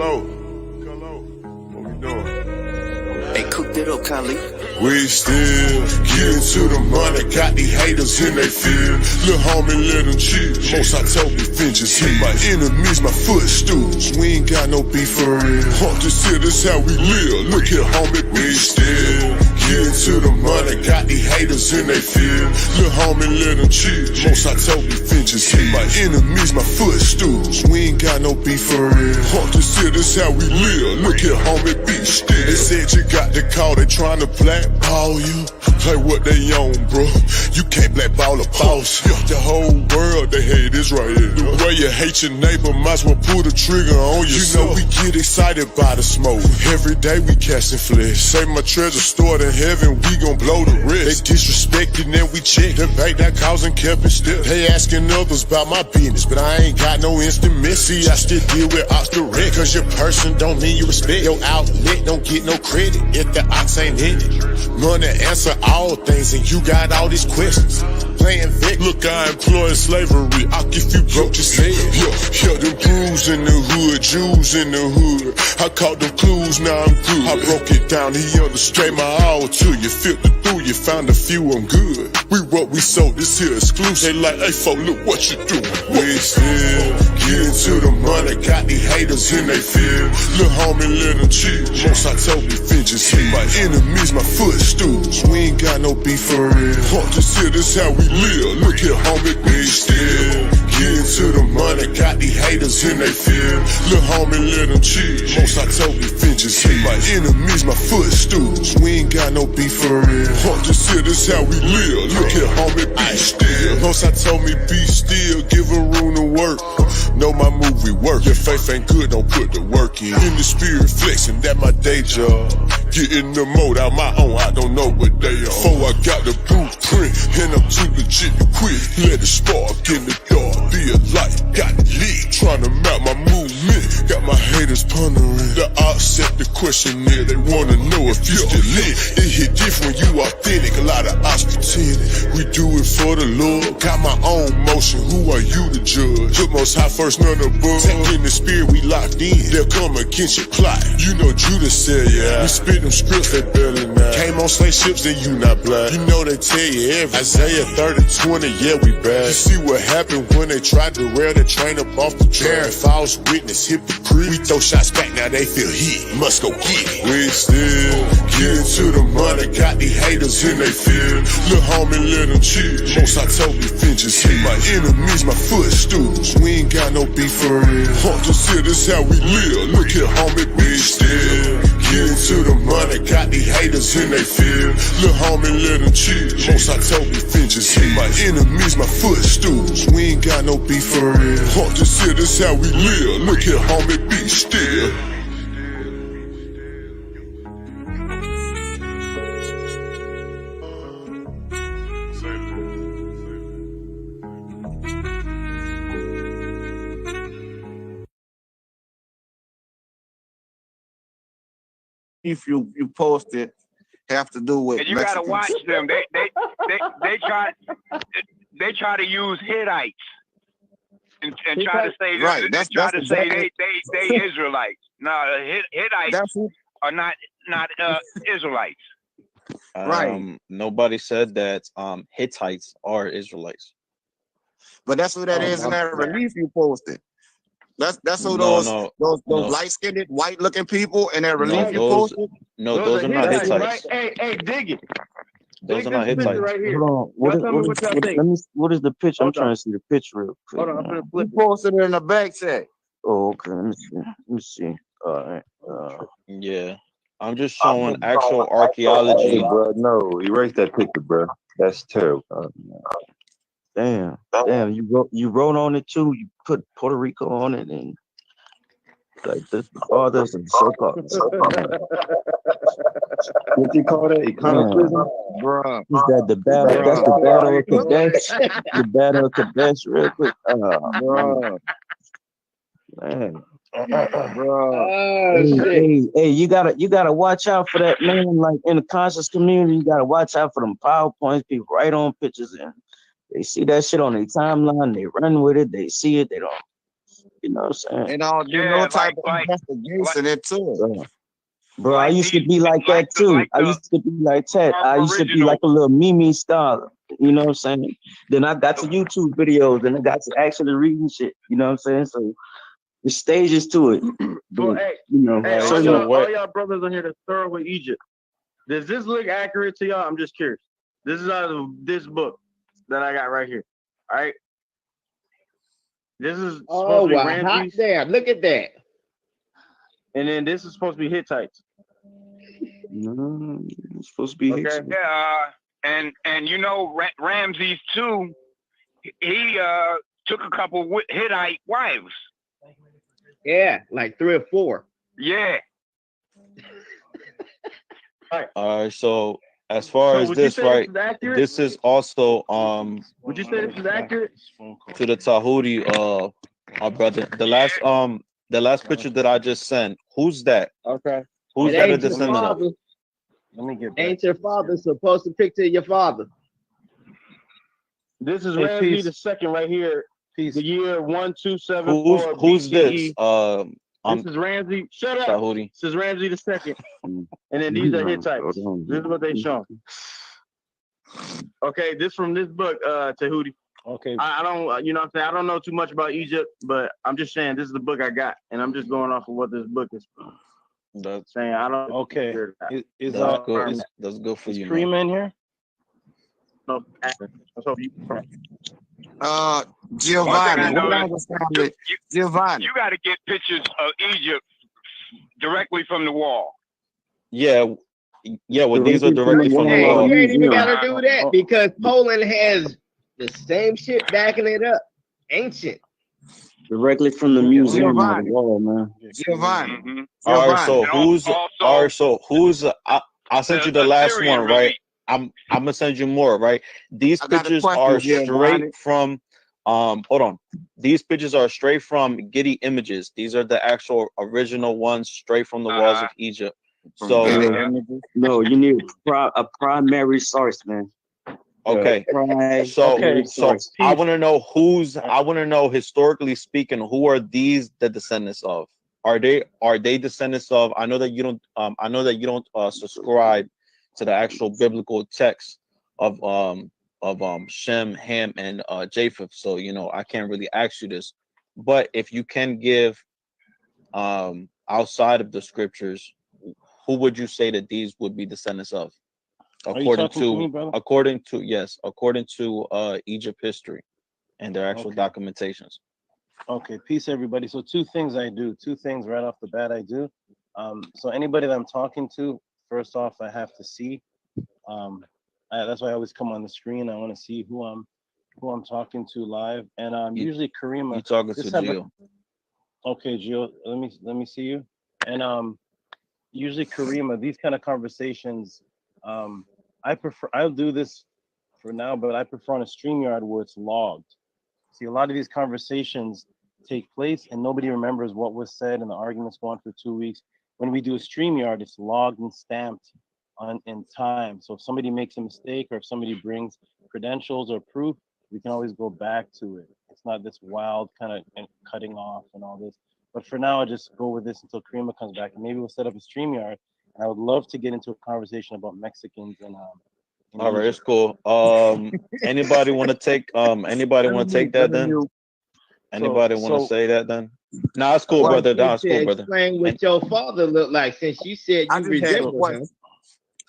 Colo. What we doing? Hey, cook that up, Khalid. We still getting to the money, got these haters in they field. Lil' homie, let them chill. Most I told me vengeance hit my enemies, my footstools. We ain't got no beef for real. Haunt this here, this how we live. Look here, homie, we still getting to the money, got these haters in they field. Lil' homie, let them chill. Most I told me vengeance hit my enemies, my footstools. We ain't got no beef for real. Haunt this here, this how we live. Look here, homie, be still. They said you got the call, they trying to blackball you. Play what they own, bro. You can't blackball a boss. The whole world, they hate Israel. The way you hate your neighbor, might as well pull the trigger on yourself. You know we get excited by the smoke. Every day we casting flesh. Say my treasure stored in heaven, we gon' blow the rest. They disrespecting and we check. The bank that causing kept it still. They asking others about my business, but I ain't got no instant miss. See, I still deal with ox direct. Cause your person don't mean you respect. Your outlet don't get no credit if the ox ain't in it. Money answer all things and you got all these questions. Playing Vic. Look, I employ slavery. I'll if you broke your head. Yeah, them crews in the hood, Jews in the hood. I caught them clues, now I'm good. I broke it down, he understood my all to you. Filtered through, you found a few, I'm good. We what we sold, this here exclusive. They like, hey, folk, look what you doing. We still getting to the money, got these haters in they field. Lil' homie, let them chill. Most I told me vengeance hit my enemies, my footstools. We ain't got no beef for real. Haunt this here, this how we live. Look here, homie, we still getting to the money, got these haters in they field. Lil' homie, let them chill. Most I told me vengeance hit my enemies, my footstools. We ain't got no beef for real. Haunt this here, this how we live. Look here, homie, be still. Most I told me be still, give a room to work. Know my movie work. Your faith ain't good, don't put the work in. In the spirit flexing, that my day job. Getting the mode out my own, I don't know what they are. Before I got the blueprint, and I'm too legit to quit. Let it spark in the dark, be a light, got it lit. Trying to map my movement, got my haters pondering. The odds set the questionnaire, they wanna know if you still lit. It hit different, you authentic, a lot of odds pretending. We do it for the Lord, got my own motion, who are you to judge? Put most high first, none above. Take in the spirit, we locked in, they'll come against your plot. You know Judas said, yeah, we spit them scripts, they barely now. Came on slave ships, then you not black. You know they tell you everything. Isaiah 30:20, yeah, we bad. You see what happened when they tried to rail the train up off the track. False witness, hypocrite. We throw shots back, now they feel hit. Must go get it. We still getting to the money, got these haters in they field. Lil' homie, let them chill. Most I told me vengeance hit my enemies, my footstools. We ain't got no beef for real. Haunt this here, this how we live. Look here, homie, we still getting to the money, got these haters in they field. Lil' homie, let them chill. Most I told me vengeance hit my enemies, my footstools. We ain't got no beef for real. Haunt this here, this how we live. Look here, homie, be still. If you post it, have to do with. And you gotta watch them. They try to use Hittites and try to say right. They Israelites. No, Hittites are not Israelites. Right. Nobody said that Hittites are Israelites. But that's what that is in that relief you posted. That's who those light-skinned, white-looking people in that relief you posted. No, those are not Hittites. Right? Hey, dig it. Those are not Hittites. Right here. Hold on. What is the picture? I'm trying to see the picture real quick. Hold on, I'm gonna flip You posted it in the back check. Oh, okay. Let me see. All right. Yeah. I'm just showing actual archaeology. Bro, no, erase that picture, bro. That's terrible. Damn. You wrote on it too. You put Puerto Rico on it and like this fathers and so-called. What you call that? Economism? Bro. Is that the battle? That's the battle of Kadesh. The battle of Kadesh, real quick. Bro. Man. Bro. Hey, you gotta watch out for that, man. Like in the conscious community, you gotta watch out for them PowerPoints, people write on pictures and they see that shit on their timeline, they run with it, they see it, they don't. You know what I'm saying? And all do no type of investigation into it. Bro, I used to be like that too. I used to be like that. I used to be like a little Mimi style. You know what I'm saying? Then I got to YouTube videos and I got to actually reading shit. You know what I'm saying? So the stages to it. Well, hey, you know, hey, so all y'all brothers on here that's thorough with Egypt. Does this look accurate to y'all? I'm just curious. This is out of this book that I got right here. All right. This is supposed to be Ramses. Damn, look at that. And then this is supposed to be Hittites. No, it's supposed to be okay. Yeah, and you know Ramses too. He took a couple Hittite wives. Yeah, like 3 or 4. Yeah. All right. So as far as this, right? This is also Would you say this is accurate? To the Tahuti, our brother. The last picture that I just sent. Who's that? Okay. Who's that a descendant of? Let me get back. Ain't your father supposed to picture your father? This is Ramses the second right here. The year 1274. Who's this? This is Ramses. Shut up. Tahuti. This is Ramses the second. And then these are Hittites. This is what they show. Okay, this from this book, Tahuti. Okay. I don't, you know what I'm saying? I don't know too much about Egypt, but I'm just saying this is the book I got, and I'm just going off of what this book is That's saying. I don't. okay. Is that's good. That's good for you. Cream in here? No. Giovanni, Giovanni. You got to get pictures of Egypt directly from the wall. Yeah. Well, these are directly from the wall. You ain't even got to do that because Poland has the same shit backing it up. Ancient. Directly from the museum on the wall, man. Giovanni. Mm-hmm. All right, so who's I sent you the last one, right? I'm gonna send you more, right? These pictures are straight from hold on. These pictures are straight from Getty Images. These are the actual original ones straight from the walls of Egypt. So no, you need a primary source, man. Okay. So I want to know I want to know, historically speaking, who are these the descendants of? Are they descendants of? I know that you don't subscribe to the actual biblical text of Shem, Ham, and Japheth. So I can't really ask you this, but if you can give outside of the scriptures, who would you say that these would be descendants of? According to Egypt history and their actual documentations. Okay, peace everybody. So 2 things I do, 2 things right off the bat I do. So anybody that I'm talking to, first off, I have to see. That's why I always come on the screen. I want to see who I'm talking to live. And usually Karima. You talking to Gio? Okay, Gio, let me see you. And usually Karima, these kind of conversations. I'll do this for now, but I prefer on a StreamYard where it's logged. See, a lot of these conversations take place and nobody remembers what was said and the arguments go on for 2 weeks. When we do a StreamYard, it's logged and stamped in time. So if somebody makes a mistake or if somebody brings credentials or proof, we can always go back to it. It's not this wild kind of cutting off and all this. But for now, I'll just go with this until Karima comes back and maybe we'll set up a StreamYard. I would love to get into a conversation about Mexicans and all right, it's cool. Anybody want to take that then? Anybody want to say that then? No, it's cool, brother. No, it's cool, brother. Explain what your father looked like since you said you resemble him.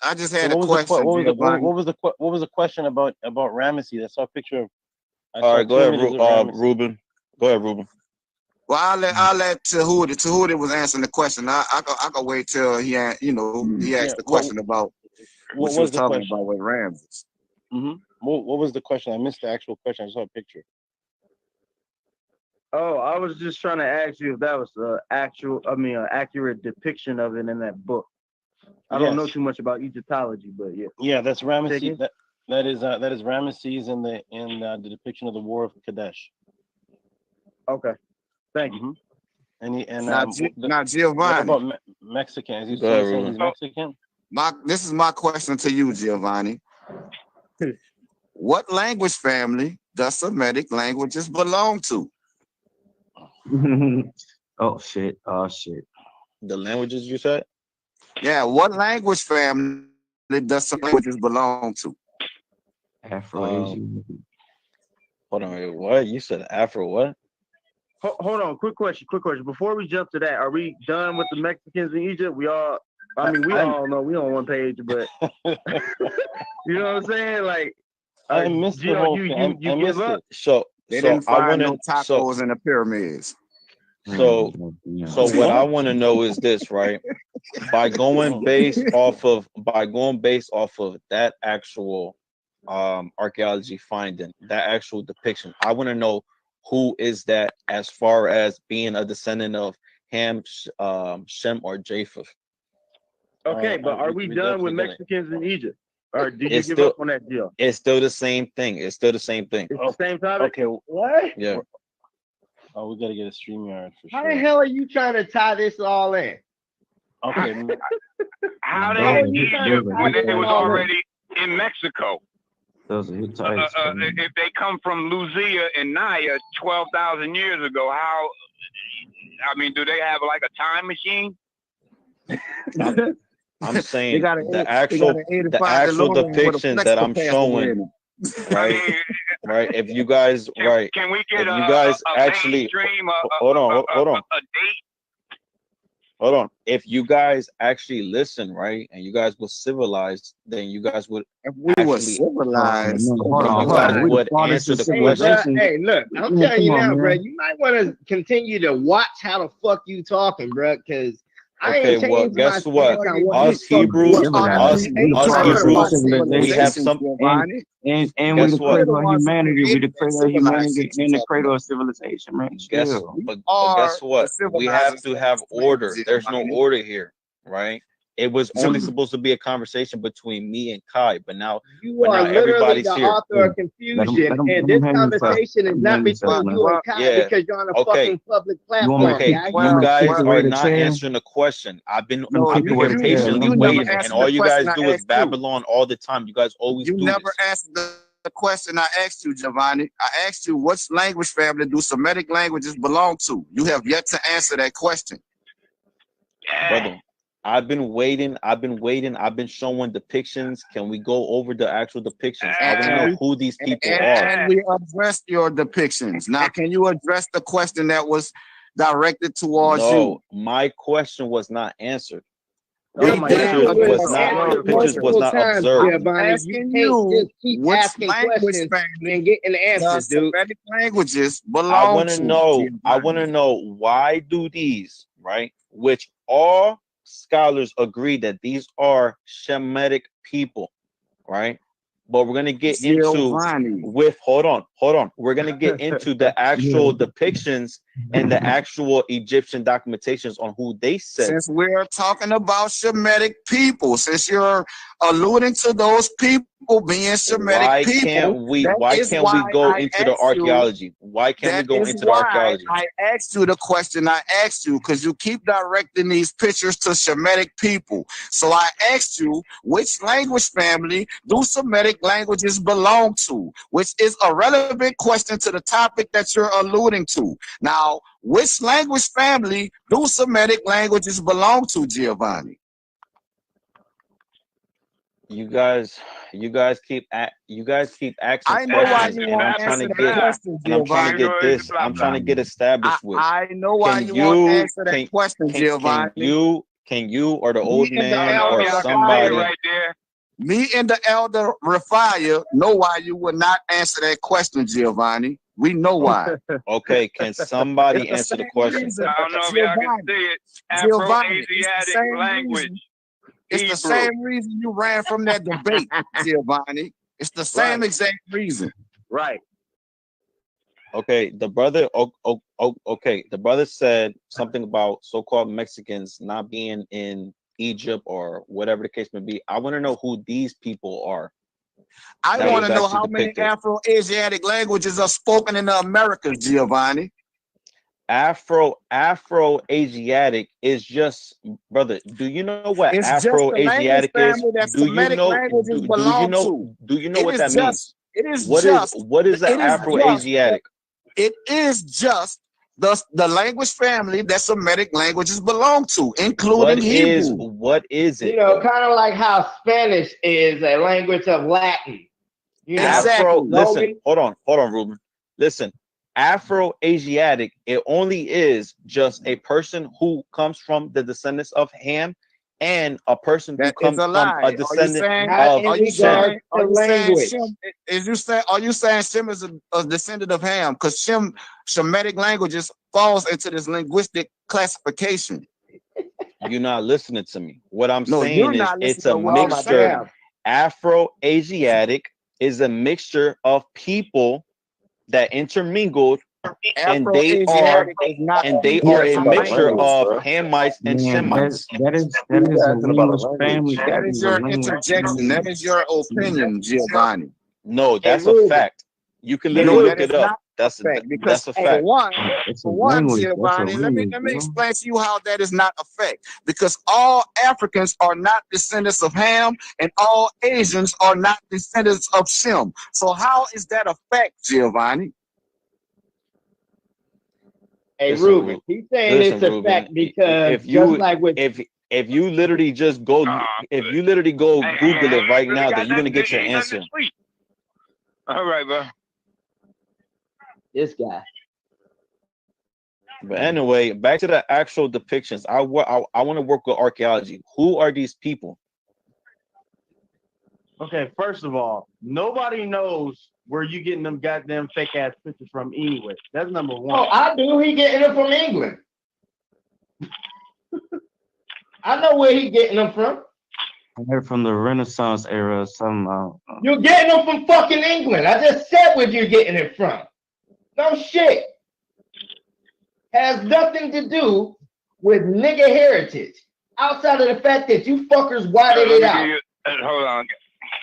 I just had a question. What was the question about Ramesses? I saw a picture of. All right, go ahead, Ruben. Go ahead, Ruben. Well, I'll let Tahuti. Tahuti was answering the question. I can wait till he asked the question about what you was talking about with Ramses. Mm-hmm. What was the question? I missed the actual question. I saw a picture. Oh, I was just trying to ask you if that was an accurate depiction of it in that book. I don't know too much about Egyptology, but yeah. Yeah, that's Ramesses. That is Ramesses in the depiction of the War of Kadesh. Okay. Thank you. Mm-hmm. Now, Giovanni. What about Mexicans? He's Mexican? This is my question to you, Giovanni. What language family does Semitic languages belong to? Oh shit. Oh shit. The languages you said? Yeah, what language family does some languages belong to? Afro-Asian. Hold on, wait, what? You said Afro what? Hold on, quick question. Before we jump to that, are we done with the Mexicans in Egypt? We all know we on one page, but you know what I'm saying? Like, I missed the whole thing. You give up? So They didn't find no tacos in the pyramids. So what I want to know is this, right? By going based off of that actual archaeology finding, that actual depiction, I want to know who is that as far as being a descendant of Ham, Shem, or Japheth. Okay, but are we done with Mexicans in Egypt? Or did you give up on that deal? It's still the same thing. It's the same topic? Okay. What? Yeah. Oh, we gotta get a StreamYard for How sure. the hell are you trying to tie this all in? Okay. How did Egypt when they was already in Mexico? Those are Hittites. If they come from Lucia and Naya 12,000 years ago, how? I mean, do they have like a time machine? I'm saying the actual depiction that I'm showing, right? Right. If you guys, right? Can we get you guys actually stream hold on. a date? Hold on. If you guys actually listen, right, and you guys were civilized, then you guys would. If we were civilized, you would answer the question. Hey, look, I'm telling you now, bro. You might want to continue to watch how the fuck you talking, bro, because Okay, well, guess what? Us Hebrews, we have some. And we the cradle of humanity. We the cradle of humanity and the cradle of civilization, man. But guess what? We have to have order. There's no order here, right? It was only supposed to be a conversation between me and Kai, but now everybody's the here. Author of confusion, and this conversation is not between you and Kai because you're on a fucking public platform. Okay, you guys are not answering the question. I've been here patiently waiting, and all you guys do is Babylon all the time. You guys always do this. You never answered the question I asked you, Giovanni. I asked you, which language family do Semitic languages belong to? You have yet to answer that question. Brother, I've been waiting. I've been showing depictions. Can we go over the actual depictions? I want to know who these people are. And we addressed your depictions. Now, can you address the question that was directed towards you? My question was not answered. The pictures was not observed. Asking you which language and getting the answers, dude. Languages belong I want to know. I want to know why do these, right? Which all scholars agree that these are Shemitic people, right? But we're gonna get into hold on. We're gonna get into the actual depictions and the actual Egyptian documentations on who they said. Since we're talking about Shemitic people, since you're alluding to those people being Shemitic people, why can't we go into the archaeology? Why can't we go into the archaeology? I asked you the question I asked you because you keep directing these pictures to Shemitic people. So I asked you, which language family do Semitic languages belong to? Which is a relevant question to the topic that you're alluding to. Now, which language family do Semitic languages belong to, Giovanni? You guys keep asking I know why questions, and I'm trying to get I'm trying to get established with. I know why you want to answer that question, Giovanni. Can you or the old man or somebody right there? Me and the elder Rafia know why you would not answer that question, Giovanni. We know why. Okay, can somebody answer the question? I don't know if y'all can see it. Afro-Asiatic language. It's the same reason you ran from that debate, Giovanni. It's the same exact reason. Right. Okay, the brother. Okay, the brother said something about so-called Mexicans not being in Egypt or whatever the case may be. I want to know who these people are. I want to know how many Afro-Asiatic languages are spoken in the Americas, Giovanni. Afro-Asiatic is just, brother. Do you know what Afro-Asiatic is? Do you know what that means? It is what is an Afro-Asiatic? It is just the language family that Semitic languages belong to, including Hebrew. What is it? You know, kind of like how Spanish is a language of Latin. You know, Afro, listen, hold on, Ruben. Listen, Afro-Asiatic, it only is just a person who comes from the descendants of Ham and a person who comes from a descendant of Shem. Are you saying Shem is a descendant of Ham? Because Shemitic languages falls into this linguistic classification. You're not listening to me. What I'm saying is it's a mixture. Afro-Asiatic is a mixture of people that intermingled, and they are a mixture of Hamites and Shemites. That is a language family. That is your interjection. That is your opinion, Giovanni. No, that's a fact. You can literally look it up. That's a fact. For one, Giovanni, let me explain to you how that is not a fact. Because all Africans are not descendants of Ham, and all Asians are not descendants of Shem. So how is that a fact, Giovanni? Hey, Ruben, he's saying it's a fact because if you literally just go, Google it right now, then you're gonna get your answer. All right, bro. This guy. But anyway, back to the actual depictions. I want to work with archaeology. Who are these people? Okay, first of all, nobody knows where you getting them goddamn fake ass pictures from anyway. That's number one. Oh, I do. He getting them from England. I know where he getting them from. They're from the Renaissance era. You're getting them from fucking England. I just said where you're getting it from. No shit. Has nothing to do with nigga heritage. Outside of the fact that you fuckers whited it out. Hold on.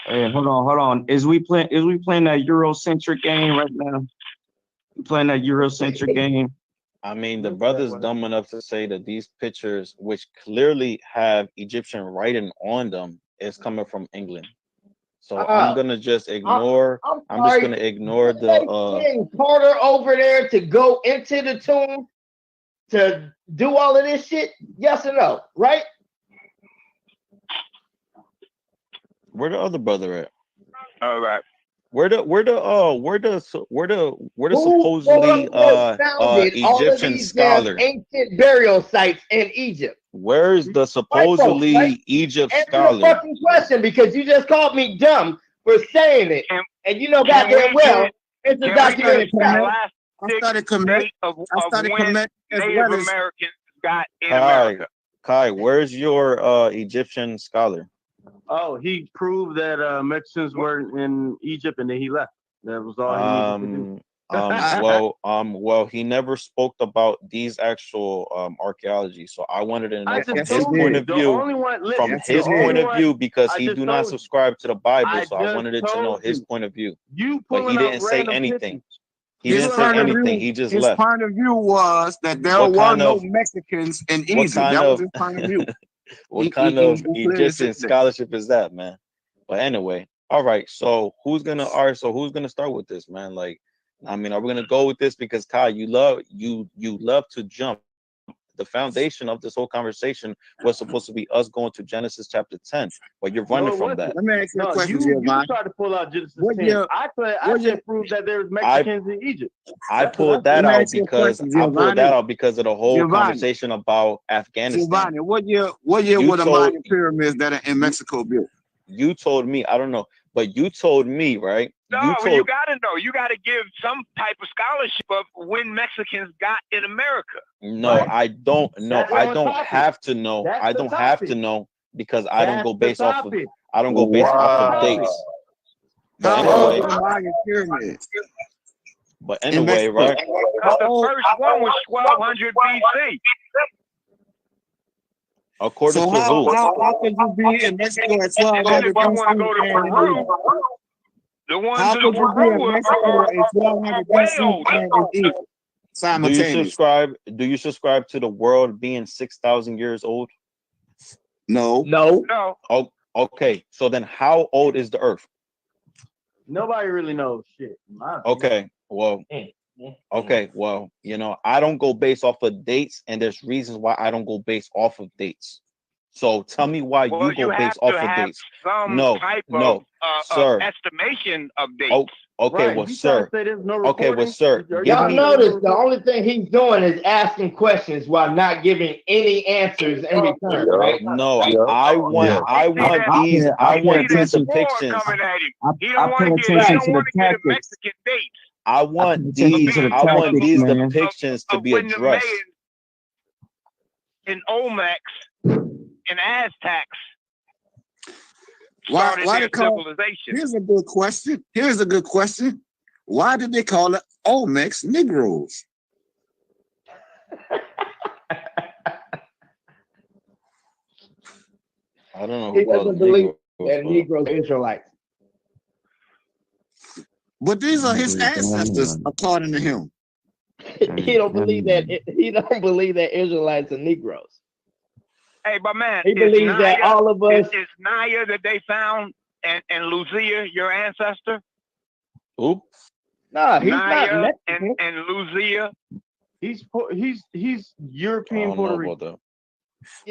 Hey, hold on. Is we playing that Eurocentric game right now? We playing that Eurocentric game? I mean, the brother's dumb enough to say that these pictures, which clearly have Egyptian writing on them, is coming from England. So I'm gonna just ignore. I'm just gonna ignore the Carter over there to go into the tomb to do all of this shit. Yes or no? Right? Where the other brother at? All right. Where the supposedly Egyptian scholar? Ancient burial sites in Egypt. Where's the supposedly Egypt scholar? That's a fucking question because you just called me dumb for saying it, and you know goddamn well it's a documented fact. I started committing as Native Americans got in America. Kai, where's your Egyptian scholar? Oh, he proved that Mexicans were in Egypt and then he left. That was all he needed to do. Well, he never spoke about these actual archaeology. So I wanted to know from his point of view, because he do not subscribe to the Bible. So I wanted to know his point of view. But he didn't say anything. He didn't say anything. He just left. His point of view was that there were no Mexicans in Egypt. That was his point of view. What kind of Egyptian scholarship is that, man? But anyway, all right. So who's gonna start with this, man? Like, I mean, are we gonna go with this because Kai, you love to jump. The foundation of this whole conversation was supposed to be us going to Genesis chapter 10, but you're running from that. Let me ask you a question. You tried to pull out Genesis 10. I just proved that there's Mexicans in Egypt. I pulled that out because of the whole conversation about Afghanistan. Giovanni, what year were the Mayan pyramids that are in Mexico built? You told me, I don't know, but you told me, right? No, you gotta know. You gotta give some type of scholarship of when Mexicans got in America. No, right? I don't know. I don't have to know. I don't have to know because I don't go based off of dates. But anyway, right? The first one was 1200 BC. According to who? How could you be in Mexico at 1200 BC? The ones in Peru were Do you subscribe to the world being 6,000 years old? No. Oh, okay. So then how old is the earth? Nobody really knows shit. Okay. Well, Okay, well, you know, I don't go based off of dates, and there's reasons why I don't go based off of dates. So tell me why Well, you go based off of dates. Some No, type no, sir. of estimation of dates. Oh, okay, Right, well, you sir. trying to say there's no Okay, well, recording? sir. Are Give Y'all me. notice the only thing he's doing is asking questions while not giving any answers in return, right? No, Yeah. I want Yeah. I want these I want these War depictions. coming at him. He I don't want pay to get. He attention don't to want the to get a tactics. Mexican dates. I want pay attention these to the I want tactics, these man. depictions to Of be when the addressed. Mayans and Olmecs and Aztecs Why started they their call? civilization. Here's a good question. Here's a good question. Why did they call it Olmecs Negroes? I don't know He who called doesn't it believe Negroes, that but- Negroes are Israelites. But these are his ancestors, according to him. He don't believe that. He don't believe that Israelites are Negroes. Hey, but man, He believes that all of us. is Naya that they found and Lucia your ancestor? Who? Nah, he's Naya not Mexican. and Lucia. He's I European don't Puerto know Rican. about that.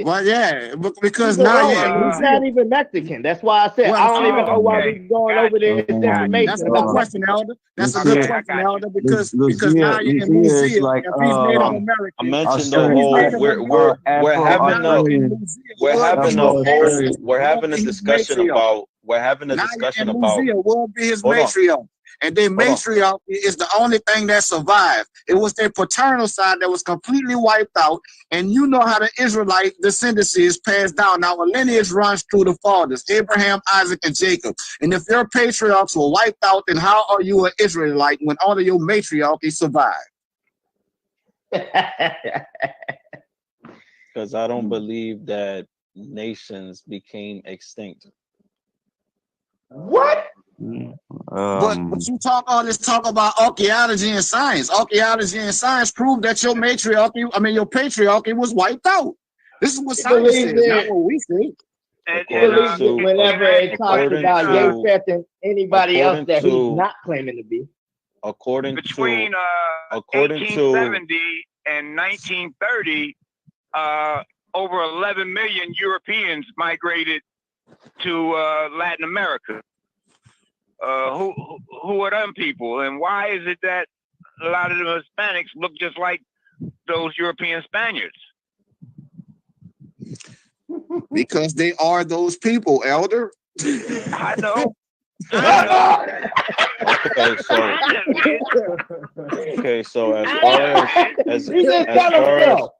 Well, yeah, because He's now he's not even Mexican. That's why I said Well, I don't even know why okay. we're going Gotcha. over this information that's a good about question, Elder. That's a Okay, good I question, got you. Elder, because Lucia now you're in is Lucia, like if he's Native I American, mentioned the Australian, whole Native we're having a Afro-Australian. we're having a Afro-Australian. whole we're having a discussion about we're having a Naya discussion and about Lucia will be his hold on. matriarch. And their Hold on. matriarch is the only thing that survived. It was their paternal side that was completely wiped out. And you know how the Israelite descendancy is passed down. Our lineage runs through the fathers, Abraham, Isaac, and Jacob. And if your patriarchs were wiped out, then how are you an Israelite when all of your matriarchy survived? Because I don't believe that nations became extinct. what? But you talk all this talk about archaeology and science. Archaeology and science prove that your your patriarchy was wiped out. This is what science believe says, not that- what we say. And, According to- Whenever it talks according about to- Japheth and anybody else according that he's to- not claiming to be. According between to according to 1870 and 1930, over 11 million Europeans migrated to Latin America. Who are them people, and why is it that a lot of the Hispanics look just like those European Spaniards? Because they are those people, Elder. I know. okay, so as far as He just as got far as himself.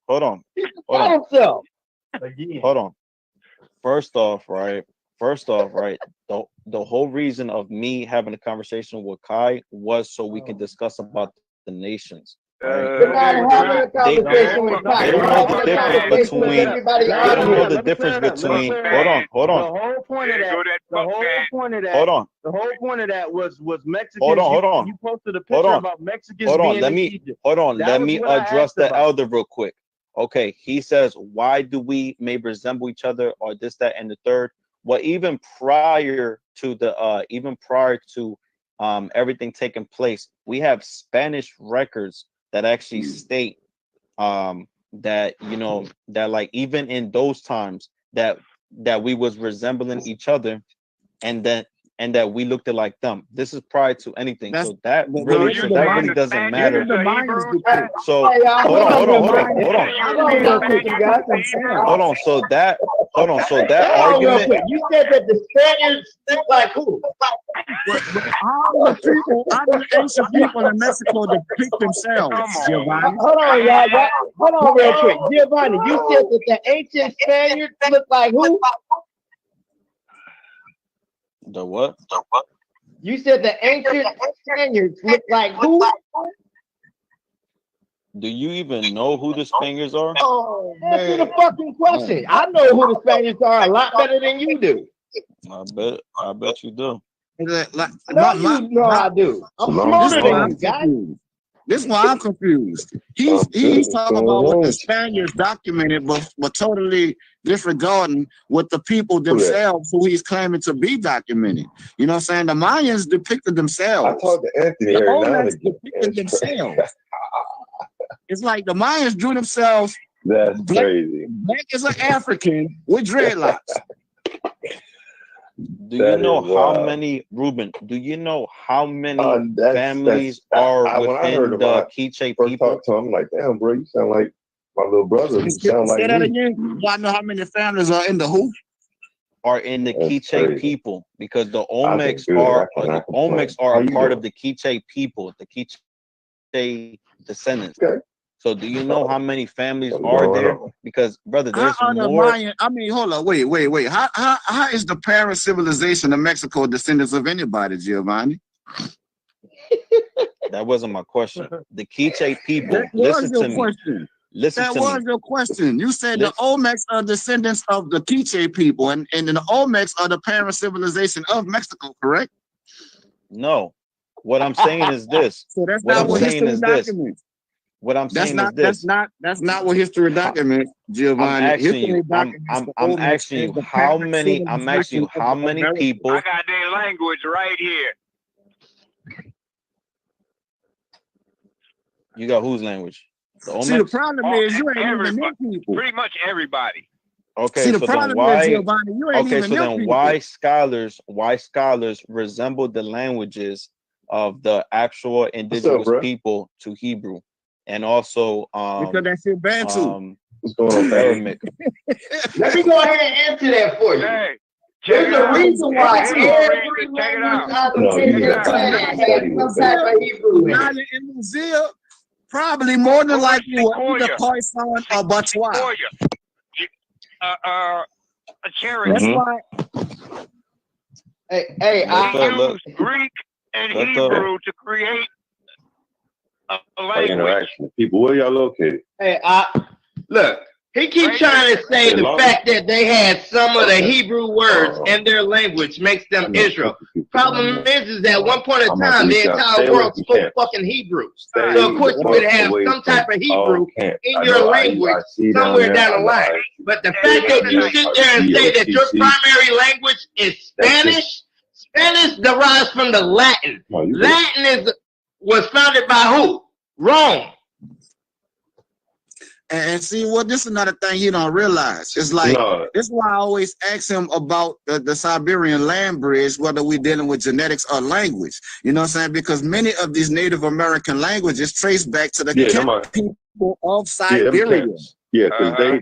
hold on. Got himself. Hold on. First off, right? The whole reason of me having a conversation with Kai was so we can discuss about the nations. We're not having a conversation with They don't know the difference between. They don't know the difference between. Hold on. The whole point of that. The whole point of that. Hold on. The whole point of that was Mexicans. Hold on. You posted a Hold picture on. about Mexicans Hold on. being Let in me. Egypt. Hold on. That Let was me what I address asked the about. elder real quick. Okay. He says, why do we may resemble each other or this, that, and the third? Well, even prior to everything taking place, we have Spanish records that actually state that that like even in those times that we was resembling each other, and that we looked like them. This is prior to anything, so that really doesn't matter. So hold on. So that argument. You said that the Spaniards look like who? How do the ancient people in Mexico depict themselves, Giovanni? Hold on, y'all. Hold on real quick. Giovanni, you said that the ancient Spaniards look like who? The what? You said the ancient Spaniards look like who? Do you even know who the Spaniards are? Oh, answer the fucking question. I know who the Spaniards are a lot better than you do. I bet you do. I do. I'm smarter than you, guys. This is why I'm confused. He's talking about what the Spaniards documented, but totally disregarding what the people themselves who he's claiming to be documented. You know what I'm saying? The Mayans depicted themselves. I talked to Anthony The every now and Olmecs again. depicted themselves. It's like the Mayans drew themselves That's black, crazy. black as an African with dreadlocks. Do you know how many, Ruben? Do you know how many families are within the Quiche people? Talk to him, I'm like, damn, bro, you sound like my little brother. You sound like Say that me. again. Do I know how many families are in the who? Are in the Quiche people, because the Olmecs are a part of the Quiche people, the Quiche descendants. Okay. So do you know how many families are there? Because brother, there's more. I mean, hold on, wait. How is the parent civilization of Mexico descendants of anybody, Giovanni? That wasn't my question. The Quiche people. That was your question. Listen to me. That was your question. You said the Olmecs are descendants of the Quiche people, and the Olmecs are the parent civilization of Mexico, correct? No. What I'm saying is this. So that's not what history documents. What I'm saying is this. That's not what history documents, Giovanni. I'm asking you how many people. I got their language right here. You got whose language? See, the problem is you ain't even know people. Pretty much everybody. Okay, see, the so problem then why? Is, Giovanni, you ain't Okay, even so know then people. why scholars resemble the languages of the actual indigenous people to Hebrew, and also because that's your Bantu. What's going on, Aramaic. Let me go ahead and answer that for you. Hey, there's a reason why every check it out. some type of Hebrew. In New Zealand, probably more than likely will either Khoisan or Botswana. A cherry. That's why. Hey, I use Greek and Hebrew to create a language. Interaction with people. Where y'all located? Hey, look. He keeps trying to say the fact that they had some of the Hebrew words in their language makes them Israel. Problem is that at one point in time, the entire world spoke fucking Hebrew. So of course you would have some type of Hebrew in your language somewhere down the line. But the fact that you sit there and say that your primary language is Spanish, Spanish derives from the Latin. Latin was founded by who? Rome. And see, this is another thing you don't realize. It's like, this is why I always ask him about the Siberian land bridge, whether we're dealing with genetics or language. You know what I'm saying? Because many of these Native American languages trace back to the people of Siberia. Because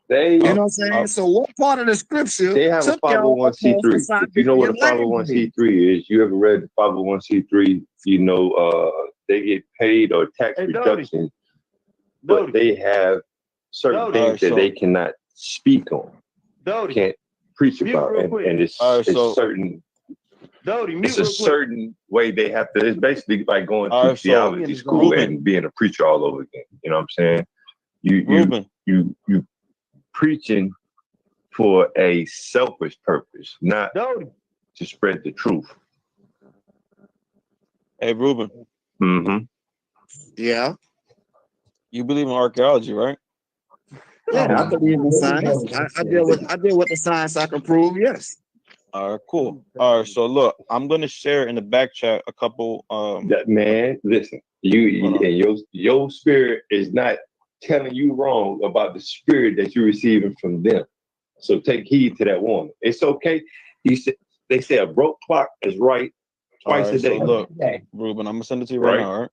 they you know what I'm saying? So what part of the scripture they have a 501c3. If you know what a 501c3 is, you ever read the 501c3, you know they get paid or tax reduction. But they have certain things that they cannot speak on, can't preach about, and it's certain. It's a certain way they have to. It's basically like going through theology school and being a preacher all over again. You know what I'm saying? You preaching for a selfish purpose, not to spread the truth. Hey, Ruben. Mm-hmm. Yeah. You believe in archaeology, right? Yeah, I believe in science. I deal with the science I can prove. Yes. All right, cool. All right, so look, I'm gonna share in the back chat a couple. Man, listen, your spirit is not telling you wrong about the spirit that you're receiving from them. So take heed to that warning. It's okay. They say a broke clock is right twice a day. So look, Ruben, I'm gonna send it to you right now. All right.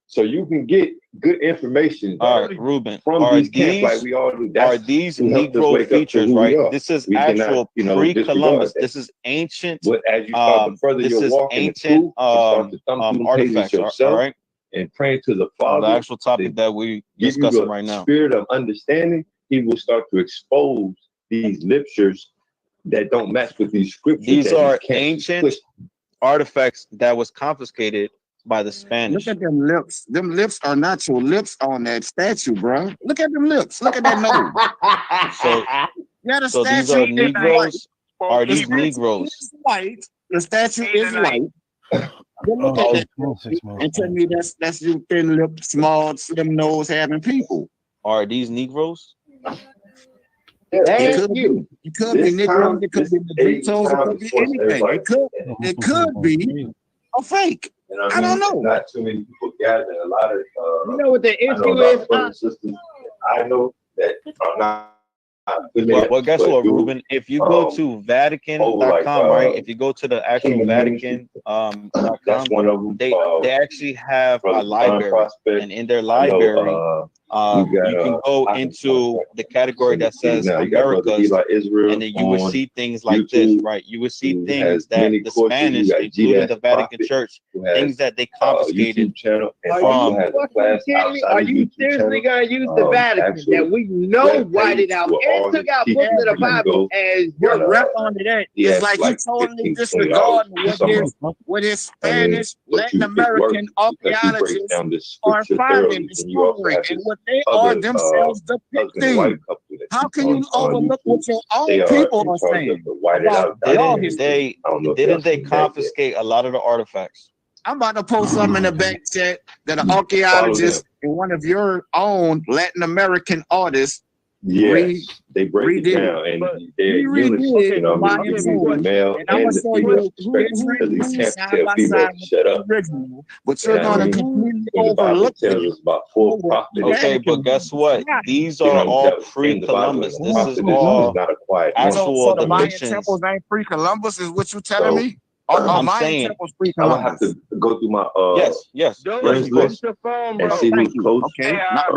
So you can get good information. All right, Ruben. From these camps, like we all do. Are these Negro features, right? This is actual pre-Columbus. This is ancient. But as you start to further your walk ancient artifacts, all right? And praying to the Father. The actual topic that we discussing right now. Spirit of understanding, he will start to expose these literatures that don't match with these scriptures. These are ancient artifacts that was confiscated by the Spanish. Look at them lips. Them lips are not your lips on that statue, bro. Look at them lips. Look at that nose. So these are Negroes. Are these Negroes? White. The statue is white. Well, look at that. 6 months. And tell me that's you thin lip, small, slim nose having people. Are these Negroes? It That could ain't you. be. It could be Negroes. It could be Negritos. It could be anything. It could be a fake. I don't know. Not too many people gather. A lot of You know what the I know a issue lot is? of brothers and sisters. I know that are not Well, guess what, Ruben? If you go to Vatican.com, right? If you go to the actual Vatican that's one of them. they actually have a library, and in their library, you can go into the category that says Americas, and then you would see things like this, right? You would see things that the Spanish, including the Vatican Church, things that they confiscated from. Are you seriously gonna use the Vatican that we know whited out and took out books of the Bible as your rep on that? It's like you totally disregard what his Spanish, Latin American archaeologists are finding, discovering, and what they are themselves depicting. How can you overlook what your own people are saying? Didn't they confiscate a lot of the artifacts? I'm about to post something in the back chat that an archaeologist and one of your own Latin American artists they break it down, and they're units, you know, I mean, the male and the female perspective, because you can't tell female to shut up. But you're gonna completely overlook it. Okay, but guess what? These are all pre-Columbus. This is all actual So the Mayan depictions. temples ain't pre-Columbus, is what you telling me? I'm saying I would have to go through my yes. friends list and see who's close. Okay, not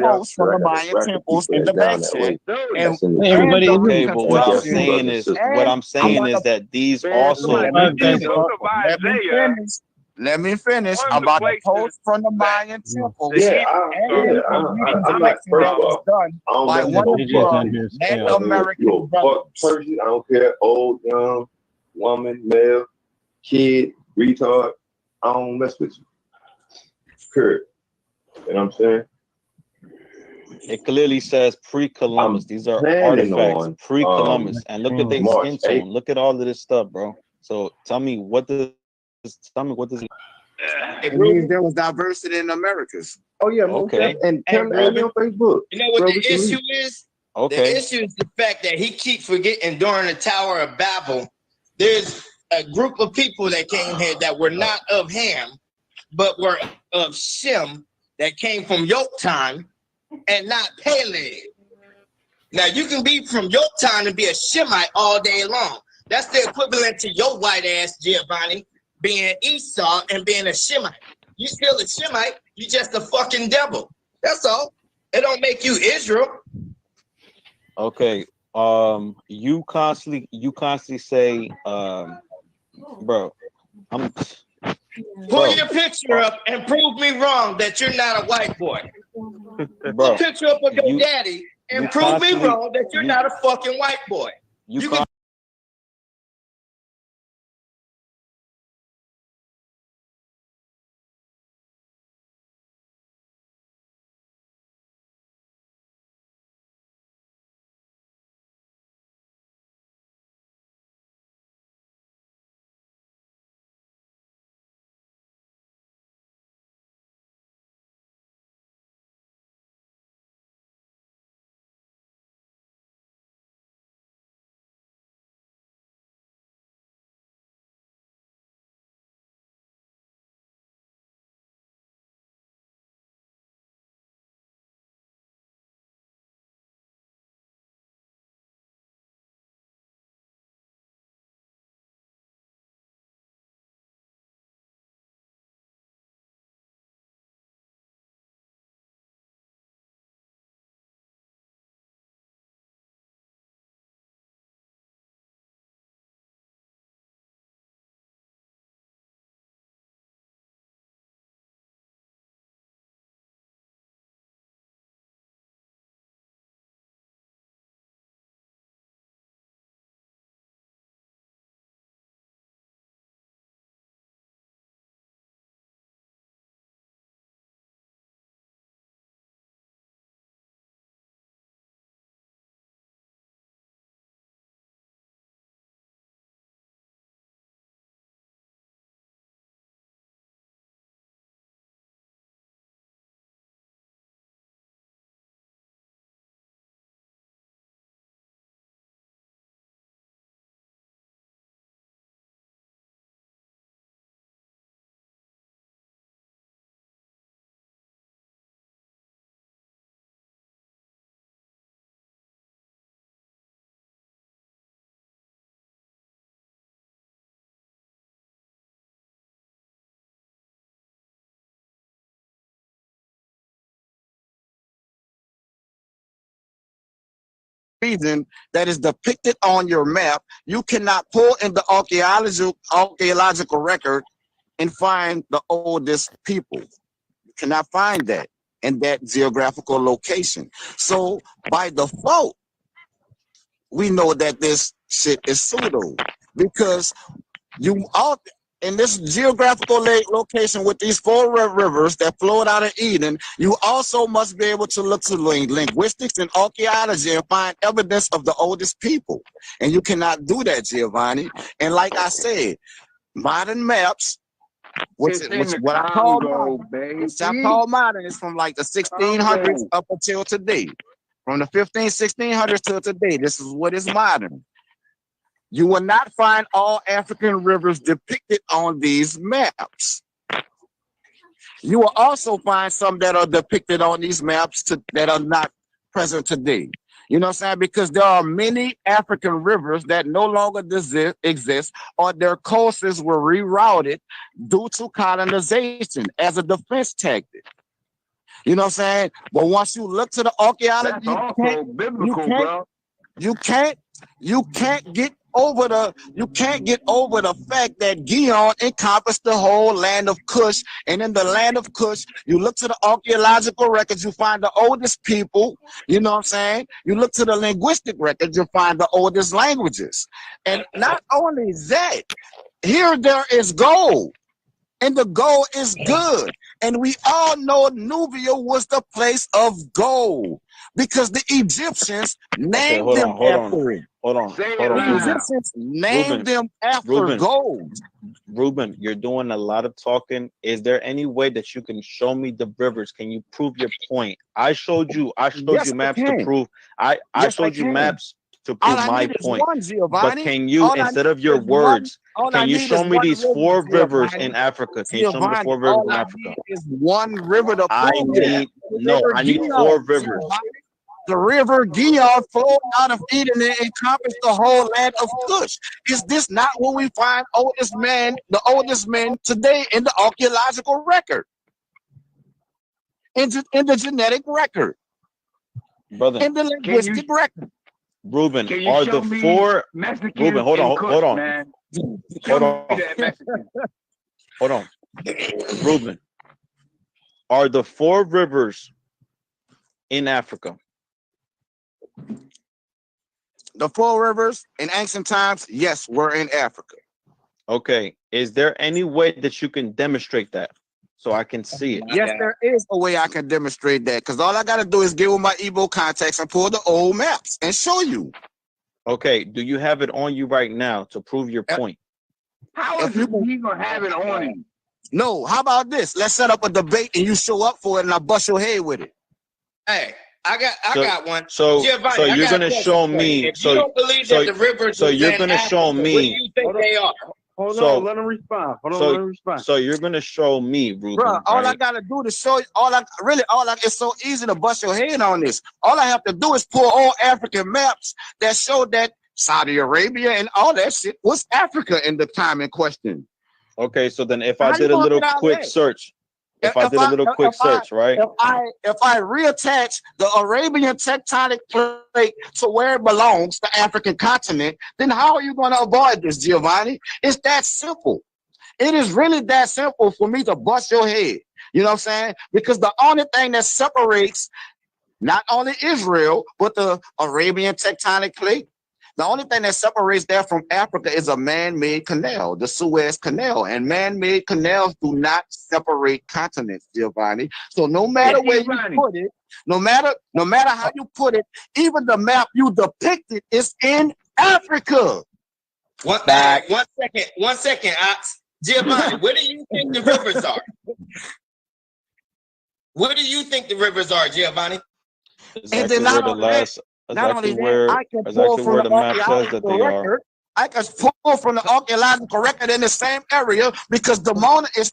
post from the Mayan temples in the back chat. Everybody, okay, but what I'm saying is that these also. Let me finish. I'm about to post from the Mayan temples. I'm like, first of all, I don't Latin American person. I don't care, old, young, woman, male, kid, retard. I don't mess with you. Period. You know what I'm saying? It clearly says pre-Columbus. These are artifacts pre-Columbus. And look at their skin tone. Look at all of this stuff, bro. So tell me what does it means there was diversity in the Americas. Oh yeah, okay. And tell me on Facebook. You know what the issue is? Okay. The issue is the fact that he keeps forgetting during the Tower of Babel, there's a group of people that came here that were not of Ham, but were of Shem, that came from Yoktan and not Peleg. Now you can be from Yoktan and be a Shemite all day long. That's the equivalent to your white ass, Giovanni, being Esau and being a Shemite. You still a Shemite, you just a fucking devil. That's all. It don't make you Israel. Okay. You constantly say, bro, pull your picture up and prove me wrong that you're not a white boy. Bro, pull a picture up of your daddy and prove me wrong that you're not a fucking white boy. You can reason that is depicted on your map, you cannot pull in the archaeological record and find the oldest people. You cannot find that in that geographical location. So by default, we know that this shit is pseudo, because you all in this geographical location with these 4 rivers that flowed out of Eden, you also must be able to look to linguistics and archaeology and find evidence of the oldest people. And you cannot do that, Giovanni. And like I said, modern maps, which what I call modern is from like the 1600s up until today. From the 1600s till today, this is what is modern. You will not find all African rivers depicted on these maps. You will also find some that are depicted on these maps that are not present today. You know what I'm saying? Because there are many African rivers that no longer exist, or their courses were rerouted due to colonization as a defense tactic. You know what I'm saying? But once you look to the archaeology, you can't get over the fact that Gion encompassed the whole land of Kush. And in the land of Kush, you look to the archaeological records, you find the oldest people. You know what I'm saying? You look to the linguistic records, you find the oldest languages. And not only that, here there is gold. And the gold is good. And we all know Nubia was the place of gold, because the Egyptians named them after it. Hold on. The Egyptians named them after gold. Ruben, you're doing a lot of talking. Is there any way that you can show me the rivers? Can you prove your point? I showed you maps to prove. I showed you maps to prove my point. But can you, instead of your words, can you show me these 4 rivers in Africa? Can you show me the 4 rivers in Africa? Is one river to I need 4 rivers. The river Gion flowed out of Eden and encompassed the whole land of Kush. Is this not what we find the oldest men today in the archaeological record? In the genetic record. Brother. In the linguistic record. Ruben, are the 4 Mexican Ruben, hold on. Ruben, are the 4 rivers in Africa? The 4 rivers in ancient times, yes, were in Africa. Okay. Is there any way that you can demonstrate that so I can see it? Yes, there is a way I can demonstrate that, because all I got to do is get with my Igbo contacts and pull the old maps and show you. Okay. Do you have it on you right now to prove your point? How is he gonna have it on him? No. How about this? Let's set up a debate and you show up for it and I bust your head with it. Hey, I got one. So Giovanni, you're gonna show me. If you don't believe that the rivers, so you're gonna show me. What do you think they are? Hold on, let him respond. Let him respond. So you're gonna show me, Ruben. Bro, all I gotta do to show you, it's so easy to bust your head on this. All I have to do is pull all African maps that show that Saudi Arabia and all that shit was Africa in the time in question. Okay, so then if I did a little quick search, right? If I reattach the Arabian tectonic plate to where it belongs, the African continent, then how are you going to avoid this, Giovanni? It's that simple. It is really that simple for me to bust your head. You know what I'm saying? Because the only thing that separates not only Israel, but the Arabian tectonic plate, the only thing that separates that from Africa is a man-made canal, the Suez Canal. And man-made canals do not separate continents, Giovanni. So no matter where you put it, no matter how you put it, even the map you depicted is in Africa. One second, Ox. Giovanni, where do you think the rivers are? Where do you think the rivers are, Giovanni? And then not only that, I can pull from the archaeological record. I can pull from the archaeological record in the same area, because Damona is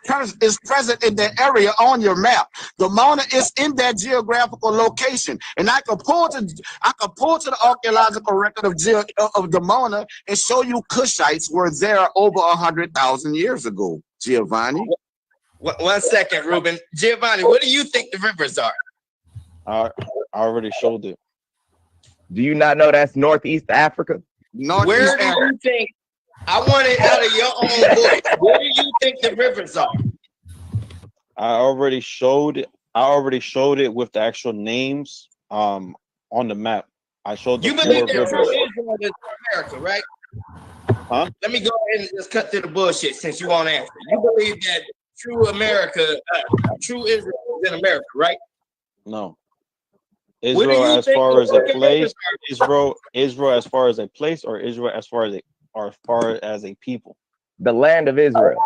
present in that area on your map. Damona is in that geographical location, and I can pull to the archaeological record of Damona and show you Kushites were there over 100,000 years ago. Giovanni. 1 second, Ruben. Giovanni, what do you think the rivers are? I already showed it. Do you not know that's Northeast Africa? Where do you think? I want it out of your own book. Where do you think the rivers are? I already showed it with the actual names on the map. I showed the You believe that rivers. true Israel is America, right? Huh? Let me go ahead and just cut through the bullshit since you won't answer. You believe that true America, true Israel is in America, right? No. What do Israel you as think far the as a fucking place, rivers are? Israel as far as a place, or Israel as far as a people. The land of Israel.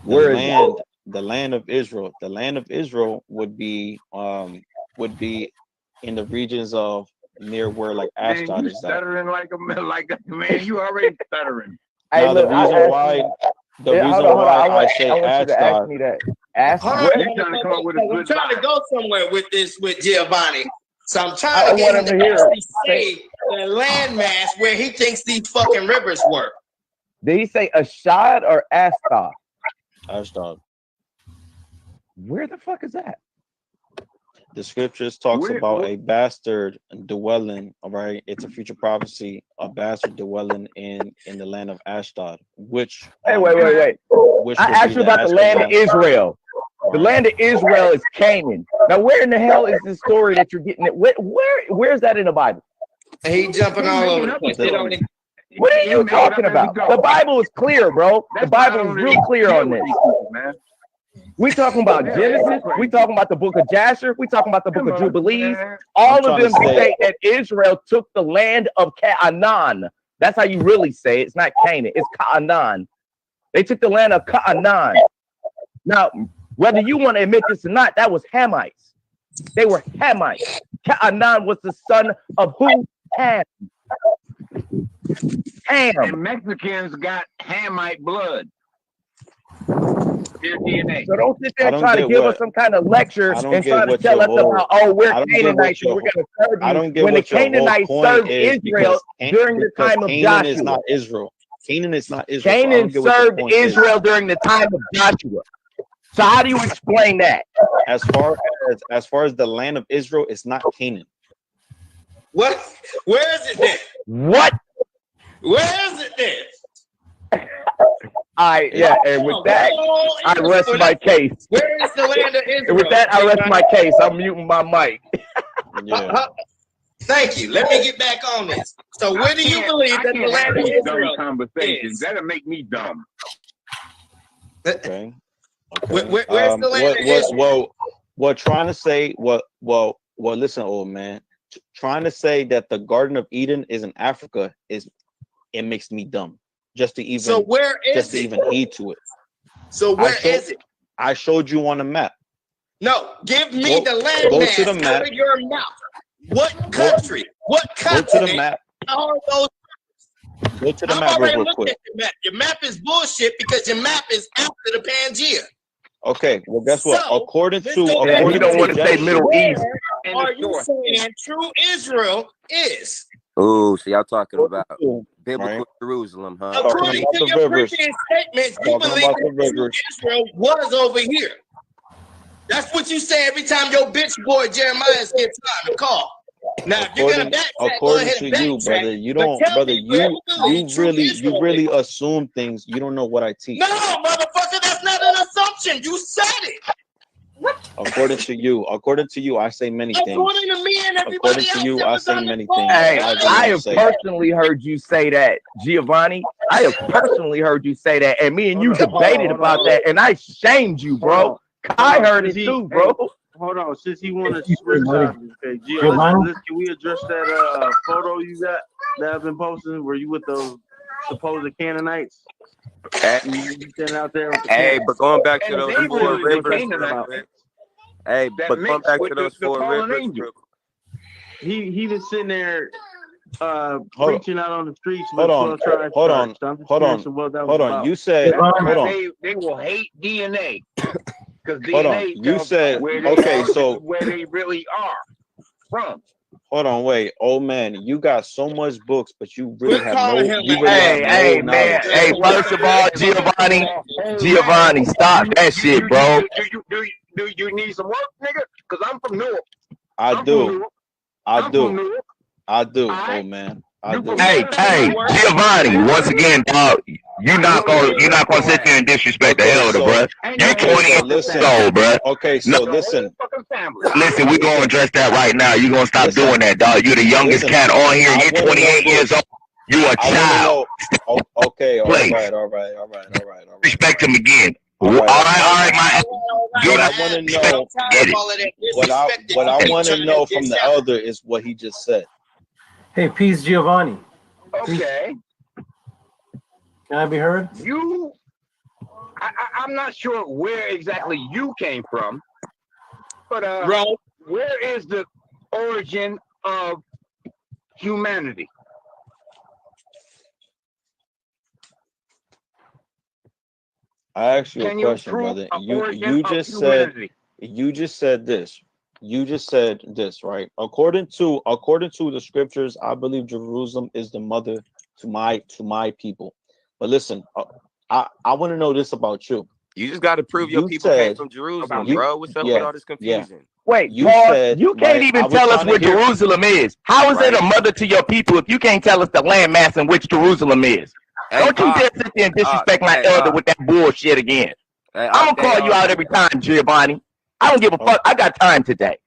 Where is it? The land of Israel. The land of Israel would be in the regions of near where like Man, Ashdod you is at. stuttering like a man. You already stuttering. Hey, Now look, the reason why I say I want you to ask Ashdod. me that. Ask Hold me. on, You trying to come up with a I'm good trying to lie. go somewhere with this with Giovanni. So I'm I trying to get want him him to to hear actually it. say the landmass where he thinks these fucking rivers were. Did he say Ashad or Ashdod? Ashdod. Where the fuck is that? The scriptures talks Where- about a bastard dwelling. All right, it's a future prophecy. A bastard dwelling in the land of Ashdod, which Hey, wait. which I would asked be you about the land of Ashkelon. Israel. The land of Israel is Canaan. Now, where in the hell is this story that you're getting it? Where is that in the Bible? And he jumping all over the place. They don't- What are you talking about? The Bible is clear, bro. The Bible is real clear on this. man. We talking about Genesis. We talking about the book of Jasher. We talking about the book of Jubilees. All I'm of them trying to say- say that Israel took the land of Canaan. That's how you really say it. It's not Canaan. It's Canaan. They took the land of Canaan. Now, whether you want to admit this or not, that was Hamites. They were Hamites. Canaan was the son of who? Ham. And Mexicans got Hamite blood. Their DNA. So don't sit there I and don't try to get give what- us some kind of lecture I don't and get try to what tell your us whole- about, oh, we're I don't get Canaanites, what so we're your going to serve I you. don't get When the what your whole Canaanites point served is Israel during the because time of Canaan is Joshua. not Israel. Canaan is not Israel. So I Canaan don't get what your served point is. Israel during the time of Joshua. So how do you explain that? As far as the land of Israel, it's not Canaan. What? Where is it then? What? Where is it then? Yeah, and with that, I rest my case. Where is the land of Israel? And with that, I rest my case. I'm muting my mic. Yeah. Thank you. Let me get back on this. So where do you believe that the land of Israel conversations. is? That'll make me dumb. Okay. Where's the land of Israel? What trying to say listen, old man. Trying to say that the Garden of Eden is in Africa it makes me dumb. Just to even So where is it? even heed to it. So where is it? I showed you on the map. No, give me the land go mass to the map. out of your mouth. What country? What Go continent? to the map. Are those? Go to the I've map already real looked quick. at the map. Your map is bullshit because your map is after the Pangea. Okay, well guess what? So, According to You don't want to say Genesis- Middle East. Where are you saying true Israel is? Oh, so y'all talking about biblical Right. Jerusalem, huh? According about to the your rivers. previous statements, you Talking believe about the that true rivers. Israel was over here. That's what you say every time your bitch boy Jeremiah gets time to call. Now, if you're gonna backtrack, go according ahead to and you, backtrack. brother, you But don't, tell brother, me where you really assume things. You don't know what I teach. No, motherfucker, that's not an assumption. You said it. According to you, I say many things. According to me and everybody According to else you, that I was say on the many phone. things. Hey, I I have say. personally heard you say that, Giovanni. I have personally heard you say that, and me and you debated about that, and I shamed you, bro. I heard it too, bro. Hold on, since he want to switch topics, okay, Gio, can we address that photo you got that I've been posting? Were you with those supposed Canaanites? You standing out there with the Hey, but going back to And those they four were the rivers, Canaanites. hey, That but going mixed back with to those the four fallen rivers, angel. he was sitting there preaching out on the streets. Hold on. You said, They will hate DNA because Hold on. DNA. You said, where they okay, are, so where they really are from. hold on, wait, old man, you got so much books, but you really Quit have calling no. him You an really Hey, have hey, no man. knowledge. Hey, first of all, Giovanni, stop that shit, bro. Do you need some work, nigga? Because I'm from Newark. I I'm do. from Newark. I I'm from do. Newark. I do. Alright. Oh man. I do. Hey, Giovanni, once again, dog, you're not gonna sit there and disrespect the elder, bro. You're 20 years old, bro. Okay, so listen. Listen, we're gonna address that right now. You're gonna stop doing that, dog. You're the youngest cat on here. You're 28 years old. You a child. Okay, all Please. right. Respect him again. All right, my. What I want to know, what I want to know from the elder is what he just said. Hey, peace, Giovanni. Okay. Can I be heard? I'm not sure where exactly you came from, but where is the origin of humanity? I asked you a question, brother. You just said this. You just said this, right? According to the scriptures, I believe Jerusalem is the mother to my people. But listen, I want to know this about you. You just got to prove your people came from Jerusalem, bro. What's up with all this confusion? Wait, You Paul, said, you can't right, even I was tell us trying to where hear- Jerusalem is. How is it a mother to your people if you can't tell us the landmass in which Jerusalem is? Don't you dare sit there and disrespect my elder with that bullshit again. I'm gonna call you out every time, Giovanni. I don't give a fuck. I got time today.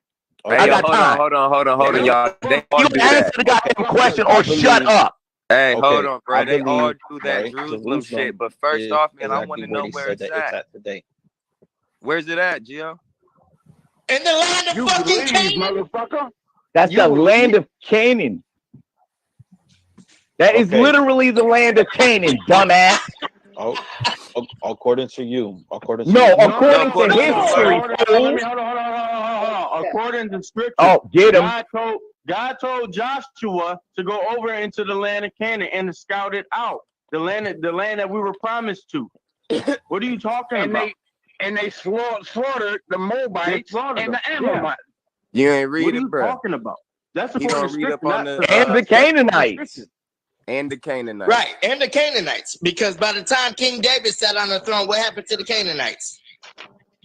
I got time. Hold on, y'all. You answer the goddamn question or shut up. Hey, hold Okay, on, bro. I They all believe, do that right, Jerusalem shit. But first is off, man, I exactly want to where know he where said it's that it's at. at today. Where's it at, Gio? In the land of fucking Canaan. Motherfucker. That's the land of Canaan. That is Okay. literally the land of Canaan, dumbass. According to you. According to No, you. according to history, fool. Hold on. According to scripture, Oh, get him. God told Joshua to go over into the land of Canaan and to scout it out. The land that we were promised to. What are you talking about? They slaughtered the Moabites and the Ammonites. You ain't read What are it, you bro. talking about? That's You according don't to read up scripture, on not the And the Canaanites. and the Canaanites. Right, and the Canaanites. Because by the time King David sat on the throne, what happened to the Canaanites?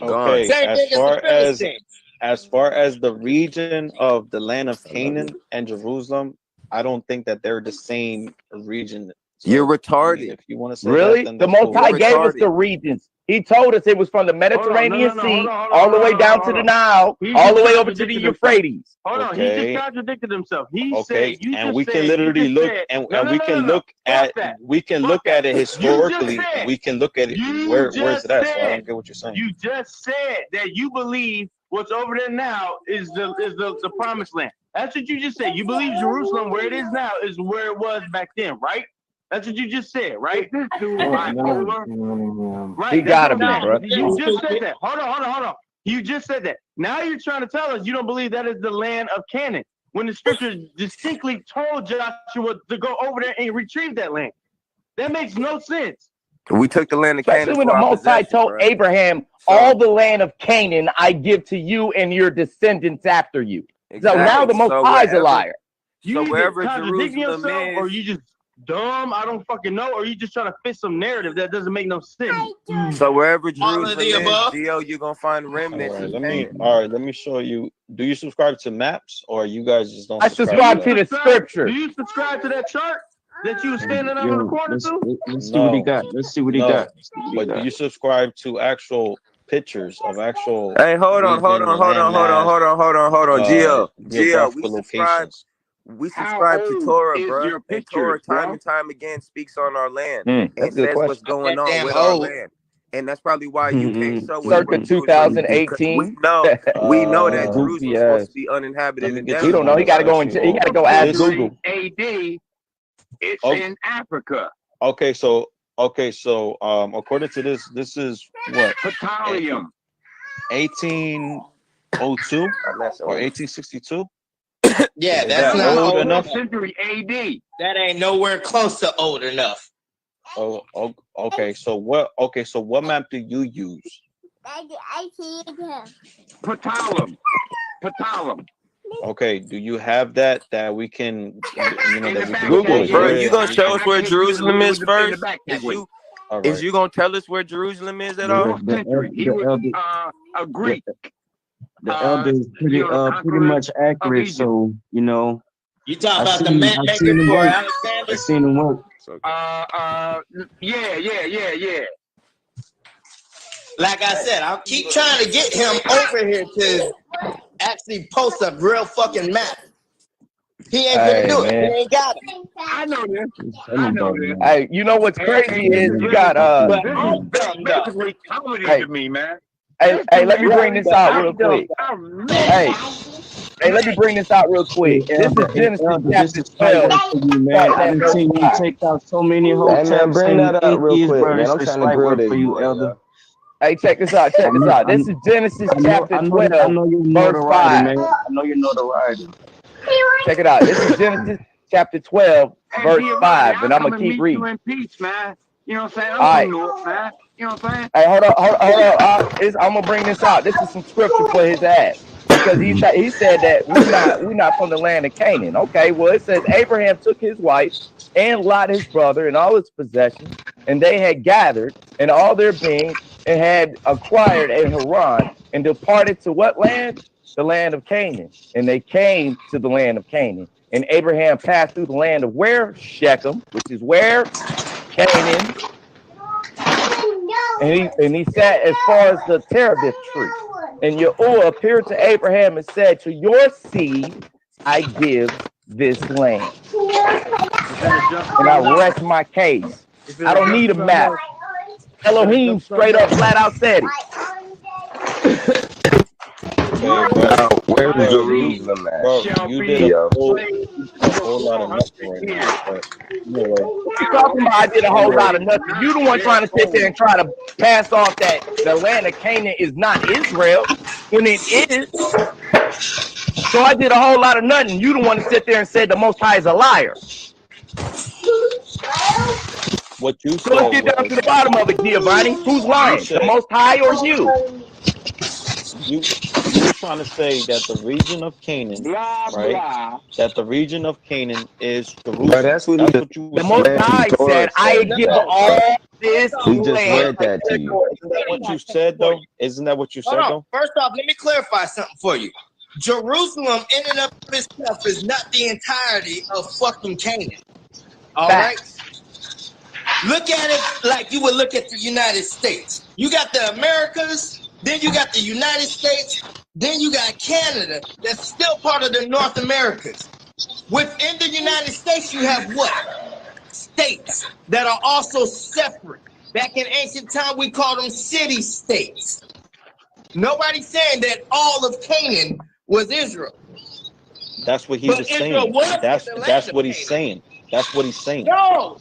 Okay, Same thing as far as the region of the land of Canaan and Jerusalem, I don't think that they're the same region. So, You're I mean, retarded. if you want to say Really? that, then The that's Most cool. High gave us the regions. He told us it was from the Mediterranean Sea all the way down to the Nile, all the way over to the Euphrates. Hold on, he Okay. just contradicted himself. He Okay, said, you and just we can said- literally you just look said- and No, we no, can no, no. look Fuck at that. we can Fuck look at that. it You just historically. said- We can look at it. You Where's just it at? So I said- don't get what you're saying. You just said that you believe what's over there now is the promised land. That's what you just said. You believe Jerusalem, where it is now, is where it was back then, right? That's what you just said, right? This dude bipolar. Right. He gotta that's be, what bro. You just said that. Hold on. You just said that. Now you're trying to tell us you don't believe that is the land of Canaan, when the scripture distinctly told Joshua to go over there and retrieve that land. That makes no sense. We took the land of Canaan. Especially when the for our Most High possession, told bro. Abraham, all the land of Canaan I give to you and your descendants after you. So now the Most High is a liar. You either wherever contradicting Jerusalem yourself, is, or you just dumb. I don't fucking know, or you just trying to fit some narrative that doesn't make no sense. so wherever All of Jerusalem the is, above. Gio, you're gonna find remnants. All right, let me show you. Do you subscribe to maps or you guys just don't? I subscribe to the scripture. Do you subscribe to that chart that you was standing up in the corner to? Let's see what he got. Let's see what he got. But do you subscribe to actual pictures of actual? Hey, hold on, Gio, we subscribe to Torah, bro. And Torah time and time again speaks on our land and That's a good says what's question. going on with our land. And that's probably why you can't show us Circa what Jerusalem is, because 2018. we know that Jerusalem's Goofy supposed ass. to be uninhabited and We don't know. He got to go and he got to go ask Google. AD, it's Oh. in Africa. Okay, so according to this is what? Petroleum. 1802 or 1862? Yeah, Is that's that not old old enough? Century AD. That ain't nowhere close to old enough. Oh, okay. So what map do you use? Petroleum. Okay, do you have that we can Google it. Bro, you gonna show us where Jerusalem is first? All Is right. you gonna tell us where Jerusalem is at all? He was a Greek. The elder is pretty much accurate. So You talking about the map maker for Alexander? I seen him work. Yeah. Like I said, I'll keep trying to get him over here to actually post a real fucking map. He ain't gonna do it. He ain't got it. I know this. Hey, you know what's crazy is you got basically comedy to me, man. Hey, let me bring this out real quick. Hey, let me bring this out real quick. This is Genesis chapter 12. Man, I done seen you take out so many hotels. Man, bring that up real quick, man. I'm It's trying to light grill work this for you, boy, Elder. Hey, check this out. This is Genesis chapter 12, I know you know the verse writing, 5. man. I know you know the writing. Check it out. This is Genesis chapter 12, verse 5, and I'm gonna keep reading. You in peace, man. You know what I'm saying? All right. Man. You know what I'm saying? Hey, hold on. I'm gonna bring this out. This is some scripture for his ass because he said that we're not from the land of Canaan. Okay, well it says Abraham took his wife and Lot his brother and all his possessions, and they had gathered and all their being and had acquired a Haran and departed to what land? The land of Canaan. And they came to the land of Canaan. And Abraham passed through the land of where? Shechem, which is where? Canaan. And he sat as far as the terebinth tree. And Yahuwah appeared to Abraham and said, to your seed I give this land. And I rest my case. I don't need a map. Elohim straight up flat out said it. Where's Jerusalem at? Bro, you did a whole lot of nothing right now. You're talking about I did a whole lot of nothing. You the one trying to sit there and try to pass off that the land of Canaan is not Israel when it is. So I did a whole lot of nothing. You the one to sit there and said the Most High is a liar. What you So let's get down to the bottom of it, Giovanni. Who's lying? The Most High or you? You were trying to say that the region of Canaan, right? That the region of Canaan is Jerusalem. Bro, that's what the Most High said, I give all this We just land. read that to you. Isn't that what you said, though? Isn't that what you said, though? First off, let me clarify something for you. Jerusalem in and of itself is not the entirety of fucking Canaan. All right? Look at it like you would look at the United States. You got the Americas, then you got the United States, then you got Canada that's still part of the North Americas. Within the United States, you have what? States that are also separate. Back in ancient time, we called them city-states. Nobody's saying that all of Canaan was Israel. That's what he was saying. That's what he's saying. That's what he's saying. No,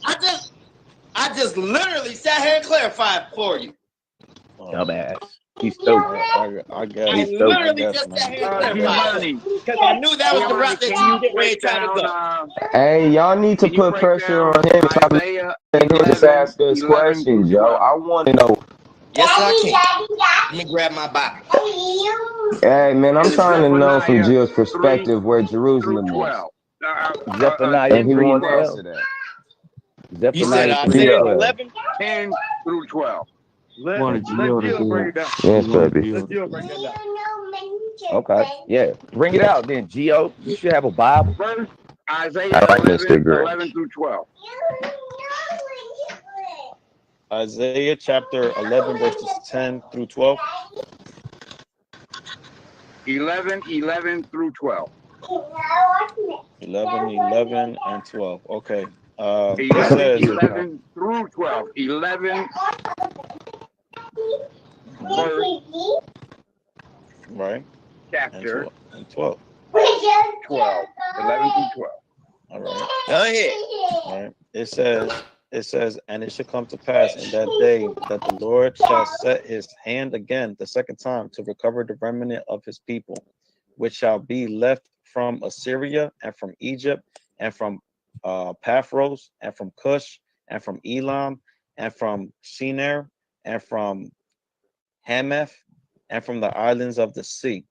I just literally sat here and clarified for you. Dumbass. He's stupid. I guess. I literally just sat here and clarified because I knew that was the route that you get ready to try to go. Hey, y'all need to put pressure on him and just ask us questions, yo. I want to know. Yes, I can. Let me grab my Bible. Hey, man, I'm trying to know from Jill's perspective where Jerusalem is. Zephaniah And he wants to answer that. You said Isaiah 11? 10 through 12. Let Wanted Jill to Jill do break it. it down. Yes, baby. Let Jill break that down. Okay, yeah. Bring it out then, Gio. You should have a Bible. First, Isaiah I like Mr. 11, Gray. 11 through 12. Isaiah chapter 11, verses 10 through 12. 11 through 12. 11, and 12. Okay. 11 through 12. 11 verse, right, chapter and 12. 12. 11 through 12. All right. Go ahead. All right. It says, and it shall come to pass in that day that the Lord shall set his hand again the second time to recover the remnant of his people, which shall be left from Assyria and from Egypt and from Paphros and from Cush and from Elam and from Shinar and from Hamath and from the islands of the sea.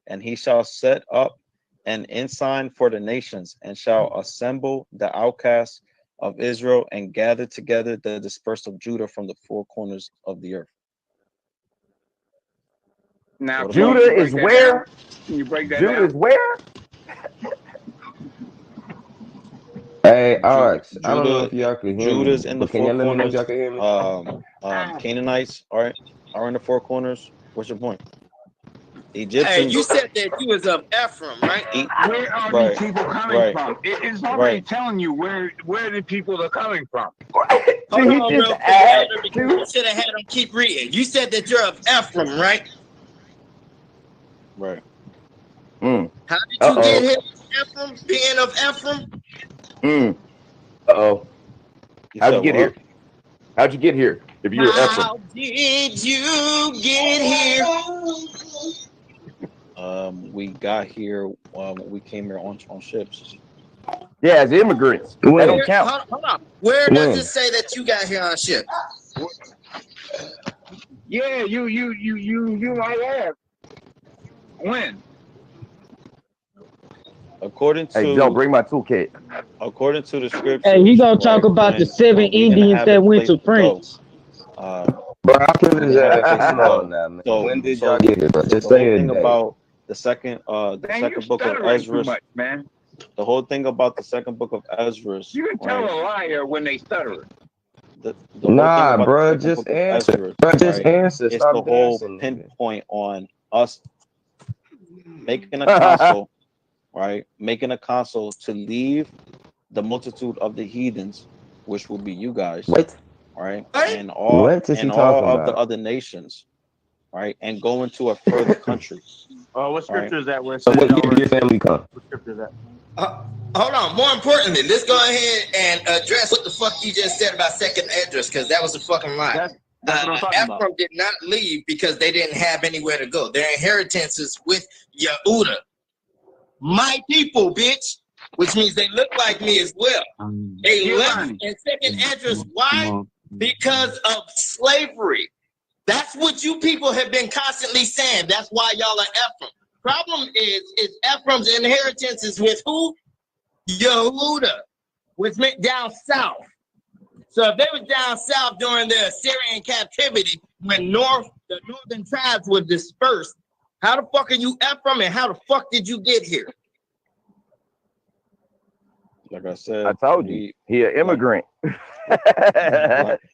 And he shall set up an ensign for the nations and shall assemble the outcasts of Israel and gather together the dispersed of Judah from the four corners of the earth. Now, Judah is where? Can you break that Judah down? is where? Hey, Alex, I don't know if y'all can hear me. Judah's in the But can y'all four let me know if corners. y'all can hear me? Canaanites are in the four corners. What's your point? Hey, Egyptians. you said that you was of Ephraim, right? Where are Right, these people coming right, from? It's already right. telling you where the people are coming from. Hold he on, just real quick, asked Elder, because you should have had him keep reading. You said that you're of Ephraim, right? Right. How did you get here, Ephraim? Being of Ephraim? Uh-oh. How'd you get here? How'd you get here? If you were Ephraim. How did you get here? We got here. We came here on ships. Yeah, as immigrants. That don't count. Hold on. Where does it say that you got here on ship? Yeah, you might have. When? According to Hey, Joe, bring my toolkit. According to the scripture. Hey, he gonna talk about the 7 Indians that went to France. Bro, how can his ass? Come on now, man. So, When did y'all get here, bro? Just the say whole a thing day. about the second book of stuttering too Ezra. much, man. The whole thing about the second book of Ezra. You can tell a liar when they stutter. The whole Nah, thing about bro, the second just book of answer. Ezra, Bro, just right, answer. it's Stop the whole dancing, nigga. pinpoint on us making a console, right? Making a console to leave the multitude of the heathens, which will be you guys, What? right? And all What is he and talking all of the about? other nations, right? And go into a further country. What scripture is that? Where it So says when y'all did your family come? What scripture is that? Hold on. More importantly, let's go ahead and address what the fuck you just said about second address, because that was a fucking lie. That's what I'm talking about. Ephraim did not leave because they didn't have anywhere to go. Their inheritance is with Yehuda. My people, bitch. Which means they look like me as well. They left in second address. Why? Because of slavery. That's what you people have been constantly saying. That's why y'all are Ephraim. Problem is Ephraim's inheritance is with who? Yehuda, which meant down south. So if they was down south during the Assyrian captivity, when the northern tribes were dispersed, how the fuck are you Ephraim and how the fuck did you get here? Like I said, I told you, he an immigrant.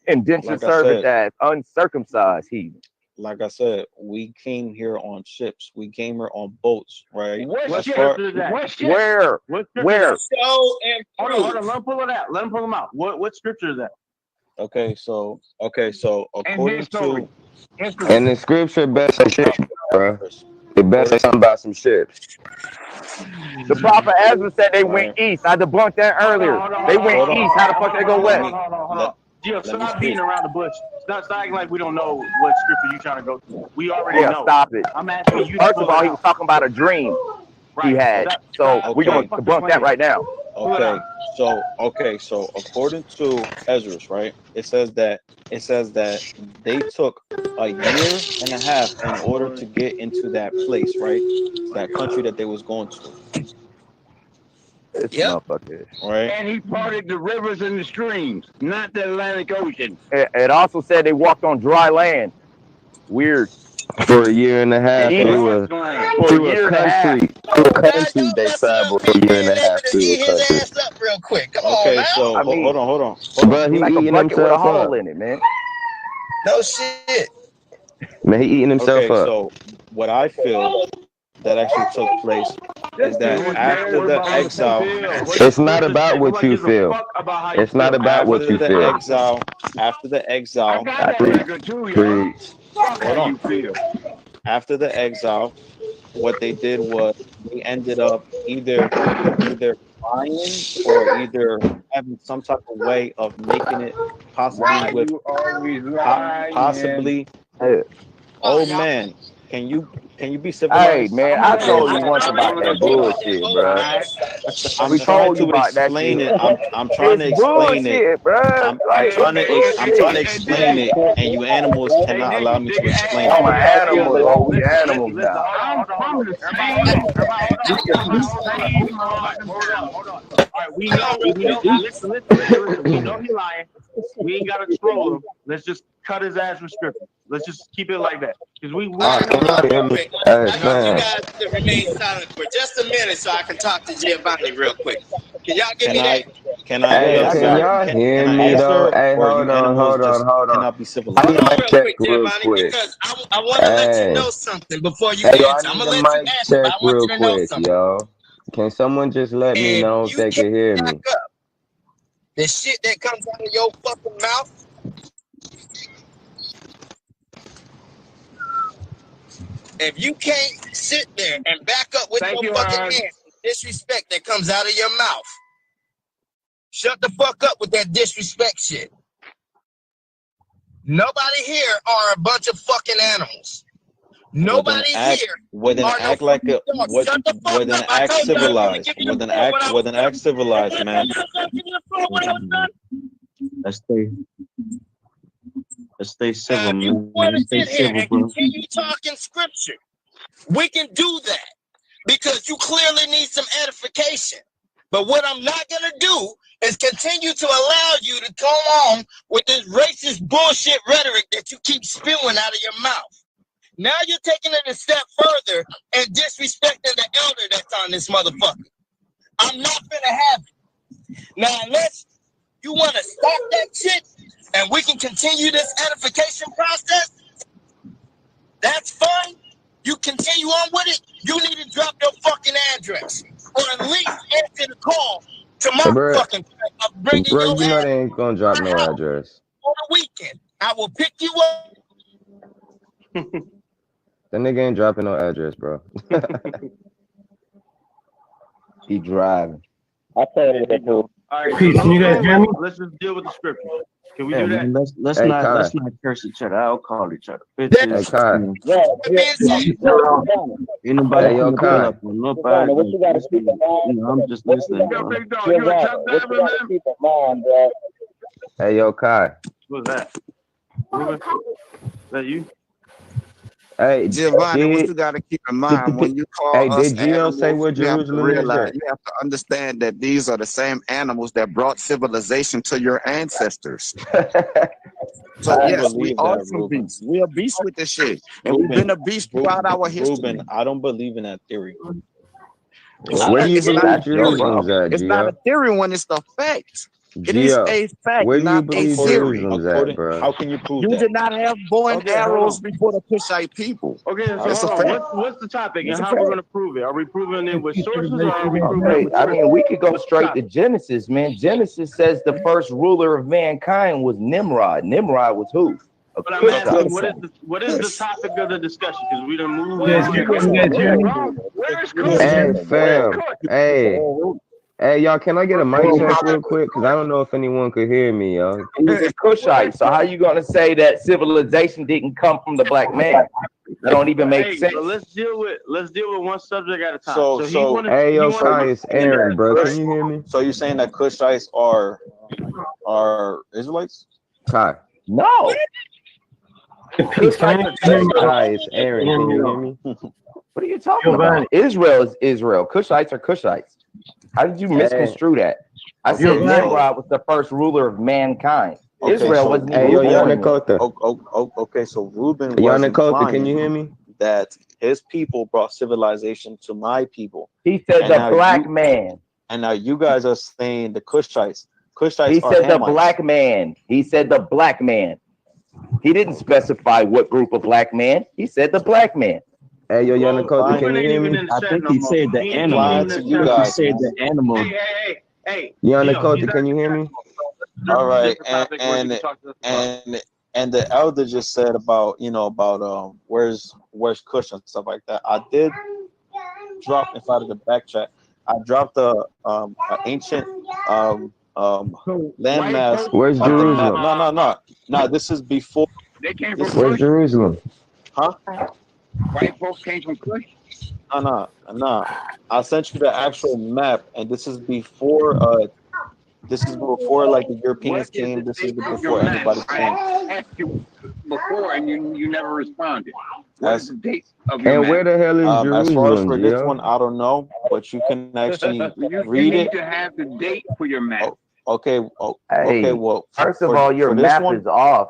Indentured like I service said, ass, uncircumcised heathen. like I said, we came here on ships. We came here on boats, right? What As ship far- is that? What shit? Where? What scripture Where? is that? Show and Hold prove. on. Let him pull it out. Let him pull them out. What scripture is that? Okay, so according to And the scripture best say ships, bro. It best say something about some ships. The prophet Ezra said they went east. I debunked that earlier. They went east. How the fuck they go west? Hold on. Gio, let me stop speak. beating around the bush. Stop acting like we don't know what scripture you trying to go to. We already Yeah, know. stop it. I'm asking you. First of all, he was talking about a dream he had. So we're gonna debunk that right now. Okay, so according to Ezra, right? It says that they took a year and a half in order to get into that place, right? That country that they was going to. This motherfucker. Right. And he parted the rivers and the streams, not the Atlantic Ocean. It also said they walked on dry land. Weird. For a year and a half through a country. Through a country they traveled for a year and a half through a country. Up real quick. Come Okay, on now. so hold on. But he Like a eating bucket with a himself hole up. in it, man. No shit. Man, he eating himself Okay, up. so what I feel that actually took place is that after the exile, It's not about what you feel. It's not about what you feel. After the exile, Preach. hold on. After the exile, what they did was they ended up either buying or either having some type of way of making it possibly with possibly. Oh man, can you be civilized? Hey man, I told you once about that bullshit, bro. I'm We trying told you to about that explain shit. it. I'm trying to It's explain it. bullshit, bro. I'm trying to explain it, and you animals cannot allow me to explain I'm an it. animal. Oh, we animals now. I'm from the same. Hold on. All right, we know. Listen. We know he lying. We ain't gotta troll him. Let's just cut his ass with scripture. Let's just keep it like that. Because we I want you guys to remain silent for just a minute so I can talk to Giovanni real quick. Can y'all give me Hey, that? can I Hey, answer? can y'all hear Can I me though? answer? Hey, Or hold you on, animals hold on, just hold on. cannot be I civilized? need a Hold on mic real check quick, real Giovanni, quick. because I want to let you Hey, know something before you hey, yo, I answer. I'm need gonna a let you mic answer, but check I want real you to know quick, something. y'all. Can someone just let me If know if you they can't can hear back me? up the shit that comes out of your fucking mouth, if you can't sit there and back up with Thank your you, fucking Hans. hands, disrespect that comes out of your mouth, shut the fuck up with that disrespect shit. Nobody here are a bunch of fucking animals. Nobody here Well, then are no act like fucking a dogs. what? Shut the fuck Well, then up. I act told you I was gonna civilized. give you Well, the then floor when act. I Well, was then done. act civilized, man. Give you the floor when I was done. Let's stay civil, If you man. want to Let's stay sit here civil, and bro. continue talking scripture, we can do that because you clearly need some edification. But what I'm not going to do is continue to allow you to go on with this racist bullshit rhetoric that you keep spewing out of your mouth. Now you're taking it a step further and disrespecting the elder that's on this motherfucker. I'm not going to have it. Now, unless you want to stop that shit and we can continue this edification process, that's fine. You continue on with it. You need to drop your fucking address or at least answer the call to my Hey, bro, fucking place of bringing bro, your you know ass they ain't gonna drop to my no house address. on the weekend. I will pick you up. That nigga ain't dropping no address, bro. He driving. I thought it was cool. All right, Peace, can you guys hear me? Let's just deal with the scripture. Can we Yeah, do that? man, let's Hey, not Kai. curse each other. I'll call each other Hey, bitches. Kai. Ain't nobody Hey, yo, finna pull Kai. up on nobody. I'm just listening, bro. You a truck driver, man? Hey, yo, Kai. What's that? Ruben? Is that you? Hey, Giovanni, what you got to keep in mind when you call hey, us did Gio say animals, where you have to Jerusalem is realize, at? you have to understand that these are the same animals that brought civilization to your ancestors. So yes, we believe are that, some Ruben. beasts. We are beasts with this shit, and we've been a beast throughout our history. Ruben, I don't believe in that theory. Where do you It's not believe a theory. Jerusalem's at, It's not a Gio? theory when it's the fact. It is Gio, a fact, where do you not a believe theory. Jerusalem's at, bro? How can you prove You that? did not have bow and Okay, hold arrows on. before the Cushite people. Okay, so It's a hold on. fact. What's the topic It's and a how we're fact. gonna prove it? Are we proving it with sources or are we proving it Okay, with I scripture? mean, we could go straight to Genesis, man. Genesis says the first ruler of mankind was Nimrod. Nimrod was who? A But I'm asking, Cushite. what is the topic of the discussion? Because we done moved Where's on. Kush? Hey, Where's fam. Kush? Hey, y'all, can I get a mic check real quick? Because I don't know if anyone could hear me, yo. He was a Cushite. So how you gonna say that civilization didn't come from the black man? That don't even make sense. So let's deal with one subject at a time. So, he wanted, Hey, yo, he wanted Kai, it's Aaron, bro. Can you hear me? So you're saying that Kushites are Israelites? Kai. No. Kai, it's Aaron. Can you hear me? What are you talking about? Israel is Israel. Cushites are Cushites. How did you misconstrue that? I said Nimrod was the first ruler of mankind. Okay, Israel so wasn't Hey, even yo, born yet. Yanakota. Okay, so Reuben was Yanakota, can implying you hear me? that his people brought civilization to my people. He said And the now black man. And now you guys are saying the Cushites. Cushites He are said the Hamites. black man. He said the black man. He didn't specify what group of black man. He said the black man. Hey, yo, Yanakota, can you hear me? I think he said the animal. He said the animal. Hey, Yanakota, can you hear me? All right, and the elder just said about where's Cush and stuff like that. I did drop inside of the back chat. I dropped an ancient landmass. Where's Jerusalem? No. This is before. They came from Where's Kush? Jerusalem? Huh? White folks came from Kush? No. I sent you the actual map, and this is before. This is before like the Europeans came. This is before anybody came. I asked you before, and you never responded. What is the date of your And map? where the hell is As far as Jerusalem, for this Gio? one, I don't know, but you can actually You read need it. to have the date for your map. Okay. Hey, Well, first of all, your for this map one, is off.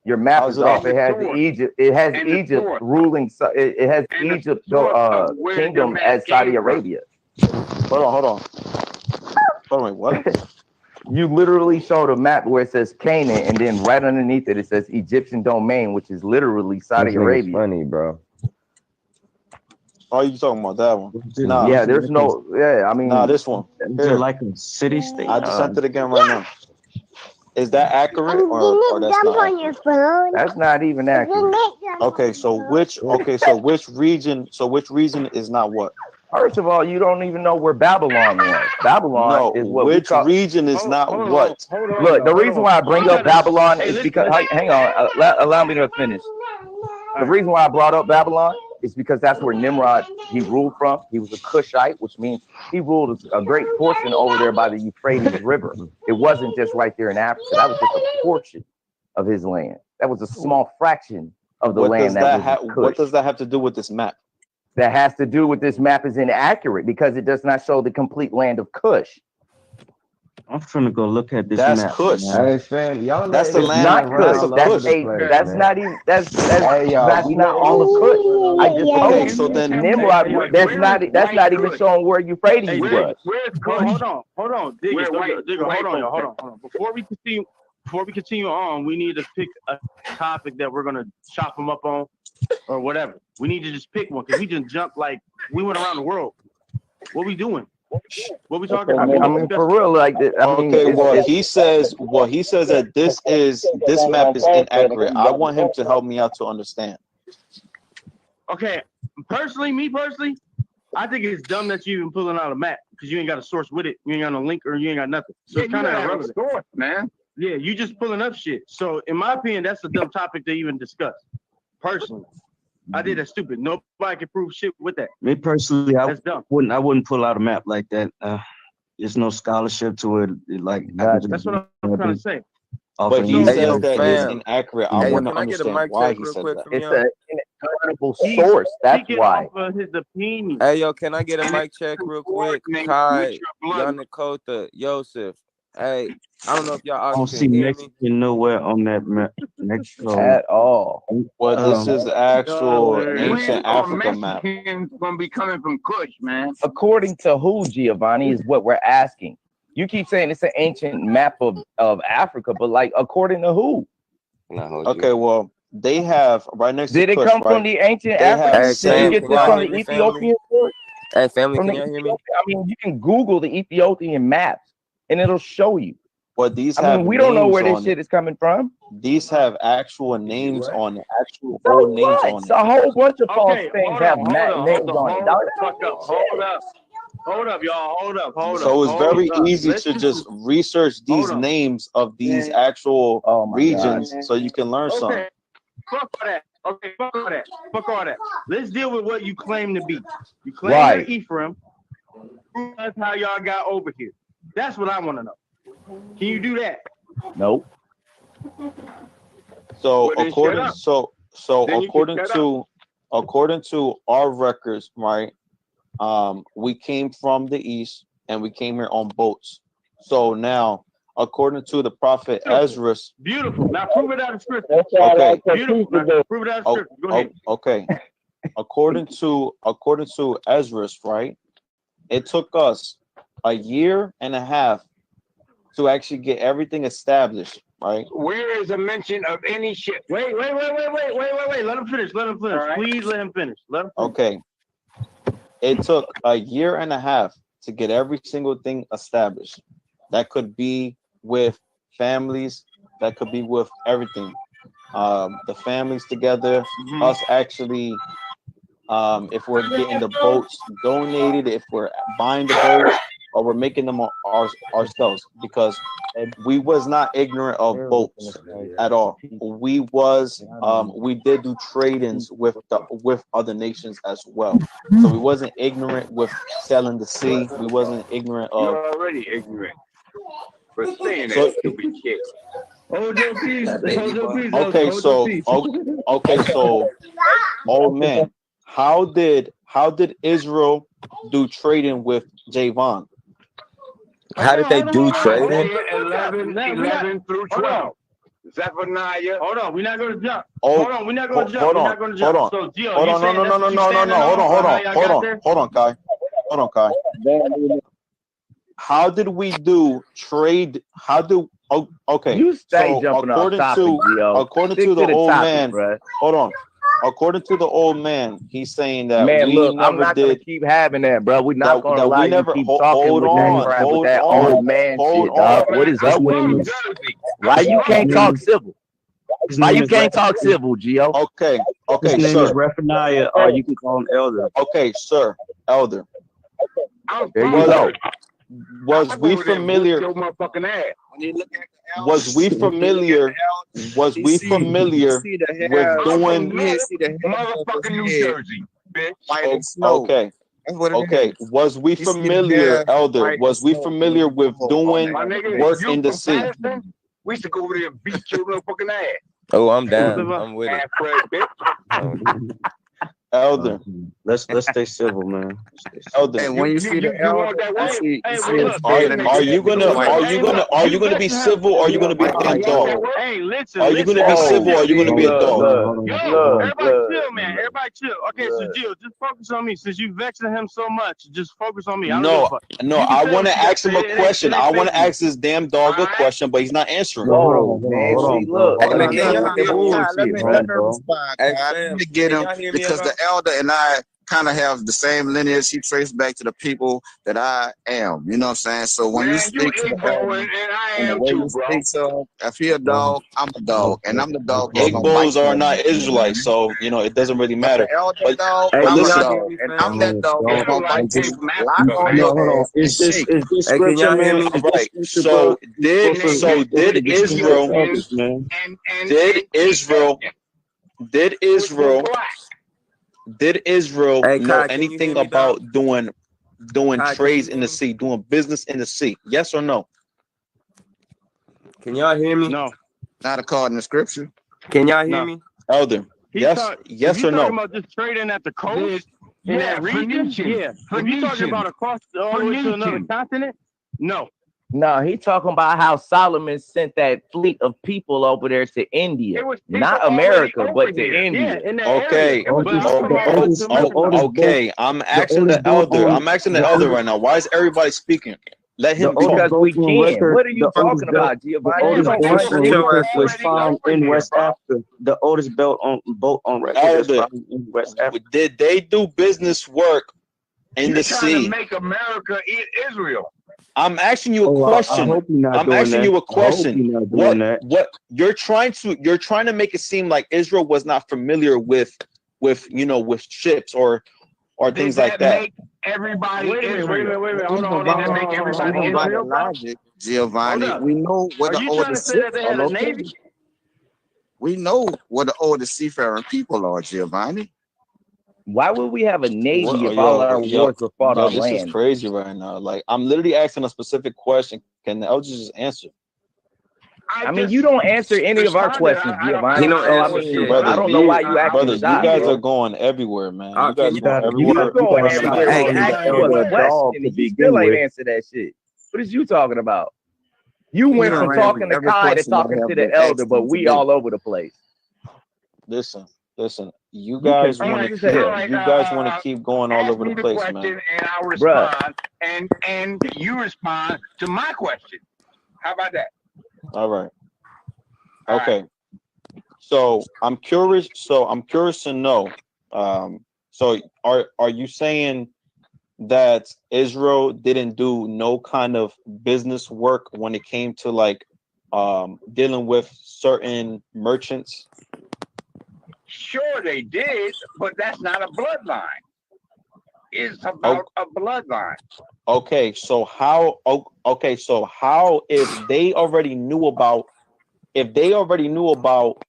Your map how's is it off. off? It has Egypt. It has And the Egypt source. ruling. It has Egypt source of where your kingdom map as Saudi came from. Arabia. Hold on. Hold on, what? You literally showed a map where it says Canaan, and then right underneath it, it says Egyptian domain, which is literally Saudi Arabia. Funny, bro. Oh, you talking about that one? Nah. Yeah, there's no. Yeah, I mean, nah, this one. Is it like a city state? I just sent it again right now. Is that accurate or that's not accurate? That's not even accurate. Okay, so which region is not what? First of all, you don't even know where Babylon was. Babylon is what which region is not what? Look, the reason why I bring up Babylon is because hang on, allow me to finish. The reason why I brought up Babylon is because that's where Nimrod he ruled from. He was a Cushite, which means he ruled a great portion over there by the Euphrates River. It wasn't just right there in Africa. That was just a portion of his land. That was a small fraction of the land what does that have to do with this map? That has to do with this map is inaccurate because it does not show the complete land of Cush. I'm finna go look at this map. That's Kush. Hey, fam, y'all that's the land. Not Kush. That's not even. That's not all of Kush. I just told you. So then Nimrod. That's not even showing where Euphrates was. Where's Kush? Hold on, Digger, hold on. Before we continue on, we need to pick a topic that we're gonna chop them up on, or whatever. We need to just pick one because we just jumped like we went around the world. What we doing? What we talking about? I mean, for real, like this. He says that this map is inaccurate. I want him to help me out to understand. Okay, me personally, I think it's dumb that you even pulling out a map because you ain't got a source with it. You ain't got no link or you ain't got nothing. So it's kind of irrelevant, man. Yeah, you just pulling up shit. So in my opinion, that's a dumb topic to even discuss. Personally, I think that's stupid. Nobody can prove shit with that. Me personally, That's dumb. I wouldn't pull out a map like that. There's no scholarship to it. That's what I'm trying to say. But he says that it's inaccurate. I want to understand why he said that. It's an incredible source. That's why. His opinion. Hey, yo, can I get a mic check real quick? Kai, Yanakota, Yosef. Hey, I don't know if y'all I don't all see can hear me. Mexican nowhere on that map. At all. Well, this is actual ancient Africa map. Mexicans gonna be coming from Kush, man. According to who, Giovanni, is what we're asking. You keep saying it's an ancient map of Africa, but like according to who? Okay, well, they have right next Did to it Kush, come right? from the ancient They have Africa? Sam, Did you get this from the Ethiopian? Hey, family, From can the y'all hear me? I mean, you can Google the Ethiopian maps and it'll show you. But these I have mean, we don't know where names this on shit is coming from. These have actual names on it, actual old names on It's it. a whole bunch of false Okay, things have names on it. Dog. Hold up, y'all. Hold up. So it's very easy to just research these names of these actual regions so you can learn something. Okay, fuck all that. Okay, fuck all that. Let's deal with what you claim to be. You claim you're Ephraim. Prove us how y'all got over here. That's what I want to know. Can you do that? Nope. So Well, according to our records, right? We came from the east and we came here on boats. So now, according to the prophet Ezra, beautiful. Now prove it out of scripture. Okay. Beautiful. Now prove it out of scripture. Go ahead. Okay. according to Ezra, right? It took us a year and a half to actually get everything established, right? Where is a mention of any ship? Wait. Let him finish. Right. Please let him finish. Okay. It took a year and a half to get every single thing established. That could be with families, that could be with everything. The families together, us actually, if we're getting the boats donated, if we're buying the boats, or we're making them ourselves, because we was not ignorant of boats at all. We did do trade-ins with other nations as well. So we wasn't ignorant with selling the sea. We wasn't ignorant of. You're already ignorant. For saying that stupid shit. Okay, so old man, how did Israel do trading with Javon? How did they do trading? 11 through 12. Zephaniah. Hold on, we're not going to jump. Oh, hold on, we're not going to jump. Hold We're on, not going to jump. So, Gio, hold on, no, Kai. Hold on, Kai. how did we do trade? Okay. You stay So jumping off according topic, Gio. according Stick to the old topic, man, bruh. hold on. According to the old man, he's saying that Man, we look, I'm never not gonna did keep having that, bro. We're not gonna that allow we you never to keep talking hold with that on, crap, with hold that on, old man hold shit, dog. on. What is up with you? Why you can't talk civil? Why you can't talk civil, Gio? Okay, His name sir. is Rephaniah, or you can call him Elder. Okay, sir, Elder. There you go. Was we familiar? Was we familiar? Was we familiar with doing? Motherfucking New Jersey, bitch. Okay. Okay. Was we familiar, Elder? Was we familiar with doing work in the sea? We used to go over there and beat your motherfucking ass. Oh, I'm down. I'm with it. Elder, let's stay civil, man. Elder. And when you see the elder, are you gonna be civil, or are you gonna be a damn dog? Hey, listen. Are you gonna be civil, or are you gonna be a dog? Everybody chill, man. Everybody chill. Okay, so Jill, just focus on me. Since you vexing him so much, just focus on me. No, I want to ask him a question. I want to ask this damn dog a question, but he's not answering. Whoa, man. See, look. Let me get him because the elder and I kind of have the same lineage. He traced back to the people that I am. You know what I'm saying? So when you speak to the elder, and the way you speak to, if he a dog, I'm a dog, and I'm the dog. Igbos are not Israelites, so you know it doesn't really matter. But dog, I'm a dog, and I'm that dog. Hold on. Is this scripture, man? Right. So did Israel know anything about doing trades in the sea, doing business in the sea? Yes or no? Can y'all hear me? No. Not according to scripture. Can y'all hear me? Elder. Yes or no? Talking about just trading at the coast in that region? Yeah. If you talking about across all the way to another continent? No. No, he talking about how Solomon sent that fleet of people over there to India, not America, but to India. Okay. Okay. I'm asking the elder. I'm asking the elder right now. Why is everybody speaking? Let him talk. Because we can. What are you talking about, Giovanni? The oldest boat was found in West Africa. The oldest boat on record was found in West Africa. Did they do business work in the sea? To make America eat Israel. I'm asking you a question. I'm asking you a question. What you're trying to make it seem like Israel was not familiar with ships or things like that. Everybody wait a minute. Hold on. Make everybody logic, Giovanni. We know what the oldest We know what the oldest seafaring people are, Giovanni. Why would we have a navy if all our wars were fought on land? This is crazy right now. Like, I'm literally asking a specific question. Can the elder just answer? I mean, you don't answer any of our questions, Giovanni. I don't know why you ask. Brother, you guys are going everywhere, man. You guys are going everywhere. Hey, ask you a question and you still ain't answer that shit. What is you talking about? You went from talking to Kai to talking to the elder, but we all over the place. Listen. You guys want to keep going all over the place, man. And I'll respond, and you respond to my question. How about that? All right. Okay. So I'm curious to know. So are you saying that Israel didn't do no kind of business work when it came to like dealing with certain merchants? Sure, they did, but that's not a bloodline. It's about a bloodline. Okay, so how if they already knew about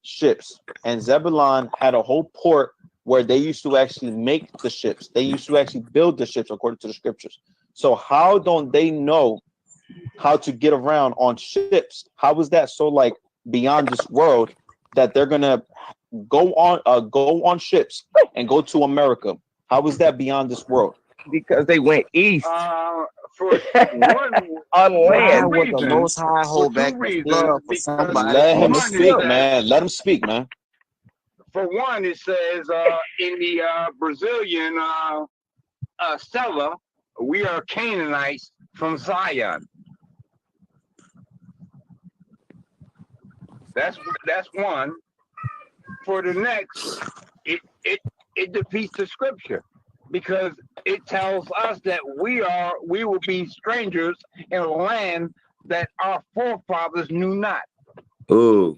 ships, and Zebulon had a whole port where they used to actually make the ships, they used to actually build the ships according to the scriptures. So how don't they know how to get around on ships? How is that so like beyond this world that they're gonna go on ships and go to America? How is that beyond this world? Because they went east for one, on land. With the Most High hold back the blood for somebody. Let him speak, man. Let him speak, man. For one, it says in the Brazilian Stella, we are Canaanites from Zion. That's one. For the next, it defeats the scripture because it tells us that we will be strangers in a land that our forefathers knew not. Ooh.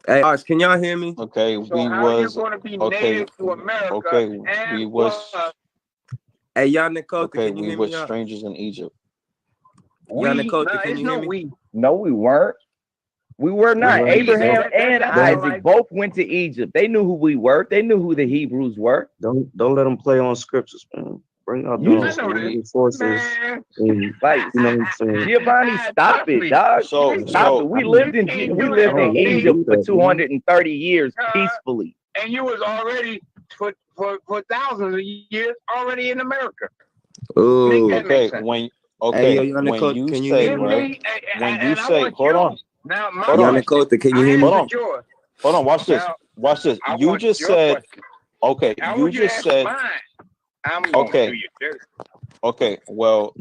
Hey, Ars, can y'all hear me? Okay, So how you going to be native to America? Okay, and we was. Hey, y'all, Nicole, Okay, can you we hear were me? Y'all? strangers in Egypt. Y'all, Nicole, can you hear me? We. No, we weren't. We were not. weren't. Abraham and Don't- Isaac both went to Egypt. They knew who we were. They knew who the Hebrews were. Don't let them play on scriptures, man. Bring out You those know this. forces. Man. And, Like, you know what I'm saying? Giovanni, stop it, dog. So Stop it. We lived in Egypt for 230 years peacefully. And you was already for thousands of years already in America. Ooh. Make that make Okay, sense. when Hey, yo, y'all, when Nicole, you can you say hear me? right, when you And I say want hold you. on, Now, my hold Y'all, on, Nicole, can you hear me? hold on, answered yours. hold on. Watch this. Now, Watch this. I You want just your said. question. Okay, I you want you to just answer said. mine. I'm going Okay. to do you dirt. Okay. Well.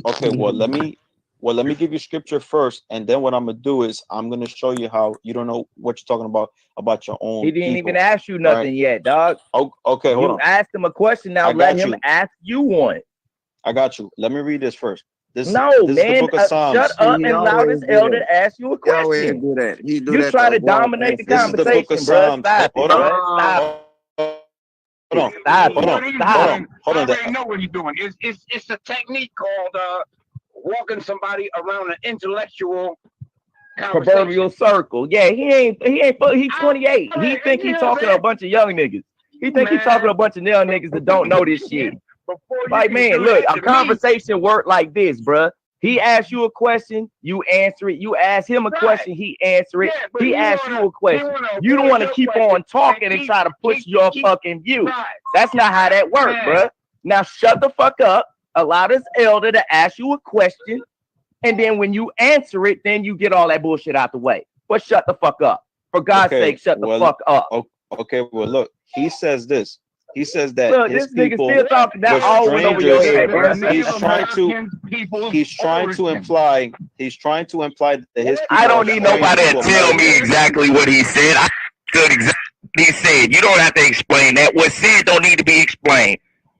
Let me give you scripture first, and then what I'm gonna do is I'm gonna show you how you don't know what you're talking about your own. He didn't people. even ask you nothing Right? yet, dog. Oh, okay. Hold You on. asked him a question. Now I let got him you. ask you one. I got you. Let me read this first. This No, is the man. book of Psalms. Shut up He and allow always this do elder that. to ask you a He always question. do that. He do You that try to avoid dominate the This is the book conversation, of bro. Psalms. Stop it, Hold bro. on. Stop Hold on. it. Stop Hold it. on. What he's Stop doing, it. Hold I on. already know what he's doing. It's a technique called walking somebody around an intellectual conversation. Proverbial circle. Yeah, he's 28. He think he talking to a bunch of young niggas. He think he talking to a bunch of young niggas that don't know this shit. Like, man, look, a conversation work like this, bruh. He asks you a question, you answer it. You ask him a question, he answer it. Yeah, but he he asks wanna- you a question. he wanna You don't avoid want to your keep question on talking and try to push your fucking view. Right. That's not how that works, Man. bruh. Now shut the fuck up. Allow this elder to ask you a question, and then when you answer it, then you get all that bullshit out the way. But shut the fuck up. For God's sake, shut the fuck up. Okay, well, look, he says this. He says that Look, his this nigga people still talking that were all went over your head, strangers. bro. He's trying to imply that his people I don't are need nobody strangers to to tell America. me exactly what he said. I understood exactly what he said. You don't have to explain that. What's said don't need to be explained.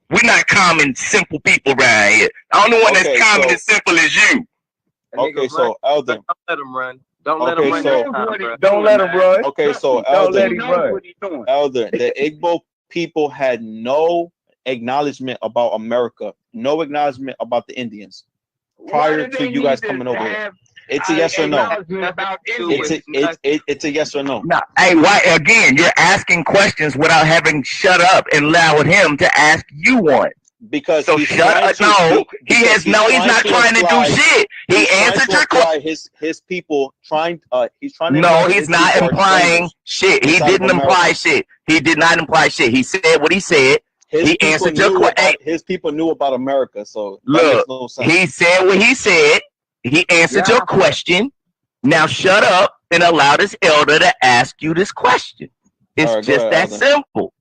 We're not common, simple people around here. The only one that's common and simple is you. Okay, so Elder, Don't let him run. Don't let Okay, him run. so- this time, bro. Don't let him run. okay, so Don't let him Elder, run. Elder, the Igbo people had no acknowledgement about America, no acknowledgement about the Indians prior to you guys coming over here. It's a yes or no. It's a yes or no. Now, hey, why again? You're asking questions without having shut up and allowed him to ask you one. Because so he's shut trying up. to- No, because he has he's no. He's trying not to trying to imply- do shit. He he's trying answered to your imply question. his people trying. He's trying to. No, imply he's his not people are implying strangers shit. He inside of didn't imply America. shit. He did not imply shit. He said what he said. His He people answered your knew question. about- His people knew about America, so that Look, makes no sense. he said what he said. He answered your question. Now shut up and allow this elder to ask you this question. It's All right, go just ahead, that Elder. simple.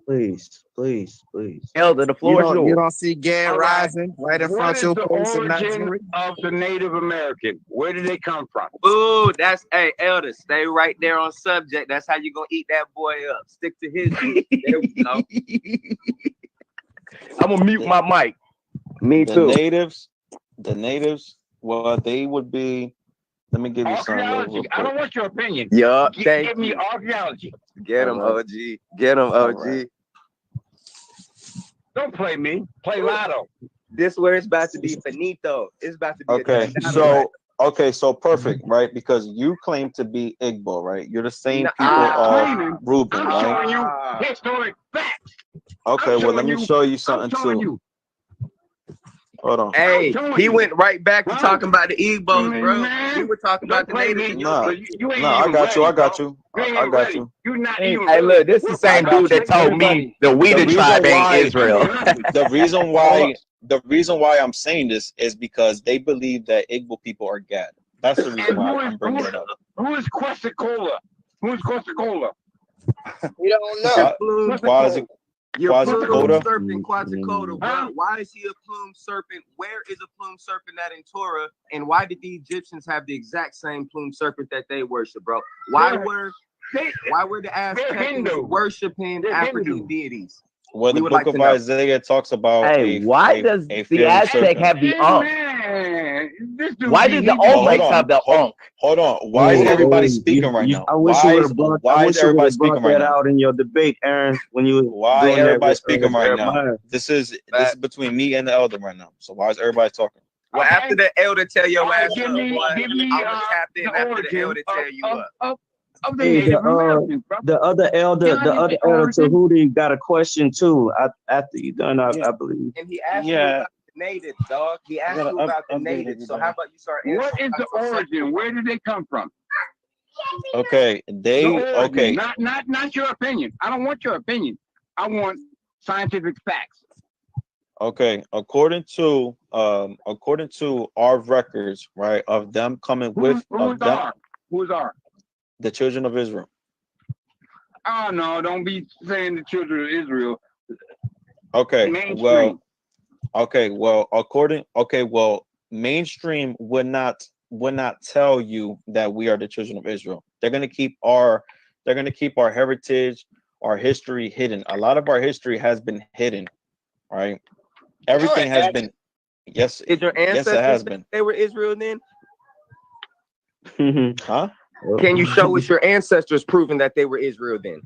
Please. Elder, the floor is You yours. don't see Gad All right. rising right in What front is of your the face in origin Nigeria? of the Native American? Where did they come from? Ooh, that's elder. Stay right there on subject. That's how you gonna eat that boy up. Stick to his. There we go. I'm gonna mute my mic. Me The too. natives, well, they would be. Let me give you some. Archaeology. I don't want your opinion. Yup. Give me archaeology. Get him, All right. OG. Get him, All OG. right. Don't play me. Play Lotto. This where it's about to be finito. It's about to be Okay, a so perfect, right? Because you claim to be Igbo, right? You're the same people claiming. of Reuben, I'm right? showing you historic facts. Okay, I'm well, let me showing show you I'm something showing too. you. Hold on. Hey, telling he you. went right back to Right. talking about the Igbos, bro. Man, We were talking about the don't play natives. me. Nah, You ain't I even got you. ready, I got bro. you. You ain't I even got ready. you. You're not Hey, even hey, ready. look, this the same dude that told me the The Weeder tribe ain't why- Israel. The reason why I'm saying this is because they believe that Igbo people are Gad. That's the reason And why I'm bringing it up. who is Quetzalcoatl? Who's Quetzalcoatl? We don't know. Why is it? Your plume Quetzalcoatl? serpent, Quetzalcoatl, bro. Why is he a plume serpent? Where is a plume serpent at in Torah? And why did the Egyptians have the exact same plume serpent that they worship, bro? Why were the Aztecs worshiping African deities? Well, the book of Isaiah talks about. Hey, why does the Aztec have the Ankh? Why did the Olmecs have the Ankh? Hold on. Why is everybody speaking right now? I wish you would have brought that out in your debate, Aaron. When you why everybody speaking right now? This is between me and the elder right now. So why is everybody talking? Well, after the elder tell your ass up, I'm gonna tap in after the elder tell you up. Hey, the other elder Tahuti got a question too. After you done, I believe. And he asked you about the natives, dog. He asked you about the natives. So how about you start answering? What is the origin? Where did they come from? Okay, Not your opinion. I don't want your opinion. I want scientific facts. Okay, according to our records, right, of them coming Who's our? The children of Israel. Oh no! Don't be saying the children of Israel. Okay, mainstream. Mainstream would not tell you that we are the children of Israel. They're gonna keep our heritage, our history hidden. A lot of our history has been hidden, right? Everything has been. Yes, is your ancestors? Yes, it has been. They were Israel then. Huh? Can you show us your ancestors proving that they were Israel then?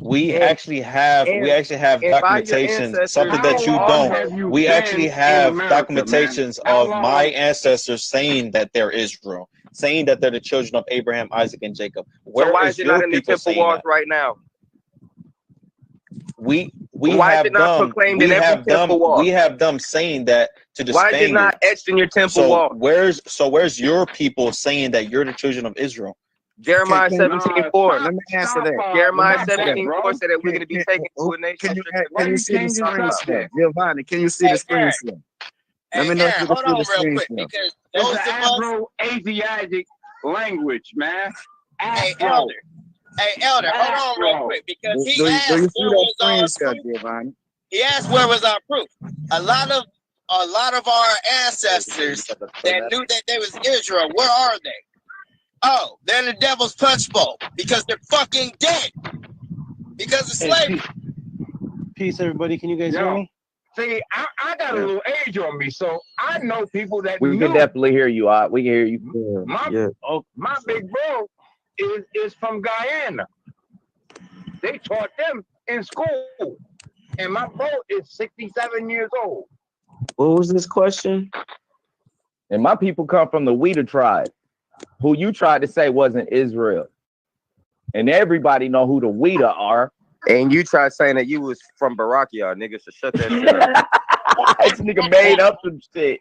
We actually have documentation, something that you don't. We actually have documentations of my ancestors saying that they're Israel, saying that they're the children of Abraham, Isaac, and Jacob. So why is it not in the temple walls right now? We have them saying that to the Spaniards. Why is it not etched in your temple wall? Where's your people saying that you're the children of Israel? Jeremiah 17:4. Let me answer that. Jeremiah 17:4 said that we're going to be taken to a nation. Can you see the screen share? Giovanni, can you see the screen share? Let me know if you can see the screen share. It's an Afro-Asiatic language, man. Hey, Elder, hold on real quick, because he asked where was our proof. A lot of our ancestors that knew that they was Israel, where are they? Oh, they're in the devil's punch bowl because they're fucking dead because of slavery. Peace, everybody. Can you guys hear me? See, I got a little age on me, so I know people that we can definitely hear you. We can hear you. My big bro is from Guyana. They taught them in school, and my bro is 67 years old. What was this question? And my people come from the Weta tribe, who you tried to say wasn't Israel. And everybody know who the Weta are. And you tried saying that you was from Barakia, nigga, so shut that shit up. This nigga made up some shit.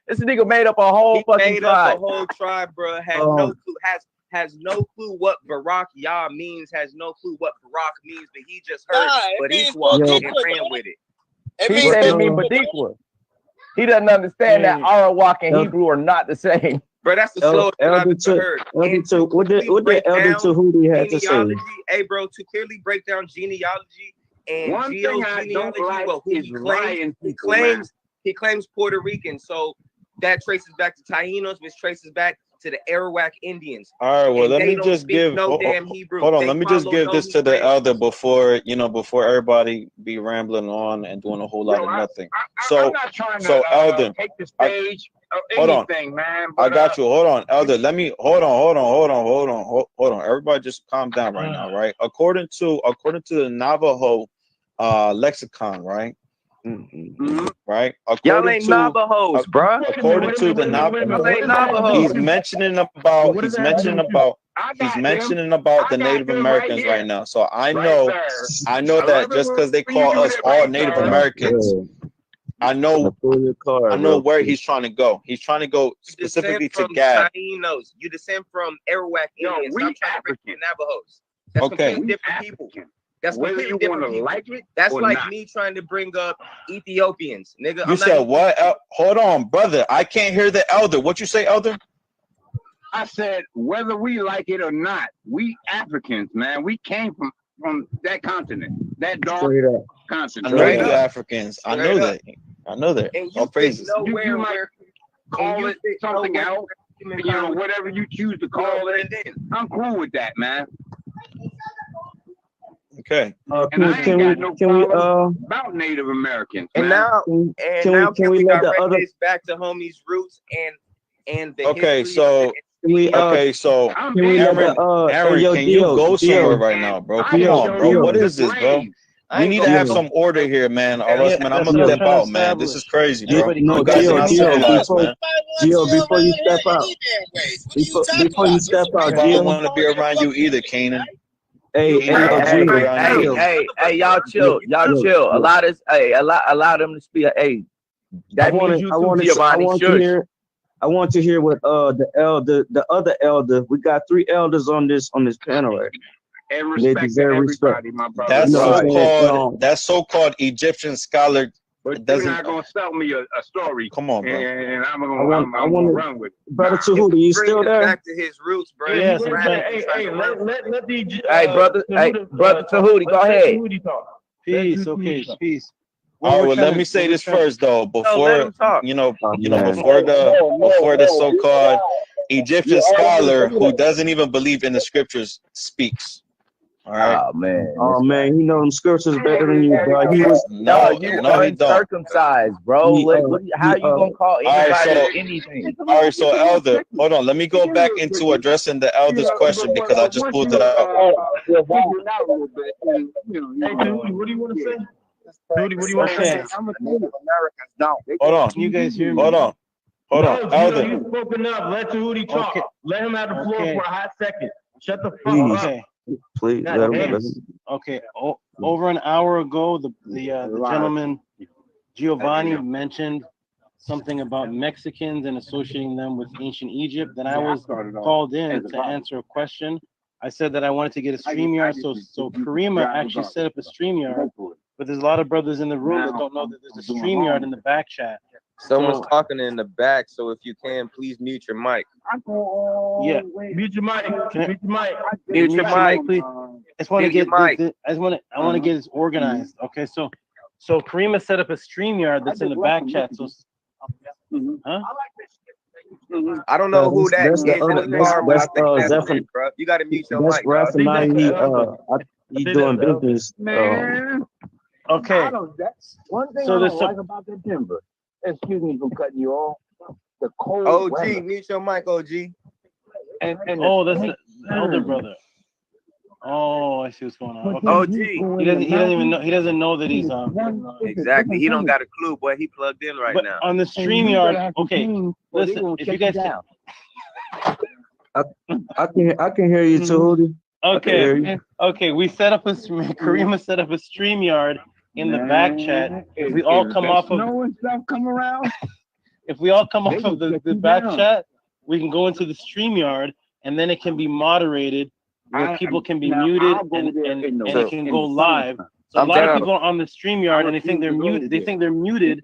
This nigga made up a whole fucking tribe. Up a whole tribe, bro. Has no clue what Barak Yah means, has no clue what Barak means, but he just heard Badiqua and ran with it. He said it mean Badiqua. He doesn't understand that Arawak and Hebrew are not the same. Bro, that's the slowest thing I've ever heard. What did Elder Tahuti have to say? Hey, bro, to clearly break down genealogy and genealogy, he claims Puerto Rican, so that traces back to Taínos, which traces back to the Arawak Indians. All right, well, let me just give hold on, let me just give this to the elder before everybody be rambling on and doing a whole lot of nothing. I'm not trying to elder, take the stage hold anything, on, man. I got you. Hold on, elder. Let me hold on. Everybody, just calm down right now, right? According to the Navajo lexicon, right? Mm-hmm. Right? Y'all ain't Navajos, bro. According to the Navajos, he's mentioning about the Native Americans right now. So I know that just because they call us all Native Americans, I know where he's trying to go. He's trying to go specifically to Gad. You descend from Arawak Indians. I'm trying to bring you Navajos. That's completely different people. That's completely different people. Like it. That's like me trying to bring up Ethiopians, nigga. You said what? Hold on, brother. I can't hear the elder. What you say, elder? I said whether we like it or not, we Africans, man. We came from from that continent, that dark Straight up. continent. I know Right you up. Africans. I know that. I know that. And All you praises. know You might call it something else, you know, whatever you choose to call it. I'm cool with that, man. Okay. And I ain't got no can we problem about Native Americans. And man. now, can we let the direct other this back to homie's roots and the Okay, history so of the can we let Aaron, the Aaron, yo, can you Dio, go somewhere Dio, right now, bro? I Come can on, show bro. you What the is this, bro? graves. We need to have some order here, man, or else, man, I'm That's gonna what I'm dip trying to out, man. This is establish. crazy, bro. Everybody No, You keep guys are Gio, not going. civilized, Gio, man. before you step out, before you step out, I don't Gio. want to be around you either, Kanan. Hey, Hey, y'all chill. Y'all chill. Allow them to speak. Hey, that means you too, Giovanni. Shush. I want to hear what the other elder. We got 3 elders on this panel, right? And They respect to deserve everybody, my brother. That You know what I'm saying? that so-called Egyptian scholar But doesn't. you're not gonna sell me a story. Come on, bro. And I'm I gonna want run with it. Brother Tahuti, you still there? back to his roots, bro. Yes, He's I'm radically trying. Let the Hey, brother Tahuti, go ahead. Peace. Okay, peace. All right, well, let me say this first, though, let before him talk. before the so-called Egyptian scholar who doesn't even believe in the scriptures speaks. All right. Oh man, he know them scriptures better than you, bro. He was no, you he don't. uncircumcised, bro. How you gonna call anybody anything? All right, so Elder, hold on. Let me go back into addressing the Elder's question because I just pulled it out. Hey, Tahuti, what do you want to say? Tahuti, what do you want to say? Hold on. You guys hear me? Hold on. Elder. You spoken up. Let Tahuti talk. Okay. Let him have the floor for a hot second. Shut the fuck Please. up. Okay. please. God damn. Okay. Over an hour ago, the gentleman Giovanni mentioned something about Mexicans and associating them with ancient Egypt. Then I was called in to answer a question. I said that I wanted to get a StreamYard, so Karima actually set up a StreamYard, but there's a lot of brothers in the room that don't know that there's a StreamYard in the back chat. Someone's talking in the back, so if you can, please mute your mic. Yeah. Mute your mic. Mute your mic. Mute your mic, please. I just want to get I want to get this organized. Okay, so Karima set up a StreamYard that's in the back chat. So huh? I don't know who that is in the car, but I think that's Zephyr, it, bro. You got to mute your that's mic, bro. Raphael. He's doing business. Man. Okay. That's one thing So I there's don't some- like about the timber. Excuse me for cutting you off. The cold OG, weather. mute your mic, OG. And Oh, that's the elder brother. Oh, I see what's going on. Okay. OG. He doesn't even know. He doesn't know that he's Exactly. He don't got a clue, boy. He plugged in right But now. on the StreamYard, okay. Listen, if you guys I can hear you too. Okay. We set up Karima set up a StreamYard in the back chat. If we all come off of snow and stuff come around. if we all come off of the back chat, we can go into the StreamYard and then it can be moderated where people can be muted and it can go live. So a lot of people are on the StreamYard and they think they're muted. They think they're muted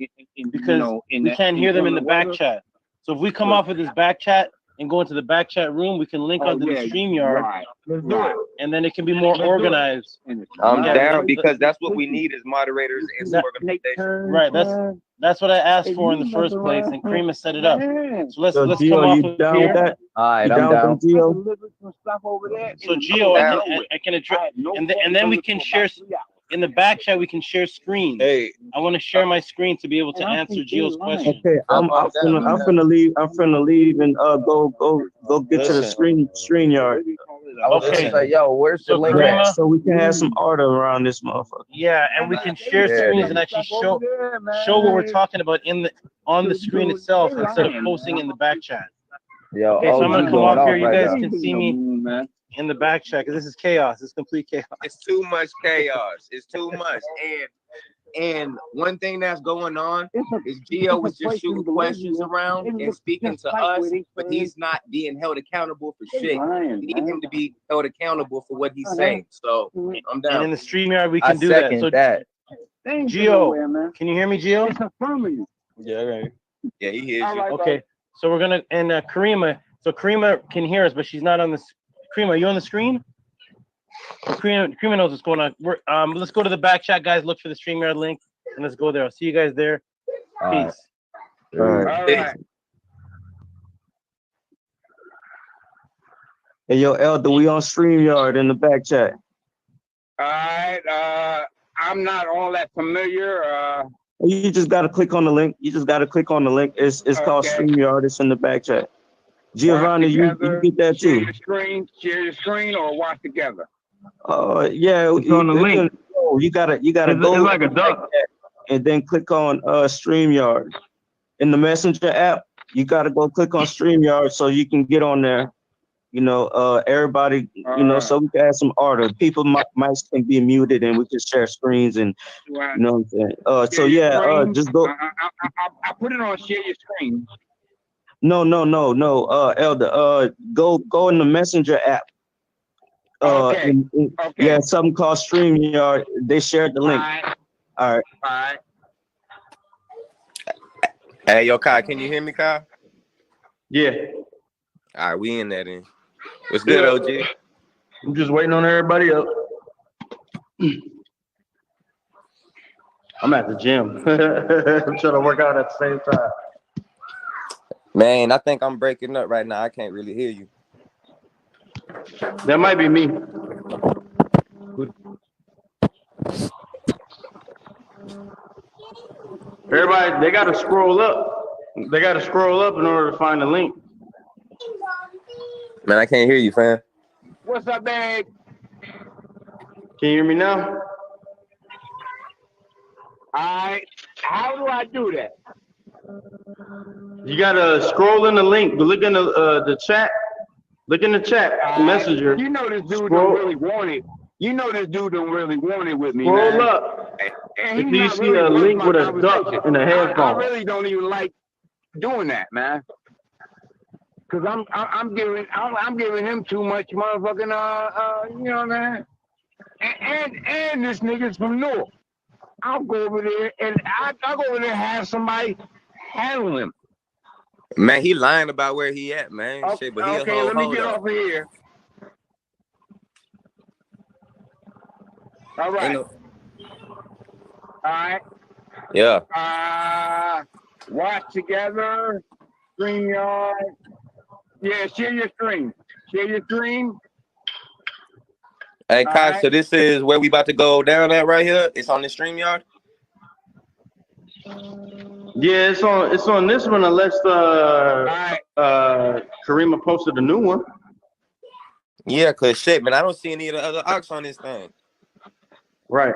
because we can't hear them in the back chat. So if we come off of this back chat and go into the back chat room, we can link onto the StreamYard, and then it can be more organized. I'm down because that's what we need is moderators and some organization. Right, that's what I asked for in the first place, and Karima set it up. So let's come off of down here. with that? All right, You I'm down down. with Gio? So Gio, I can address, and then we can share in the back chat. We can share screens. Hey, I want to share my screen to be able to answer Gio's question. Okay, I'm finna leave and go get to the StreamYard. Okay. So, yo, where's the link? Karima, So we can have some order around this motherfucker. yeah, and we can share screens and actually show what we're talking about on the screen itself instead of posting in the back chat. Yo, Okay, so I'm gonna OG come going off here. off You right guys now. can see me in the back chat because this is chaos. It's complete chaos. It's too much chaos. It's too much. And one thing that's going on is Gio was just shooting questions around and speaking to us, but he's not being held accountable for shit. We need him to be held accountable for what he's saying. So I'm down. And in the StreamYard, we I can do that. second So that. Gio, can you hear me, Gio? Yeah, right. Yeah, he hears you. Okay, so we're gonna Karima. So Karima can hear us, but she's not on the. Karima, are you on the screen? Creamer knows what's going on. Let's go to the back chat, guys. Look for the StreamYard link, and let's go there. I'll see you guys there. Peace. All right. All right. Hey, yo, Elder, we on StreamYard in the back chat. All right. I'm not all that familiar. You just gotta click on the link. It's called Okay. StreamYard. It's in the back chat. Giovanni, you get that too. Share your screen, or watch together. Yeah, It's on the link. You gotta It's go like a duck. and then click on StreamYard. In the Messenger app, you gotta go click on StreamYard so you can get on there. You know, everybody, so we can have some order. People mics can be muted and we can share screens and Right. you know what I'm saying. So yeah, just go. I put it on share your screen. No, Elder. Go in the Messenger app. Okay. Yeah, something called StreamYard. They shared the link. All right. All right. Hey, yo, Kai, can you hear me, Kai? Yeah. All right, we in that in. What's good, OG? I'm just waiting on everybody up. I'm at the gym. I'm trying to work out at the same time. Man, I think I'm breaking up right now. I can't really hear you. That might be me. Everybody, they gotta scroll up. They gotta scroll up in order to find the link. Man, I can't hear you, fam. What's up, babe? Can you hear me now? All right. How do I do that? You gotta scroll in the link. Look in the chat. Look in the chat messenger. You know this dude Scroll- don't really want it. You know this dude don't really want it with me. Scroll man. up. And If he's you not see really a worth link my with a duck conversation. and a I headphone. really don't even like doing that, man. Cause I'm giving him too much motherfucking you know what I mean? And this nigga's from North. I'll go over there and I'll go over there and have somebody handle him. Man, he lying about where he at, man. Shit, but he a Okay, whole let me hold get up. off of here. All right. All right. Yeah. Watch together. StreamYard. Yeah, share your screen. Share your screen. Hey, Kai, Alright. so this is where we about to go down at right here. It's on the StreamYard. Yeah, it's on this one unless Karima posted a new one. Yeah, cause shit, man, I don't see any of the other ox on this thing. Right.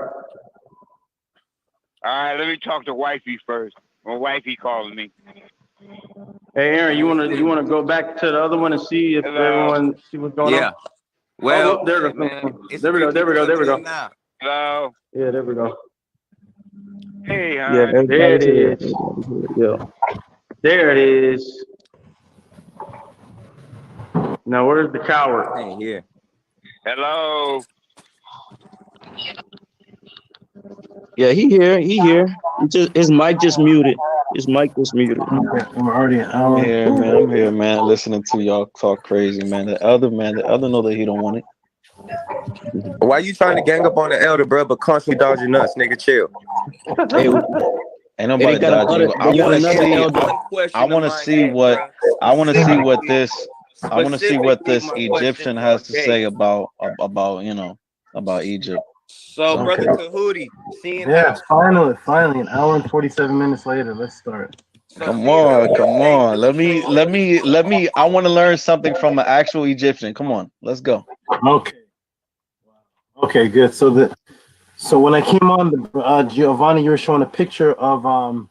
All right, let me talk to wifey first. My wifey calling me. Hey, Aaron, you wanna go back to the other one and see if everyone see what's going on? Well, oh, there we go. There we go. Now. Hello. Yeah, there we go. Hey, Yeah, there it is. Yeah. There it is. Now where's the coward? Ain't here. Hello. Yeah, he here. His mic just muted. I'm already I'm here, man. Listening to y'all talk crazy, man. The other know that he don't want it. Why you trying to gang up on the elder, bro? But constantly dodging nuts, nigga. Chill. Ain't nobody dodging you. I want to see what this Egyptian has to say about Egypt. So, brother Tahuti, seeing Yeah, finally, an hour and 47 minutes later. Let's start. Come on. Let me. I want to learn something from an actual Egyptian. Come on, let's go. Okay, good. So when I came on, Giovanni, you were showing a picture of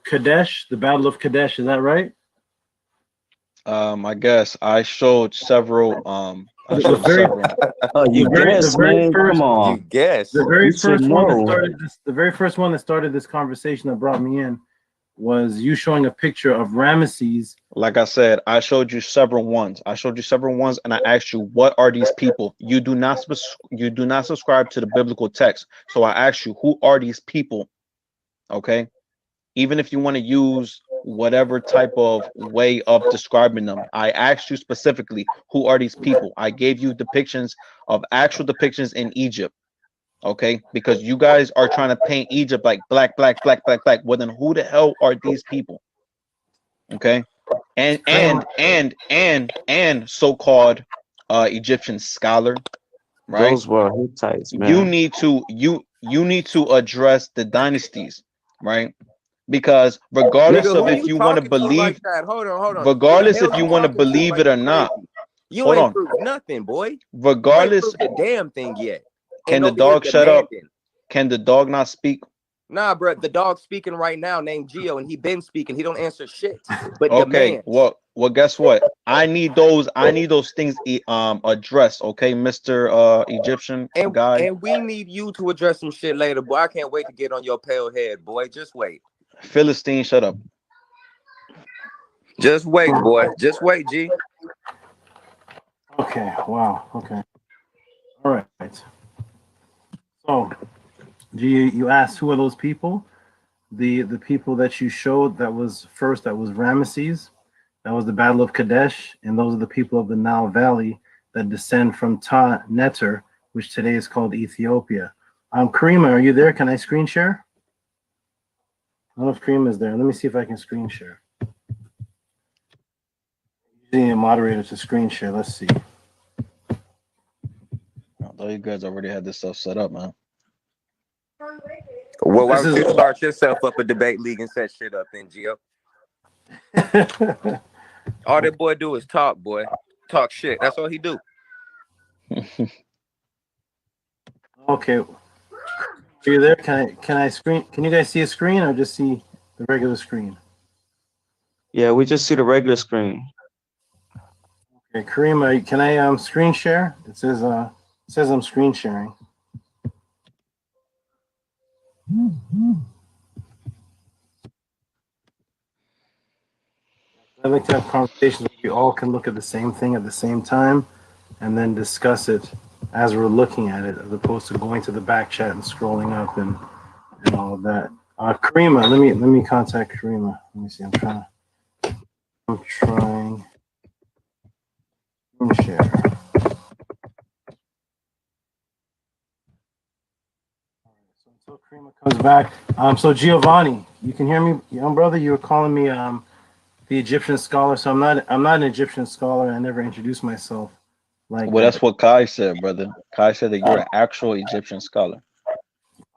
Kadesh, the Battle of Kadesh. Is that right? I guess I showed several. You guess, man. Come on. You guess. The very first one that started this conversation that brought me in was you showing a picture of Ramesses. Like I said, I showed you several ones. And I asked you, what are these people? You do not subscribe to the biblical text. So I asked you, who are these people? Okay. Even if you want to use whatever type of way of describing them. I asked you specifically, who are these people? I gave you depictions of actual depictions in Egypt. Okay, because you guys are trying to paint Egypt like black, black, black, black, black. Well, then who the hell are these people? Okay, and so-called Egyptian scholar, right? Those were Hittites, man. You need to address the dynasties, right? Because regardless Nigga, of who if you want to talking believe, like that? Hold on. regardless Who if the you hell want to talking to believe like it or crazy? not, You hold ain't on. proved nothing, boy. You ain't Regardless, proved a damn thing yet. can Ain't the no more dog shut up? demanding. Can the dog not speak? Nah, bro, the dog speaking right now named Geo, and he been speaking. He don't answer shit, but Okay, demand. well, guess what? I need those things addressed, okay, Mr. Egyptian guy. And we need you to address some shit later, boy. I can't wait to get on your pale head, boy. Just wait. Philistine, shut up. Just wait, boy. Just wait, G. Okay. Wow. Okay. All right. So, G, you asked who are those people? The people that you showed that was Ramesses. That was the Battle of Kadesh, and those are the people of the Nile Valley that descend from Ta Neter, which today is called Ethiopia. Karima, are you there? Can I screen share? I don't know if Karima is there. Let me see if I can screen share. You need a moderator to screen share. Let's see. Although you guys already had this stuff set up, man. Well, why don't you start yourself up a debate league and set shit up then, Gio? All that boy do is talk, boy. Talk shit. That's all he do. Okay. Are you there? Can I screen? Can you guys see a screen or just see the regular screen? Yeah, we just see the regular screen. Okay, Karima, can I screen share? It says I'm screen sharing. I like to have conversations where we all can look at the same thing at the same time and then discuss it as we're looking at it, as opposed to going to the back chat and scrolling up and all of that. Karima, let me contact Karima. Let me see. I'm trying to share. So until Karima comes back, so Giovanni, you can hear me, young brother. You were calling me the Egyptian scholar. So I'm not an Egyptian scholar. I never introduced myself. Like, well, that's what Kai said, brother. Kai said that you're an actual Egyptian scholar.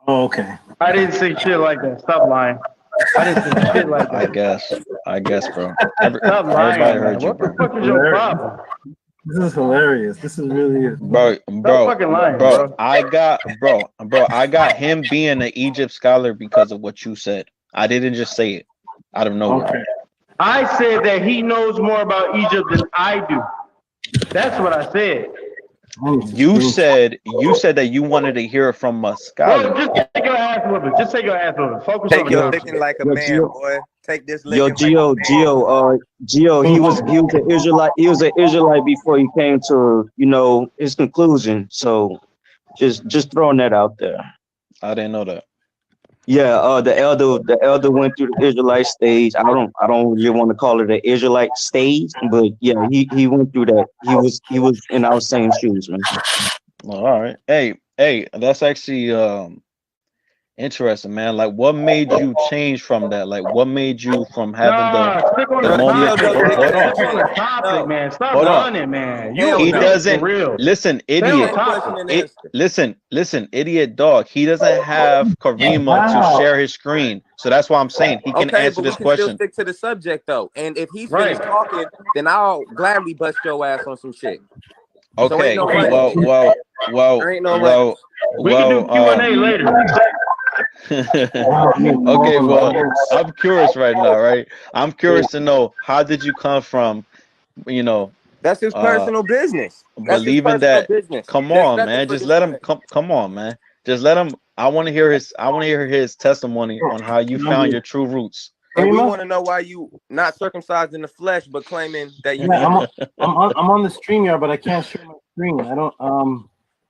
Oh, okay. I didn't say shit like that. Stop lying. I didn't say shit like that. I guess, bro. Stop lying. Everybody heard you, What the bro. fuck is your problem? This is hilarious. This is really bro. fucking lying, bro. I got him being an Egypt scholar because of what you said. I didn't just say it out of nowhere. Okay. I said that he knows more about Egypt than I do. That's what I said. You said that you wanted to hear it from a scholar. Bro, just take your ass with it. Just take your ass with it. Focus Take on your the licking like a man, boy. Take this Yo, licking Gio, like a man. Gio, he was an Israelite. He was an Israelite before he came to, his conclusion. So just throwing that out there. I didn't know that. Yeah, the elder went through the Israelite stage. I don't really want to call it an Israelite stage, but yeah, he went through that. He was in our same shoes, man. All right. Hey, that's actually interesting, man. Like, what made you change from that? Like, what made you from having stick on the moment? Hold on. Topic, man. Stop running, man. He doesn't real. Listen, idiot. Listen, idiot dog. He doesn't have Karima to share his screen, so that's why I'm saying he can answer this question. Still stick to the subject though, and if he's finished talking, then I'll gladly bust your ass on some shit. Okay. So well. We can do Q&A later. Okay, well, I'm curious right now, right? I'm curious to know, how did you come from, that's his personal business. Believing that. Come on, man. Just let him come on, man. Just let him. I want to hear his testimony on how you found your true roots. And we want to know why you not circumcised in the flesh, but claiming that you. I'm on the StreamYard, but I can't share my screen. I don't.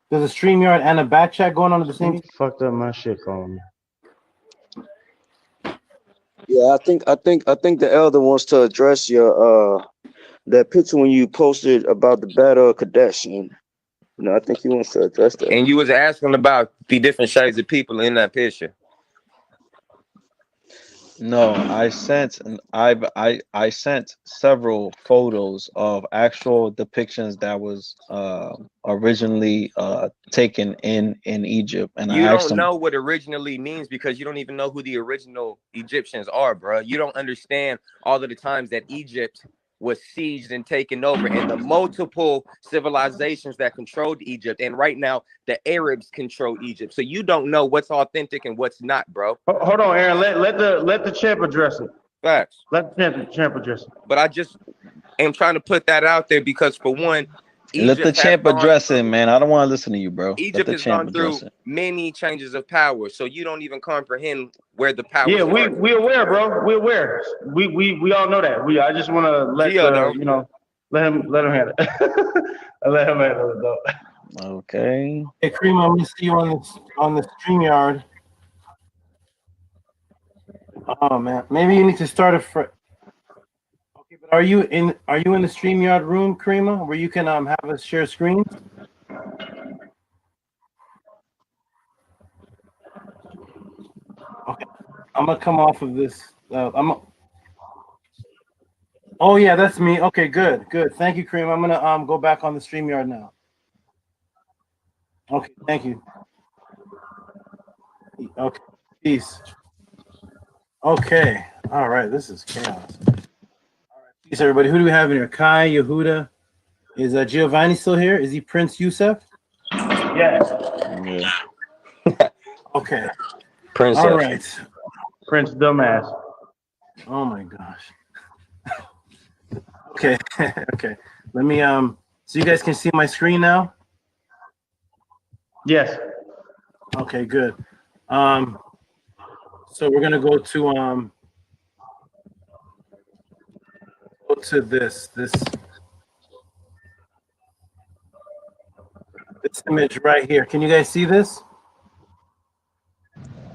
There's a StreamYard and a back chat going on at the same time. Fucked up my shit, calling me. Yeah, I think the elder wants to address your that picture when you posted about the Battle of Kadesh. And, I think he wants to address that. And you was asking about the different shades of people in that picture. No, I sent I sent several photos of actual depictions that was originally taken in Egypt, and You I asked don't them. know what originally means because you don't even know who the original Egyptians are, bro. You don't understand all of the times that Egypt was sieged and taken over, and the multiple civilizations that controlled Egypt. And right now, the Arabs control Egypt. So you don't know what's authentic and what's not, bro. Hold on, Aaron. Let the champ address it. Facts. Let the champ address it. But I just am trying to put that out there because, for one, Let the champ address it, man. I don't want to listen to you, bro. Egypt has gone through many changes of power, so you don't even comprehend where the power. Yeah, we aware, bro. We aware. We all know that. I just want to let let him handle it. Let him handle it though. Okay. Hey, Cream, I'm gonna see you on the StreamYard. Oh man, maybe you need to start a. Okay, but are you in the StreamYard room, Karima, where you can have us share screen? Okay, I'm gonna come off of this. Oh yeah, that's me. Okay, good. Thank you, Kareem. I'm gonna go back on the StreamYard now. Okay, thank you. Okay, peace. Okay, all right. This is chaos. All right, peace, everybody. Who do we have in here? Kai, Yehuda. Is Giovanni still here? Is he Prince Yusef? Yes. Yeah. Okay. Prince. All right. Prince Dumbass. Oh my gosh. Okay. Okay. Let me so you guys can see my screen now? Yes. Okay, good. So we're gonna go to this image right here. Can you guys see this?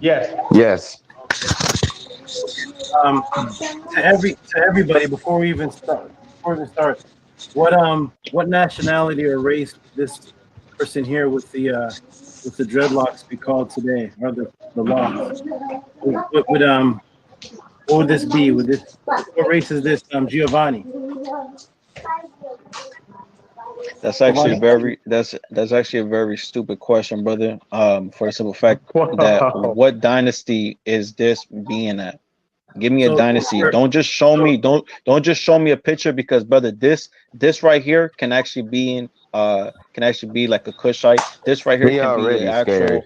Yes. Yes. To everybody, before we even start, what nationality or race this person here with the dreadlocks be called today, or the locks? What would this be? What race is this? Giovanni. That's actually that's actually a very stupid question, brother. For the simple fact that what dynasty is this being at? Give me a dynasty. Don't just show me. Don't just show me a picture, because brother, this right here can actually be like a Kushite. This right here can be actual.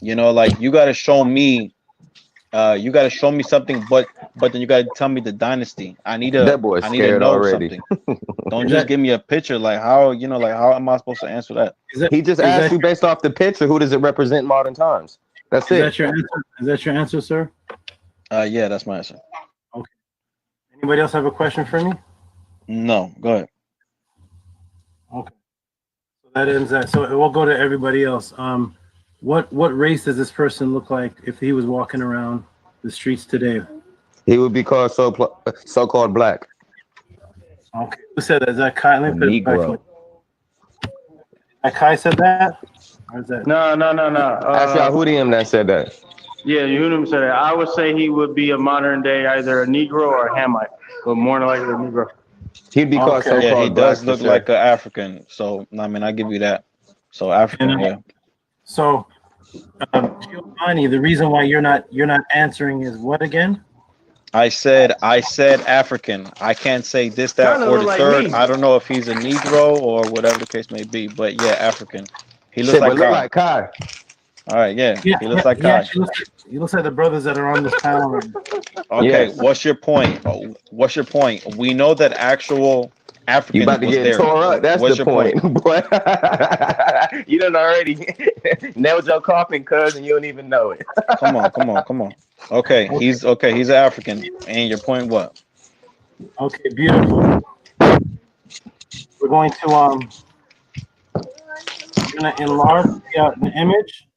Scared. Like you gotta show me. You gotta show me something, but then you gotta tell me the dynasty. I need to know already. Something. Don't just give me a picture. Like how how am I supposed to answer that? He just asked you based off the picture. Who does it represent in modern times? That's it. Is that your answer, sir? Yeah, that's my answer. Okay. Anybody else have a question for me? No, go ahead. Okay. So that ends that. So we'll go to everybody else. What race does this person look like if he was walking around the streets today? He would be called so-called black. Okay. Who said that? Is that Kai? Negro. Kai said that? Or is that? No. Ask Yahudim that said that. Yeah, Yehudim said that. I would say he would be a modern day either a Negro or a Hamite, but more than likely a Negro. He'd be called so-called yeah, he black. does look like an African. So I mean, I give you that. So African, yeah. So, Giovanni, the reason why you're not answering is what again? I said African. I can't say this, that, or the third. Like I don't know if he's a Negro or whatever the case may be, but yeah, African. He looks like Kai. All right, yeah. He looks like Kai. He looks like the brothers that are on this panel. Okay, yes. What's your point? We know that actual African. You about to get tore up. That's the point. You done already nailed your coffin, cousin. You don't even know it. Come on. Okay, he's an African. And your point what? Okay, beautiful. We're going to enlarge the image.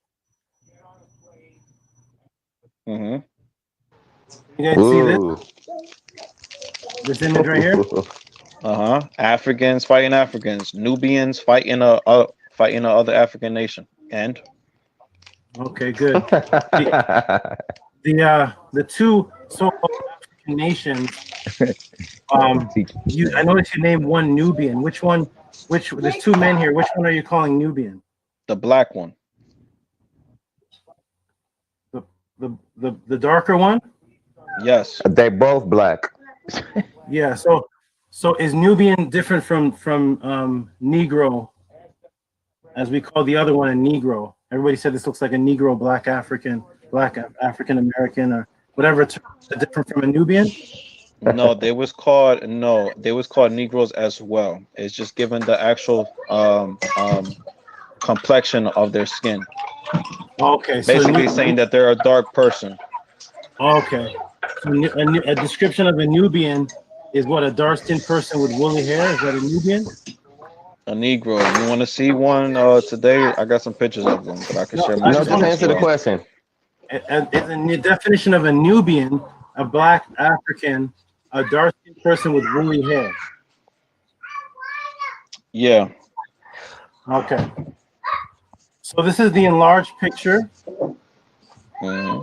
Mm-hmm. You guys see this? This image right here? Africans fighting Africans. Nubians fighting fighting other African nation. And okay, good. The two so-called African nations. I noticed you named one Nubian. Which one? There's two men here. Which one are you calling Nubian? The black one. The darker one? Yes. They both black. Yeah. So is Nubian different from Negro, as we call the other one a Negro? Everybody said this looks like a Negro, Black African American, or whatever. Different from a Nubian? No, they was called Negroes as well. It's just given the actual complexion of their skin. Okay. So basically saying that they're a dark person. Okay. So a description of a Nubian is what, a dark-skinned person with woolly hair? Is that a Nubian? A Negro. You want to see one today? I got some pictures of them, but I can share my. Just answer the question. Is the definition of a Nubian a black African, a dark-skinned person with woolly hair? Yeah. Okay. So this is the enlarged picture. Mm-hmm.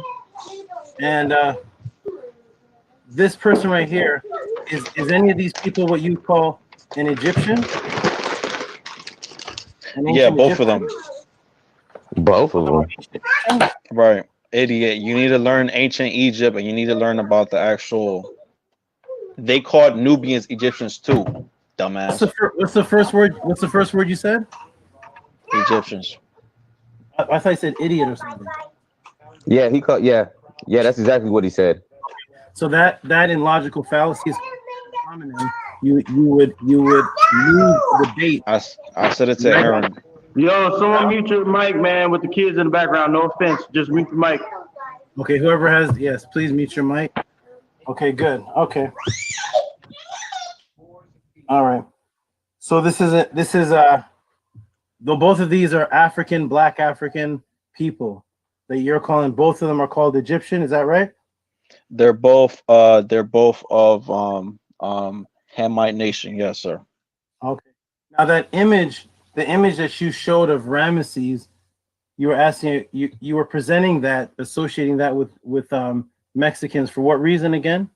And this person right here, is any of these people what you call an Egyptian? Yeah, both of them. Both of them. Right. Idiot. You need to learn ancient Egypt, and you need to learn about the actual. They called Nubians Egyptians too, dumbass. What's the first word? What's the first word you said? Egyptians. I thought you said idiot or something. Yeah, he called. Yeah, that's exactly what he said. So that in logical fallacy is you would lose the debate. I said it to Aaron. Yo, someone mute your mic, man, with the kids in the background. No offense, just mute the mic. Okay, whoever has, yes, please mute your mic. Okay, good. Okay. All right. So this is though both of these are black African people that you're calling, both of them are called Egyptian, is that right? They're both of Hamite nation, yes, sir. Okay. Now that image, the image that you showed of Ramesses, you were asking, you were presenting that, associating that with Mexicans for what reason again?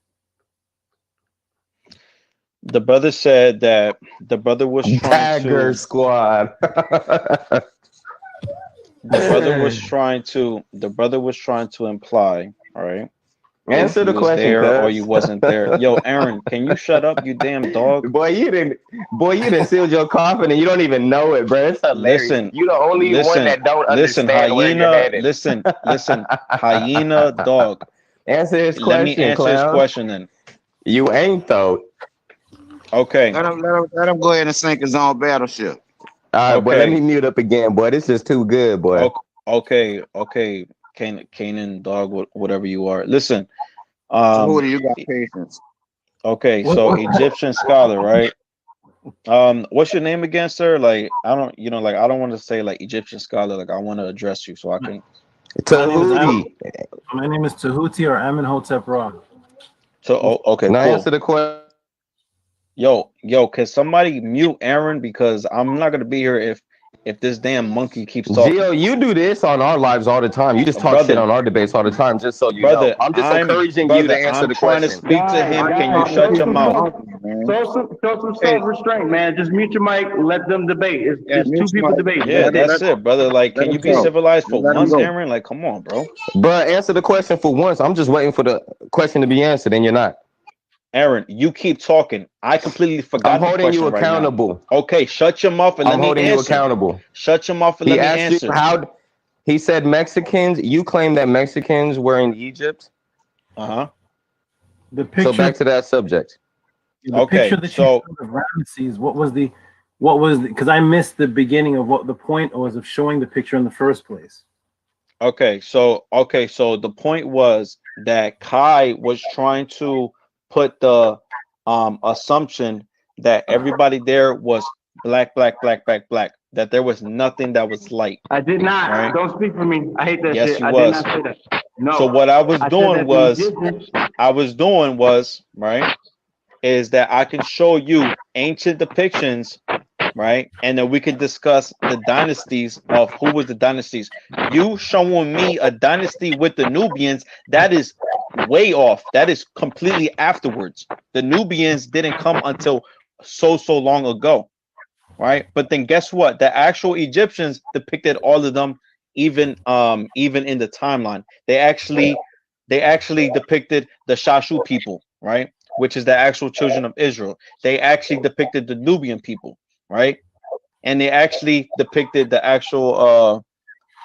The brother said that the brother was trying Tiger Squad. The brother was trying to imply, all right? Answer the question, there or you wasn't there. Yo, Aaron, can you shut up, you damn dog? Boy, you didn't seal your coffin and you don't even know it, bro. It's hilarious. Listen, you the only one that don't understand where you're headed. Listen, hyena dog. Answer his question. Let me answer his question then. You ain't though. Okay. Let him go ahead and sink his own battleship. All right, boy, let me mute up again, boy. This is too good, boy. Okay. Canaan dog, whatever you are. Listen. Who do you got patience? Okay, so Egyptian scholar, right? What's your name again, sir? Like, I don't want to say like Egyptian scholar. Like, I want to address you so I can. Tahuti. My name is Tahuti or Amenhotep Ra. So, okay. Now cool. answer the question. Yo, can somebody mute Aaron, because I'm not gonna be here if this damn monkey keeps talking. Gio, you do this on our lives all the time. You just talk shit on our debates all the time, just so you know. I'm just encouraging you to answer the question. I'm trying to speak to him. Can you shut your mouth? Show some self-restraint, man. Just mute your mic. Let them debate. It's two people debating. Yeah, that's it, brother. Like, can you be civilized for once, Aaron? Like, come on, bro. Bro, answer the question for once. I'm just waiting for the question to be answered, and you're not. Aaron, you keep talking. I completely forgot. I'm holding you accountable. Right, okay, shut your mouth and let me answer. I'm holding you accountable. Shut your mouth and let me answer. He said Mexicans. You claim that Mexicans were in Egypt. Uh-huh. The picture. So back to that subject. The picture that you showed of Ramesses, what was because I missed the beginning of what the point was of showing the picture in the first place. Okay, so the point was that Kai was trying to put the assumption that everybody there was black, that there was nothing that was light. I did not. Right? Don't speak for me. I hate that Yes, shit. you I was. did not say that. No. So what I was doing was, Egyptians, right, is that I can show you ancient depictions, right, and then we can discuss the dynasties of who was the dynasties. You showing me a dynasty with the Nubians, that is way off. That is completely afterwards. The Nubians didn't come until so long ago, right? But then guess what? The actual Egyptians depicted all of them, even in the timeline. They actually depicted the Shashu people, right, which is the actual children of Israel. They actually depicted the Nubian people, right, and they actually depicted the actual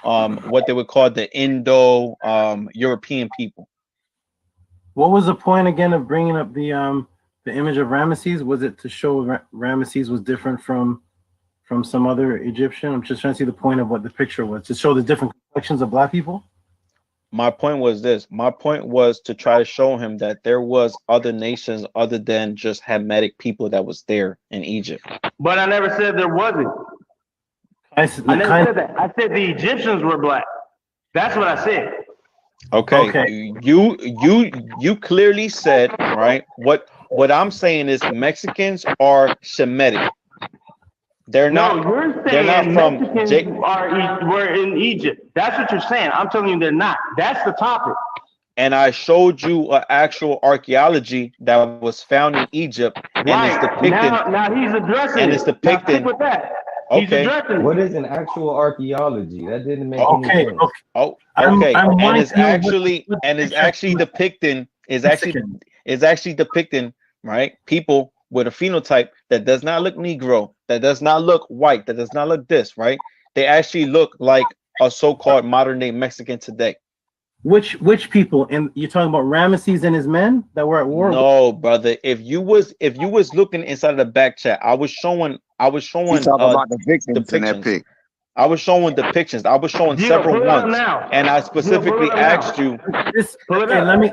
what they would call the Indo European people. What was the point again of bringing up the image of Ramesses? Was it to show Ramesses was different from some other Egyptian? I'm just trying to see the point of what the picture was, to show the different complexions of black people. My point was this. My point was to try to show him that there was other nations other than just Hamitic people that was there in Egypt. but I never said there wasn't. I never said that. I said the Egyptians were black. That's what I said. Okay. You clearly said, right? What I'm saying is Mexicans are Shemitic. They're not. No, you're they're saying not from Mexicans were in Egypt. That's what you're saying. I'm telling you they're not. That's the topic. And I showed you an actual archaeology that was found in Egypt, and it's depicted. Now he's addressing and it's depicted. Stick with that. Okay. What is an actual archaeology? That didn't make any sense. Oh, I'm okay. And wanting it's to know actually depicting right, people with a phenotype that does not look Negro, that does not look white, that does not look this, right? They actually look like a so-called modern day Mexican today. Which people? And you're talking about Ramesses and his men that were at war? No, brother. If you was looking inside of the back chat, I was showing You talking about the victims in that depictions. pic. I was showing depictions. I was showing Gio, several pull it up ones, now. and I specifically asked you. Pull it Okay, up. let me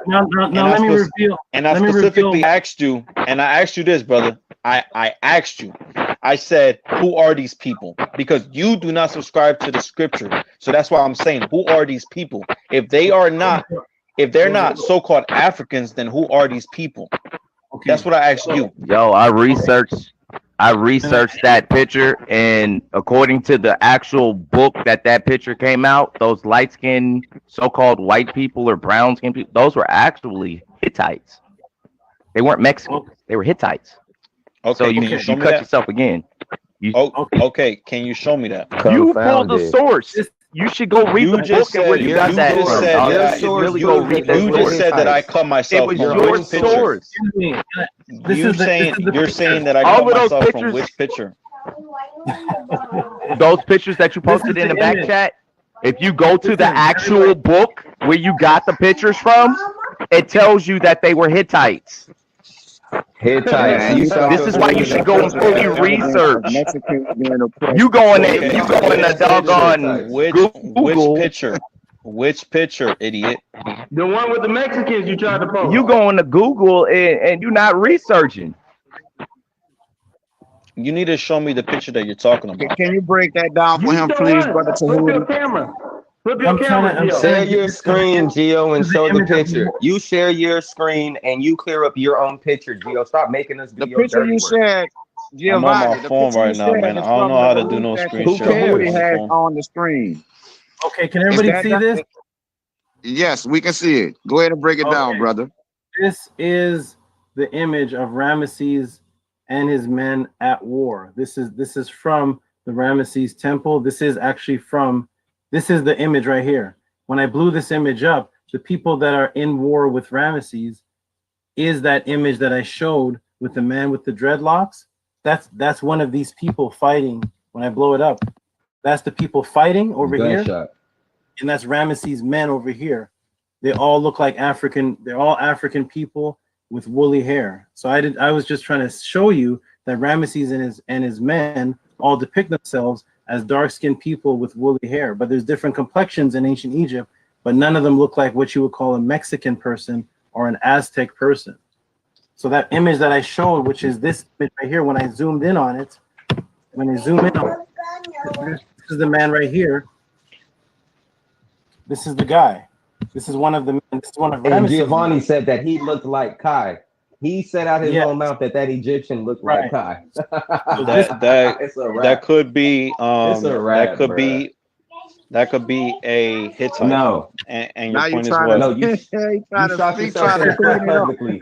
reveal. And I let me specifically reveal. asked you, and I asked you this, brother. I asked you. I said, who are these people? Because you do not subscribe to the scripture. So that's why I'm saying, who are these people? If they're not so-called Africans, then who are these people? Okay. That's what I asked you. Yo, I researched that picture, and according to the actual book that picture came out, those light-skinned so-called white people or brown-skinned people, those were actually Hittites. They weren't Mexicans. They were Hittites. Okay, So can you show me cut that? yourself again. Okay, can you show me that? You pulled the source. You should go read the book and where you got that from. Really go read that You just said that I cut myself. It was from your which picture? source. You're saying that I All cut of those myself pictures- from which picture? Those pictures that you posted in the back image. chat, if you go to the actual book where you got the pictures from, it tells you that they were Hittites. Hittites. This is why you should go and fully research. You go in the doggone Which Google. picture? Which picture, idiot? The one with the Mexicans you tried to post. You go into Google and you're not researching. You need to show me the picture that you're talking about. Can you break that down for him, please, brother Flip your Tahuti? camera. Flip your camera. Gio. Share your screen, Gio, and show the picture. You share your screen and you clear up your own picture, Gio. Stop making us do The your picture dirty you work. shared, I'm on my Giovanni, the phone picture right you now, shared man. is I don't from know how the to do no group that screen share Tahuti on my has phone. on the screen. Okay, can everybody that see not- this? Yes, we can see it. Go ahead and break it down, Okay. brother. This is the image of Ramesses and his men at war. This is from the Ramesses temple. This is the image right here. When I blew this image up, the people that are in war with Ramesses is that image that I showed with the man with the dreadlocks. That's one of these people fighting. When I blow it up, that's the people fighting over here. Gunshot. And that's Ramesses' men over here. They all look like African. They're all African people with woolly hair. So I was just trying to show you that Ramesses and his men all depict themselves as dark-skinned people with woolly hair. But there's different complexions in ancient Egypt, but none of them look like what you would call a Mexican person or an Aztec person. So that image that I showed, which is this image right here, when I zoomed in on it, This is the man right here. This is the guy. This is one of the men. This is one of And Giovanni said that he looked like Kai. He said out his own mouth that Egyptian looked like Kai. that could be that could be a Hittite. No. And your point is what? No, you shot yourself in the foot publicly.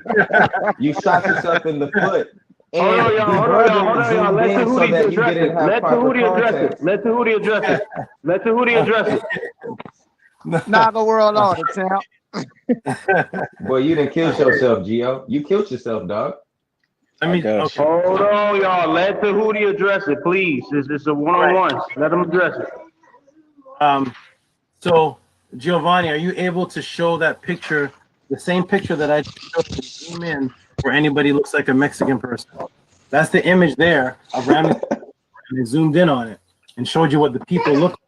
You shot yourself in the foot. Hold on, y'all. Let Tahuti address it. Let Tahuti address it. Naga world order, champ. Boy, you didn't kill yourself, Gio. You killed yourself, dog. Hold on, y'all. Let Tahuti address it, please. It's a one-on-one. Let him address it. So Giovanni, are you able to show that picture, the same picture that I showed to zoom in, where anybody looks like a Mexican person? That's the image there of Ramesses. And I zoomed in on it and showed you what the people look like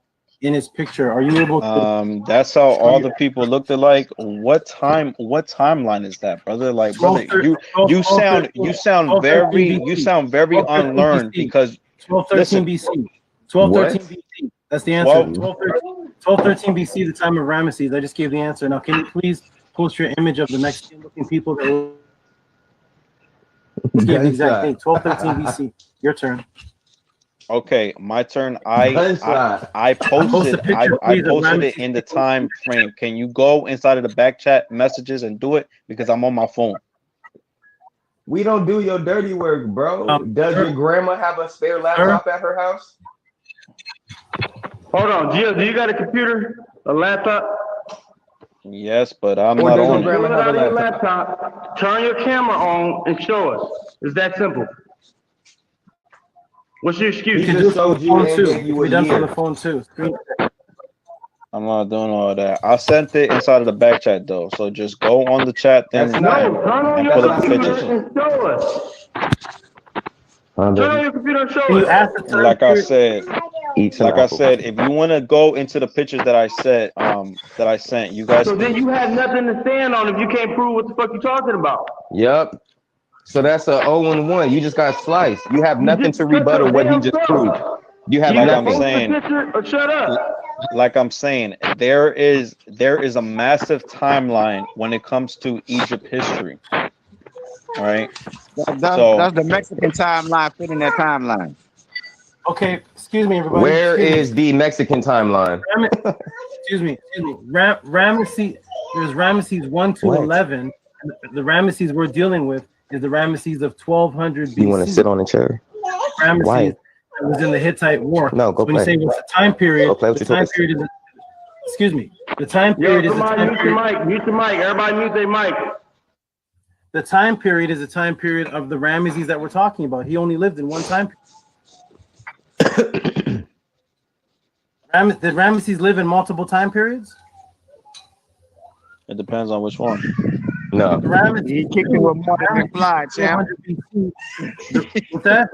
in his picture. Are you able to? That's how all the people looked alike. What timeline is that, brother? Like, brother, you sound very unlearned because 1213 BC. 1213 BC. That's the answer. 1213 BC, the time of Ramesses. I just gave the answer. Now, can you please post your image of the Mexican-looking people that were the exact thing? 1213 BC. Your turn. Okay, my turn. I posted it in the time frame. Can you go inside of the back chat messages and do it because I'm on my phone? We don't do your dirty work, bro. Does your grandma have a spare laptop at her house? Hold on, Gio, do you got a computer, a laptop? Yes, but I'm not on it. Pull it out of your laptop, turn your camera on, and show us. It's that simple. What's your excuse? You can do it on the phone too. We done for the phone too. I'm not doing all that. I sent it inside of the back chat though, so just go on the chat then and pull up the pictures. And show us. Turn on your computer and show us. Like I said, if you want to go into the pictures that I sent, you guys. So then you have nothing to stand on if you can't prove what the fuck you're talking about. Yep. So that's a 0-1. You just got sliced. You have nothing to rebuttal what he just proved. You have nothing. Shut up. Like I'm saying, there is a massive timeline when it comes to Egypt history. All right. That's the Mexican timeline fitting that timeline. Okay, excuse me, everybody. Where is the Mexican timeline? Excuse me. Ramesses. There's Ramesses 1 to 11. The Ramesses we're dealing with is the Ramesses of 1200 BC. You want to sit on a chair? Ramesses that was in the Hittite War. No, go when play. you say what's the time period? The time period is. Excuse me. The time period is. Mute the mic. Everybody mute their mic. The time period is the time period of the Ramesses that we're talking about. He only lived in one time period. Did Ramesses live in multiple time periods? It depends on which one. No. He kicked it with Marty McFly, champ. What's that?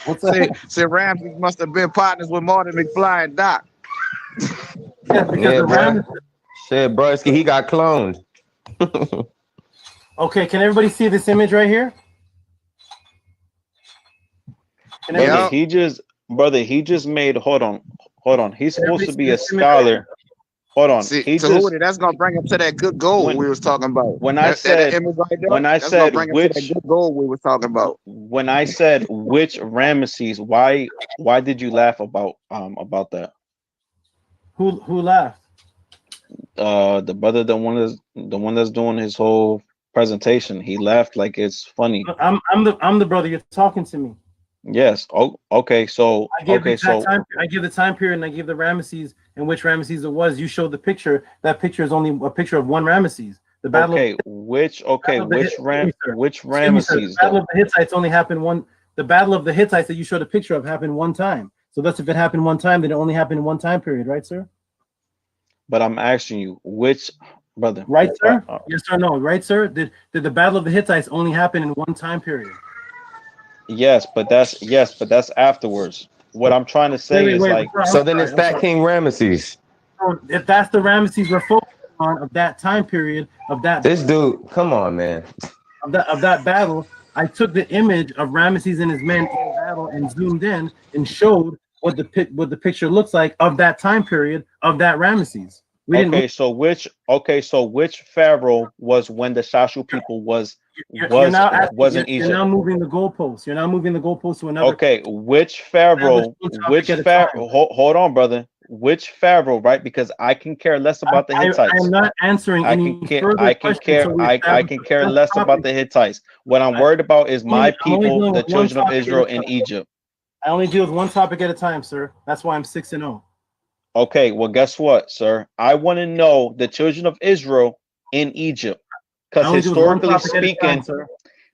What's that? Say Ramesses must have been partners with Marty McFly and Doc. Yeah, because Shit, Broski, he got cloned. Okay, can everybody see this image right here? He just made. Hold on. He's supposed to be a scholar. Hold on. See, that's gonna bring him to that good goal we was talking about. When I said which good goal we was talking about. When I said which Ramesses, why did you laugh about that? Who laughed? The brother, the one that's doing his whole presentation. He laughed like it's funny. I'm the brother. You're talking to me. Yes. Oh, okay. So I give the time period and I give the Ramesses and which Ramesses it was. You showed the picture. That picture is only a picture of one Ramesses. The battle. Which Ramesses? The battle of the Hittites only happened one. The battle of the Hittites that you showed a picture of happened one time. So that's if it happened one time, then it only happened in one time period, right, sir? But I'm asking you, which brother? Right, sir? Yes or no? Right, sir? Did the battle of the Hittites only happen in one time period? Yes, but that's afterwards. What I'm trying to say is like. So then it's that King Ramesses. So if that's the Ramesses we're focused on of that time period of that. This dude, come on, man. Of that battle, I took the image of Ramesses and his men in battle and zoomed in and showed what the picture looks like of that time period of that Ramesses. So which pharaoh was when the Shashu people wasn't Egypt? You're now moving the goalposts. You're now moving the goalposts to another. Okay, which pharaoh? Hold on, brother. Which pharaoh, right? Because I can care less about the Hittites. I am not answering any further questions. I can care less about the Hittites. What I'm worried about is my people, the children of Israel in Egypt. I only deal with one topic at a time, sir. That's why I'm 6-0. Okay, well, guess what, sir? I want to know the children of Israel in Egypt. Because historically speaking,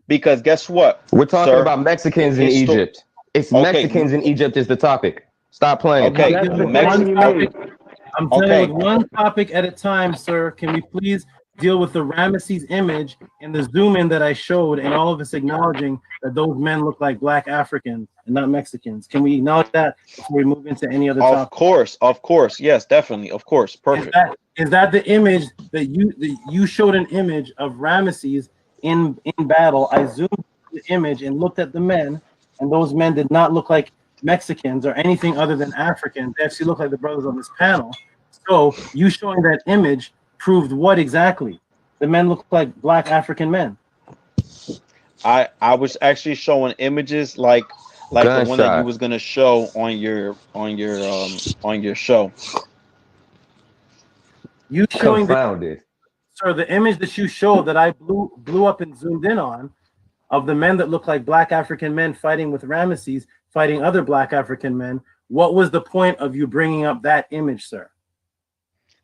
because guess what? We're talking about Mexicans in Egypt. It's Mexicans in Egypt is the topic. Stop playing. Okay, I'm dealing with one topic at a time, sir. Can we please deal with the Ramesses image and the zoom in that I showed, and all of us acknowledging that those men look like Black Africans and not Mexicans? Can we acknowledge that before we move into any other topic? Of course, yes, definitely, of course, perfect. Is that the image that you showed an image of Ramesses in battle? I zoomed the image and looked at the men, and those men did not look like Mexicans or anything other than Africans. They actually look like the brothers on this panel. So you showing that image proved what exactly? The men look like Black African men. I was actually showing images like the one that you was gonna show on your show. You showing the image that you showed that I blew up and zoomed in on of the men that look like Black African men fighting with Ramesses, fighting other Black African men. What was the point of you bringing up that image, sir?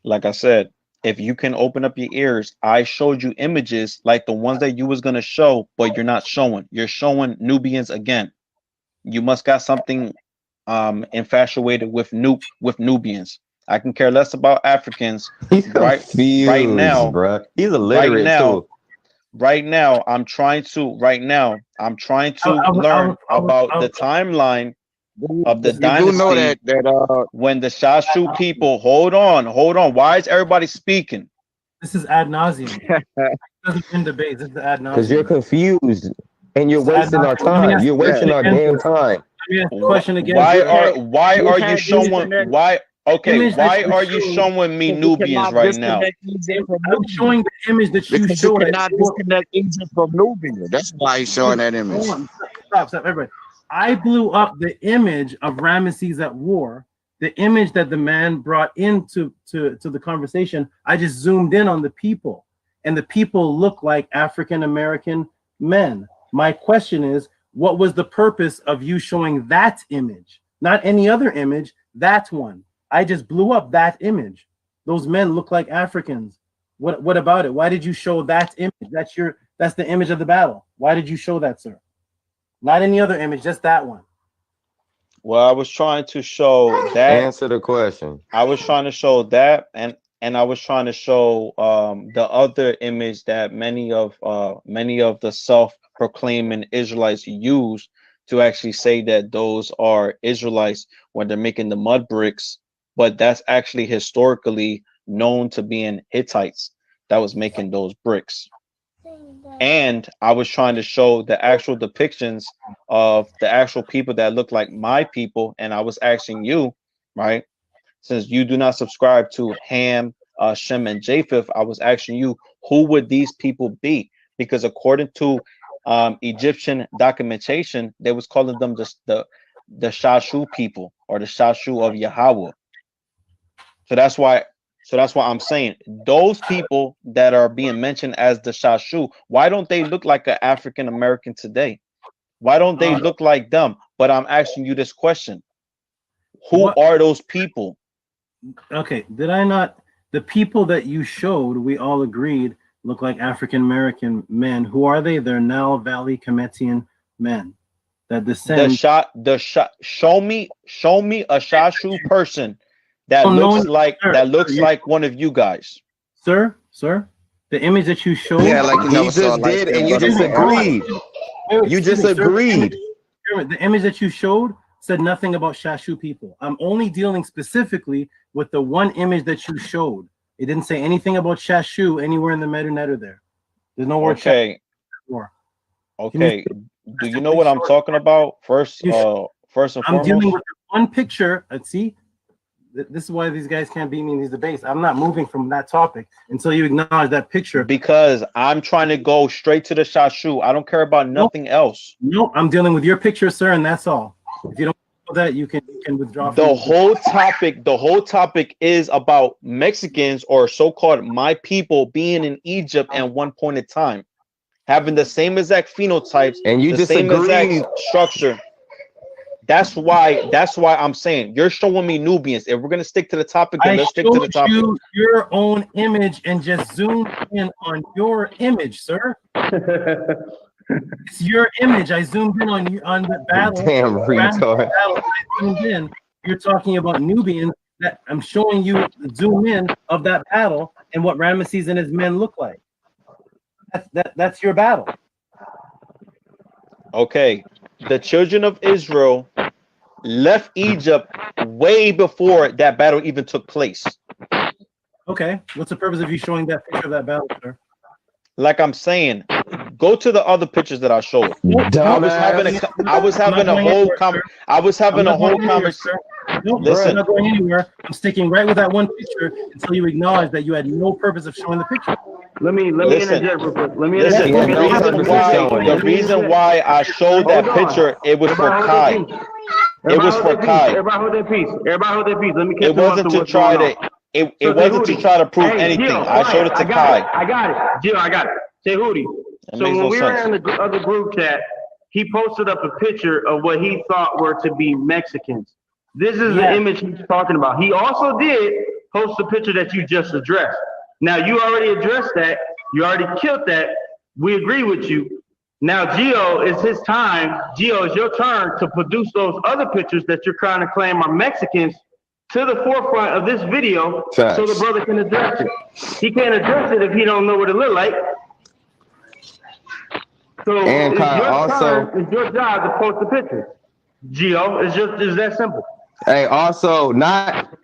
Like I said, if you can open up your ears, I showed you images like the ones that you was gonna show, but you're not showing. You're showing Nubians again. You must got something infatuated with Nubians. I can care less about Africans. He's confused, right now, bro. He's illiterate too. Right now, I'm trying to learn about the timeline of the dynasty when the Shashu people. Hold on. Why is everybody speaking? This is ad nauseum. This doesn't end debate. This is ad nauseum. Because you're confused and you're wasting our time. You're wasting our damn time. Question again. Why are you showing? Why? Okay, why are you showing me Nubians right now? I'm showing the image that you showed. You cannot disconnect Egypt from Nubia. That's why he's showing that image. Stop, everybody. I blew up the image of Ramesses at war, the image that the man brought into the conversation. I just zoomed in on the people, and the people look like African American men. My question is, what was the purpose of you showing that image? Not any other image, that one. I just blew up that image. Those men look like Africans. What about it? Why did you show that image? That's the image of the battle. Why did you show that, sir? Not any other image, just that one. Well, I was trying to show that. Answer the question. I was trying to show that, and I was trying to show the other image that many of the self-proclaiming Israelites use to actually say that those are Israelites when they're making the mud bricks. But that's actually historically known to being Hittites that was making those bricks. And I was trying to show the actual depictions of the actual people that look like my people. And I was asking you, right, since you do not subscribe to Ham, Shem, and Japheth, I was asking you, who would these people be? Because according to Egyptian documentation, they was calling them the Shashu people, or the Shashu of Yahweh. So that's why I'm saying those people that are being mentioned as the Shashu, why don't they look like an African American today? Why don't they look like them? But I'm asking you this question. Who are those people? Okay, did I not? The people that you showed, we all agreed, look like African American men. Who are they? They're Nile Valley Cometian men that descend. Show me a Shashu person that looks like one of you guys. Sir, the image that you showed. Yeah, like you just did, and you just agreed. You just agreed. The image that you showed said nothing about Shashu people. I'm only dealing specifically with the one image that you showed. It didn't say anything about Shashu anywhere in the Medu Neter there. There's no word. Okay. Shashu. Okay. Do you know what I'm talking about? First and I'm foremost, dealing with one picture. See, this is why these guys can't beat me in these debates. I'm not moving from that topic until you acknowledge that picture. Because I'm trying to go straight to the shashu. I don't care about nothing else. No, I'm dealing with your picture, sir, and that's all. If you don't know that, you can withdraw. The whole topic is about Mexicans or so-called my people being in Egypt at one point in time, having the same exact phenotypes and you the same exact disagree. structure. That's why I'm saying you're showing me Nubians. If we're gonna stick to the topic, then let's stick to the topic. You your own image and just zoom in on your image, sir. It's your image. I zoomed in on the battle. Damn retard. I zoomed in. You're talking about Nubians. That I'm showing you the zoom in of that battle and what Ramesses and his men look like. That's your battle. Okay, the children of Israel left Egypt way before that battle even took place. Okay, what's the purpose of you showing that picture of that battle, sir? Like I'm saying, go to the other pictures that I showed. I was having a whole conversation. No, bro, I'm not going anywhere. I'm sticking right with that one picture until you acknowledge that you had no purpose of showing the picture. Let me interject real quick. Let me Listen, interject. the reason why I showed that picture, it was for Kai. It was for Kai. Everybody hold their peace. Everybody hold their peace. Let me catch It wasn't to try to. It wasn't to try to prove anything. I showed it to Kai. I got it. Jill, I got it. Say Hootie. So when we were in the other group chat, he posted up a picture of what he thought were to be Mexicans. This is the image he's talking about. He also did post a picture that you just addressed. Now, you already addressed that. You already killed that. We agree with you. Now, Gio, it's his time. Gio, it's your turn to produce those other pictures that you're trying to claim are Mexicans to the forefront of this video. Facts. So the brother can address it. He can't address it if he don't know what it look like. So And it's Kai, your also- turn. It's your job to post the picture. Gio, it's that simple. Hey, also not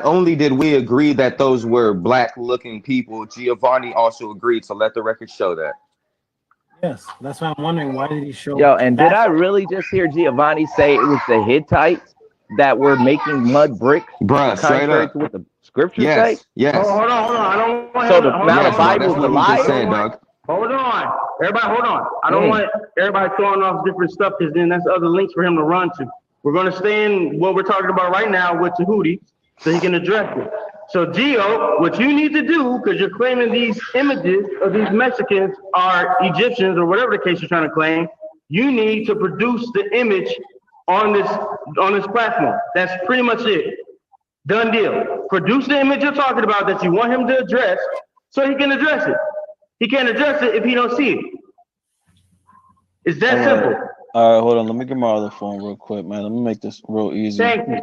only did we agree that those were black looking people, Giovanni also agreed, so let the record show that. Yes, that's why I'm wondering, why did he show? Yo, and did I really just hear Giovanni say it was the Hittites that were making mud bricks? Bruh, straight contrary up. to what the scriptures Yes, say? yes. Oh, hold on. I don't want So the hold now on. the Bible's a lie? Hold on. Everybody, hold on. I don't want everybody throwing off different stuff because then that's other links for him to run to. We're going to stay in what we're talking about right now with Tahuti so he can address it. So, Gio, what you need to do, because you're claiming these images of these Mexicans are Egyptians or whatever the case you're trying to claim, you need to produce the image on this platform. That's pretty much it. Done deal. Produce the image you're talking about that you want him to address so he can address it. He can't address it if he don't see it. It's that simple. All right, hold on. Let me get my other phone real quick, man. Let me make this real easy. Thank you.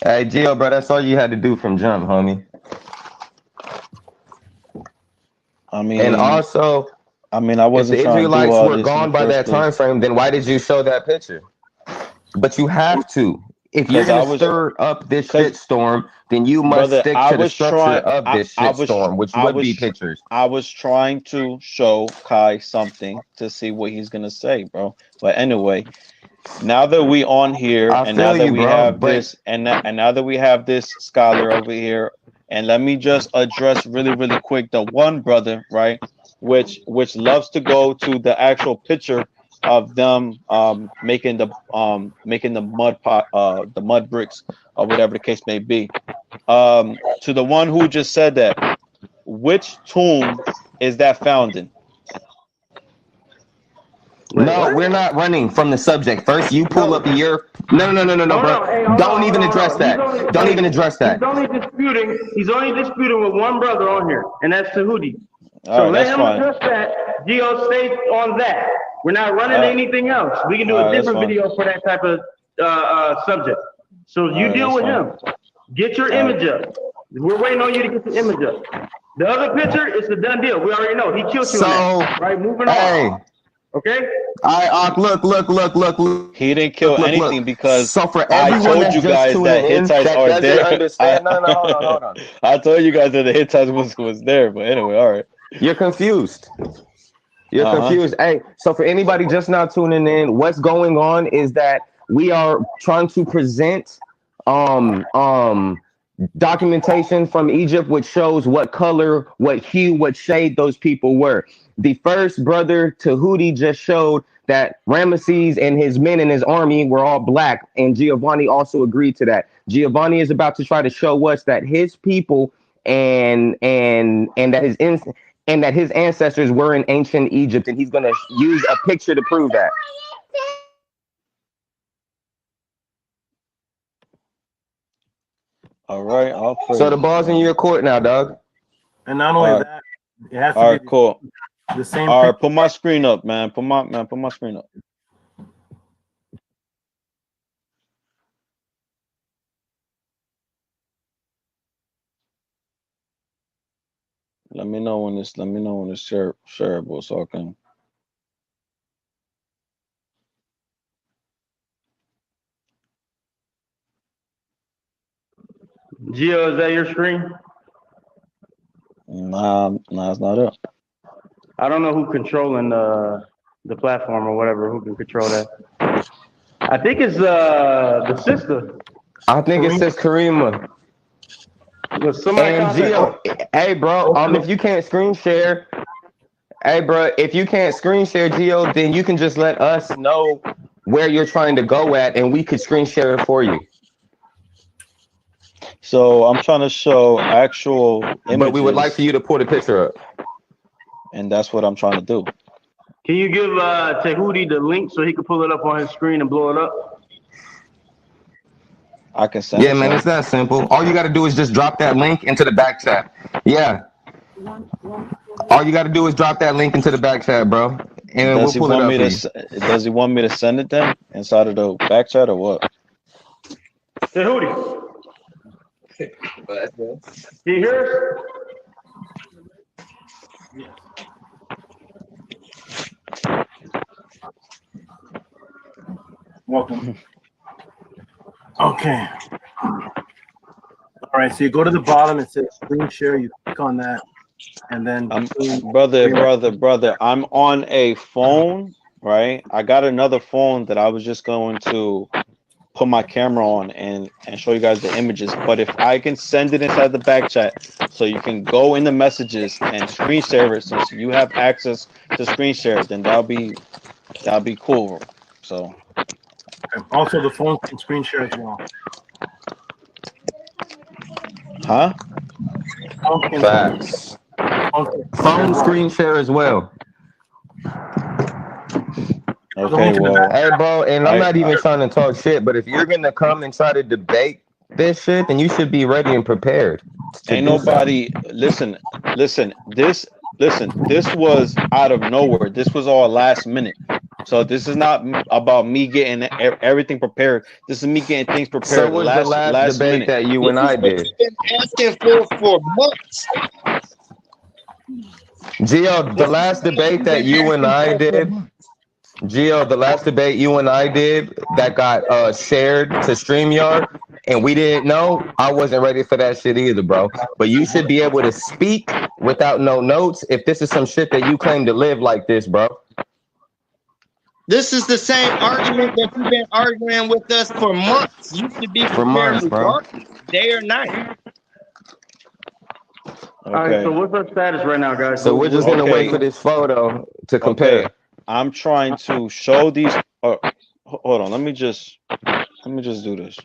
Hey, Gio, bro, that's all you had to do from jump, homie. I mean, and also, I wasn't if the trying to do Israelites all were this gone in the by that first place. time frame, then why did you show that picture? But you have to. If you're Because I going to was- stir up this shitstorm, then you must Brother, stick I to the was structure trying- of this I was- shitstorm, which I would was- be pictures. I was trying to show Kai something to see what he's gonna say, bro. But anyway, now that we on here, I and now feel that you, we bro, have but- this, and now that we have this scholar over here, and let me just address really quick the one brother, right, which loves to go to the actual picture of them making the mud pot, the mud bricks, or whatever the case may be. To the one who just said that, which tomb is that found in? No, we're not running from the subject. First, you pull up your. No, bro. Hey, Don't even address that. Don't even address that. He's only disputing with one brother on here, and that's Tahuti. All So right, let that's him fine. address that. Gio, stay on that. We're not running anything else. We can do All a right, that's different fine. video for that type of subject. So you right, deal that's with fine. him. Get your image up. We're waiting on you to get the image up. The other picture is the done deal. We already know. He killed you So, on that. Right, moving hey. on. Okay? All right, look. He didn't kill Look. anything because So for I everyone told that's you just guys tuning that in, Hittites that are doesn't there. understand. No, hold on. I told you guys that the Hittites was there, but anyway, all right. You're confused. You're confused. Hey, so for anybody just now tuning in, what's going on is that we are trying to present documentation from Egypt which shows what color, what hue, what shade those people were. The first brother Tahuti just showed that Ramesses and his men and his army were all black, and Giovanni also agreed to that. Giovanni is about to try to show us that his people and that his ancestors were in ancient Egypt, and he's going to use a picture to prove that. All right, so the ball's in your court now, dog. And not only that, it has to all be right, cool. The same. All right, put my screen up, man. Put my screen up. Let me know when it's shareable so I can. Gio, is that your screen? Nah, it's not up. I don't know who controlling the platform or whatever. Who can control that? I think it's the sister. I think it says Karima. Was somebody and Gio, hey bro, if you can't screen share, Gio, then you can just let us know where you're trying to go at, and we could screen share it for you. So I'm trying to show actual images. But we would like for you to pull the picture up. And that's what I'm trying to do. Can you give Tahuti the link so he can pull it up on his screen and blow it up? I can send it. Man, it's that simple. All you got to do is just drop that link into the back chat. Yeah. All you got to do is drop that link into the back chat, bro. And does we'll pull it up. Does he want me to send it then inside of the back chat or what? Tahuti. Can you hear us? Welcome. Okay. All right. So you go to the bottom. It says screen share. You click on that, and then brother. I'm on a phone, right? I got another phone that I was just going to put my camera on and show you guys the images. But if I can send it inside the back chat, so you can go in the messages and screen share it, since you have access to screen share it, then that'll be cool. So. Also, the phone can screen share as well. Huh? Facts. Phone screen share as well. Okay, well. Hey, bro, and I'm not even trying to talk shit, but if you're going to come and try to debate this shit, then you should be ready and prepared. Ain't nobody, listen, this was out of nowhere. This was all last minute. So this is not about me getting everything prepared. This is me getting things prepared. So was the last debate minute. That you and I did. Been asking for months. Gio, the last debate that you and I did, that got shared to StreamYard, and we didn't know, I wasn't ready for that shit either, bro. But you should be able to speak without no notes if this is some shit that you claim to live like this, bro. This is the same argument that you've been arguing with us for months. You should be for months, bro. Day or night. Okay. All right, so what's our status right now, guys? So we're just gonna wait for this photo to compare. Okay. I'm trying to show these. Hold on, let me just do this.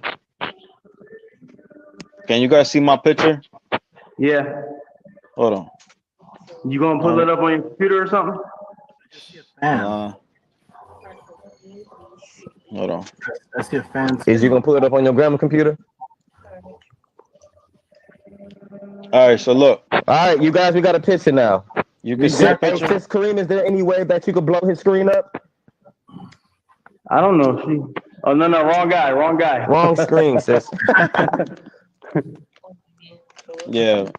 Can you guys see my picture? Yeah. Hold on. You gonna pull it up on your computer or something? Hold on. Let's get fans. Is you gonna pull it up on your grandma computer? All right, so look. All right, you guys, we got a picture now. You can see a picture. Sis Kareem, is there any way that you could blow his screen up? I don't know. Oh no, wrong guy. Wrong screen, sis. Yeah.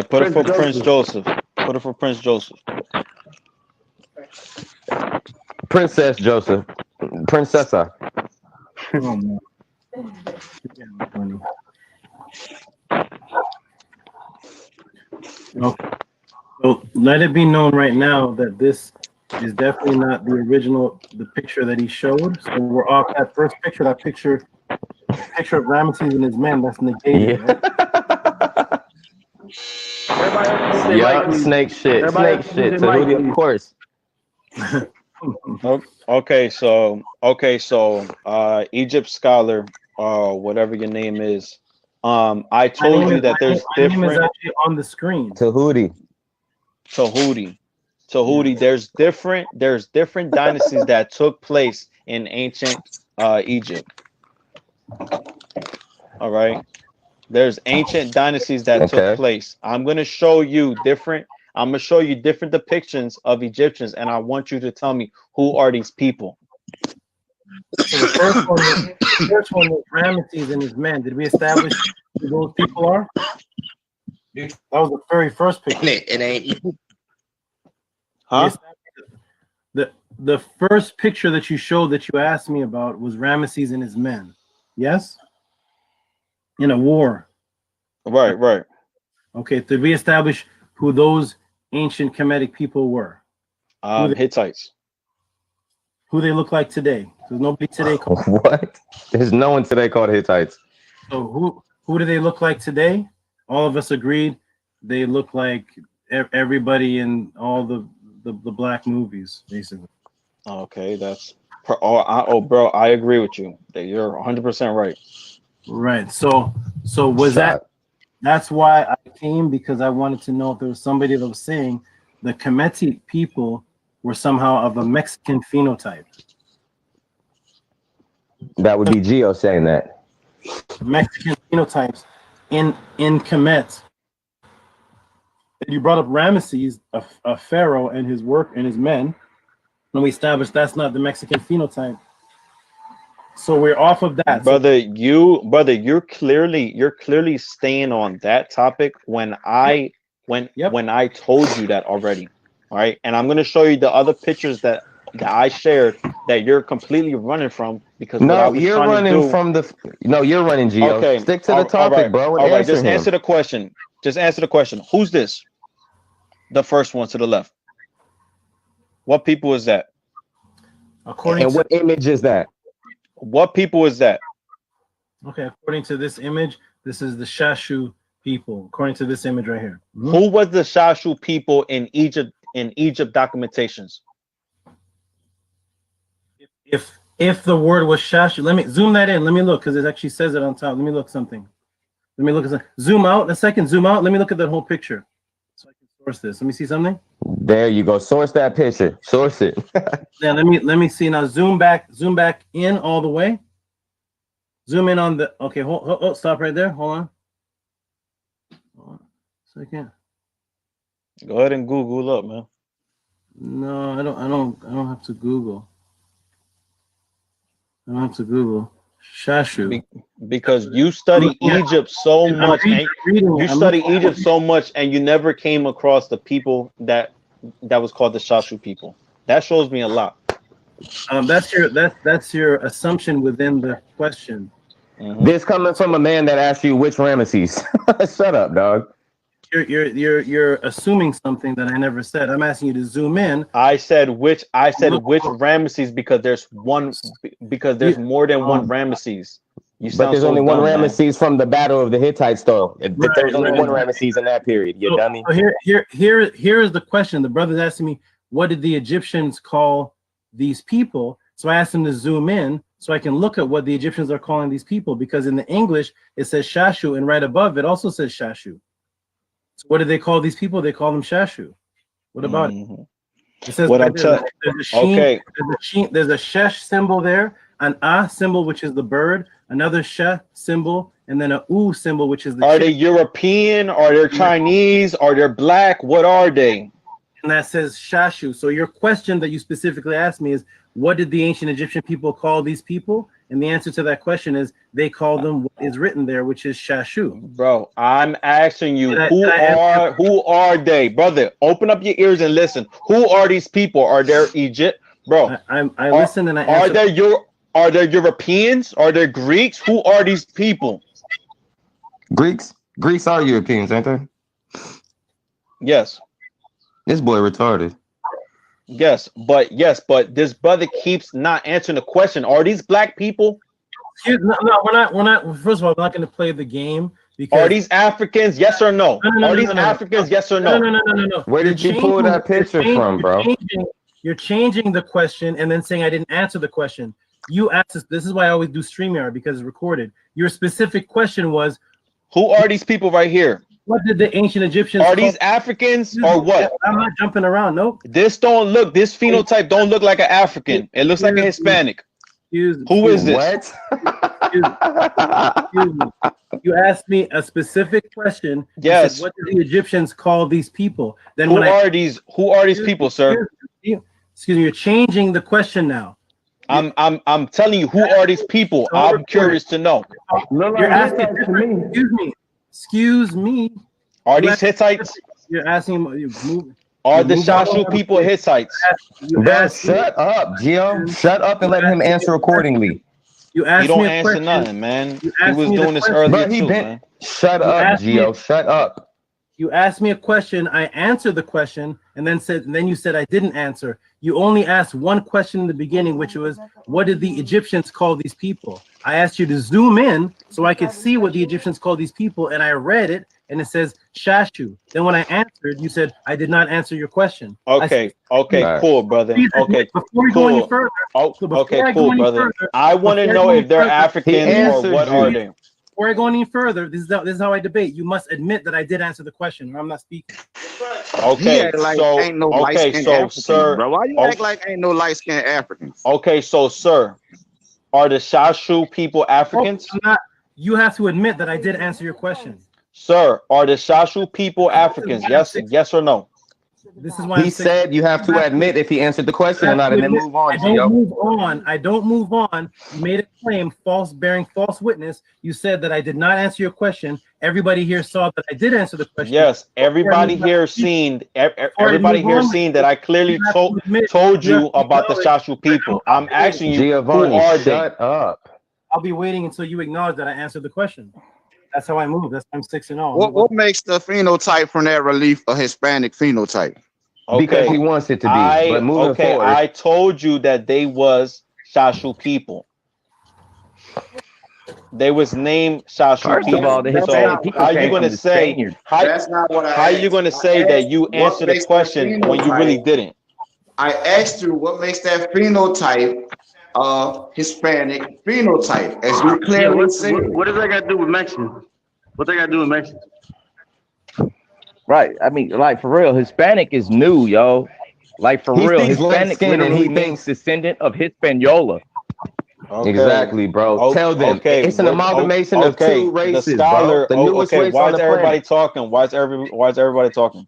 Put it for Prince Joseph. Put it for Prince Joseph. Princess Joseph. Princessa. Oh, man. Okay. So let it be known right now that this is definitely not the original, the picture that he showed. So we're off that first picture, that picture of Ramesses and his men. That's negated. Yeah. Right? Yeah, snake shit. Snake shit. Tahuti, of course. Okay, so Egypt scholar, whatever your name is, I told you that there's different. My name is actually on the screen. Tahuti. There's different dynasties that took place in ancient Egypt. All right, there's ancient dynasties that took place. I'm gonna show you different depictions of Egyptians, and I want you to tell me who are these people. So the first one was Ramesses and his men. Did we establish who those people are? That was the very first picture. It ain't. Huh? The first picture that you showed that you asked me about was Ramesses and his men. Yes? In a war. Right. Okay, did we establish who those ancient Kemetic people were? Hittites. Who they look like today? There's nobody today called what? There's no one today called Hittites. So who do they look like today? All of us agreed they look like everybody in all the black movies, basically. Okay, bro, I agree with you. That you're 100% right. Right. So was that's why I came, because I wanted to know if there was somebody that was saying the Kemetic people were somehow of a Mexican phenotype. That would be Geo saying that. Mexican phenotypes in Kemet. You brought up Ramesses, a pharaoh, and his work and his men, and we established that's not the Mexican phenotype. So we're off of that. Brother, you're clearly staying on that topic when I told you that already. All right, and I'm gonna show you the other pictures that I shared that you're completely running from, because you're running Geo. Okay, stick to the topic, bro. All right, just answer the question. Who's this? The first one to the left. What people is that? What image is that? What people is that? Okay, according to this image, this is the Shashu people. According to this image right here. Who was the Shashu people in Egypt? In Egypt documentations. If the word was Shashu, let me zoom that in. Let me look, because it actually says it on top. Let me look something. Let me look at something. Zoom out a second. Zoom out. Let me look at that whole picture, so I can source this. Let me see something. There you go. Source that picture. Source it. Yeah. Let me see now. Zoom back in all the way. Zoom in on the. Okay. Hold stop right there. Hold on a second. Go ahead and Google up, man. No, I don't have to Google. I don't have to Google Shashu. Because you study Egypt so much, Egypt so much, and you never came across the people that was called the Shashu people. That shows me a lot. That's your assumption within the question. Mm-hmm. This coming from a man that asked you which Ramesses. Shut up, dog. You're assuming something that I never said. I'm asking you to zoom in. I said which Ramesses, because there's more than one Ramesses. But there's only one Ramesses from the Battle of the Hittites, though. There's only one Ramesses in that period. You dummy. So here is the question. The brother's asking me, what did the Egyptians call these people? So I asked him to zoom in so I can look at what the Egyptians are calling these people, because in the English it says Shashu, and right above it also says Shashu. So what do they call these people? They call them Shashu. What about it? It says what right there's a sheen, there's a shesh symbol there, an ah symbol, which is the bird, another sheh symbol, and then a u symbol, which is the Are they European? Are they Chinese? Are they black? What are they? And that says Shashu. So your question that you specifically asked me is, what did the ancient Egyptian people call these people? And the answer to that question is they call them what is written there, which is Shashu. Bro, I'm asking you, who are they? Brother, open up your ears and listen. Who are these people? Are there Egypt? Bro, I listen and I answer. Are there Europeans? Are there Greeks? Who are these people? Greeks are Europeans, aren't they? Yes. This boy retarded. Yes, but this brother keeps not answering the question. Are these black people? No, we're not. First of all, I'm not going to play the game because are these Africans? Yes or no? Are these Africans? Yes or no? No. Where did you pull that picture from, bro? You're changing the question and then saying I didn't answer the question. You asked us. This is why I always do StreamYard because it's recorded. Your specific question was, who are these people right here? What did the ancient Egyptians are these Africans or what? I'm not jumping around. Nope. This phenotype don't look like an African. It looks like a Hispanic. Who is this? What? Excuse me. You asked me a specific question. Yes. What did the Egyptians call these people? Then who are these people, sir? Excuse me. You're changing the question now. I'm telling you, who are these people? I'm curious to know. You're asking. Excuse me. Are these Hittites? You're asking. Are the Shashu people Hittites? Shut up, Gio. Shut up and let him answer accordingly. You asked don't me a answer question. nothing, man. He was doing this earlier too, man. Shut up, Gio. Shut up. You asked me a question. I answered the question, and then you said I didn't answer. You only asked one question in the beginning, which was, what did the Egyptians call these people? I asked you to zoom in so I could see what the Egyptians called these people, and I read it, and it says Shashu. Then when I answered, you said I did not answer your question. Okay, cool, brother. Okay, before we go any further. Okay, cool, brother. I want to know if they're Africans or what are they. Before I go any further, this is how I debate. You must admit that I did answer the question, or I'm not speaking. Okay, so ain't no sir, bro, why you act like ain't no light-skinned Africans? Okay, so sir, are the Shashu people Africans? You have to admit that I did answer your question. Sir, are the Shashu people Africans? Yes or no? This is why he said you have to admit if he answered the question or not, and then move on. I don't move on. You made a claim, bearing false witness. You said that I did not answer your question. Everybody here saw that I did answer the question. Yes, everybody here seen that I clearly told you about the Shashu people. I'm asking you, Giovanni, who are shut up. I'll be waiting until you acknowledge that I answered the question. That's how I move. That's why I'm 6-0. What makes the phenotype from that relief a Hispanic phenotype? Because he wants it to be. But moving forward, I told you that they was Shashu people. They was named Shashu First people. of all, the Hispanic people how you going to say how you going to say that you answered the question when you really didn't? I asked you what makes that phenotype Hispanic phenotype, as you clearly said. What does that got to do with Mexicans? What they got to do with Mexicans? Right. I mean, like for real, Hispanic is new, yo. Like for real, Hispanic literally means descendant of Hispaniola. Okay. Exactly, bro. Tell them it's an amalgamation of two races. The scholar, bro. The newest race why on is the everybody planet. talking? Why is everybody talking?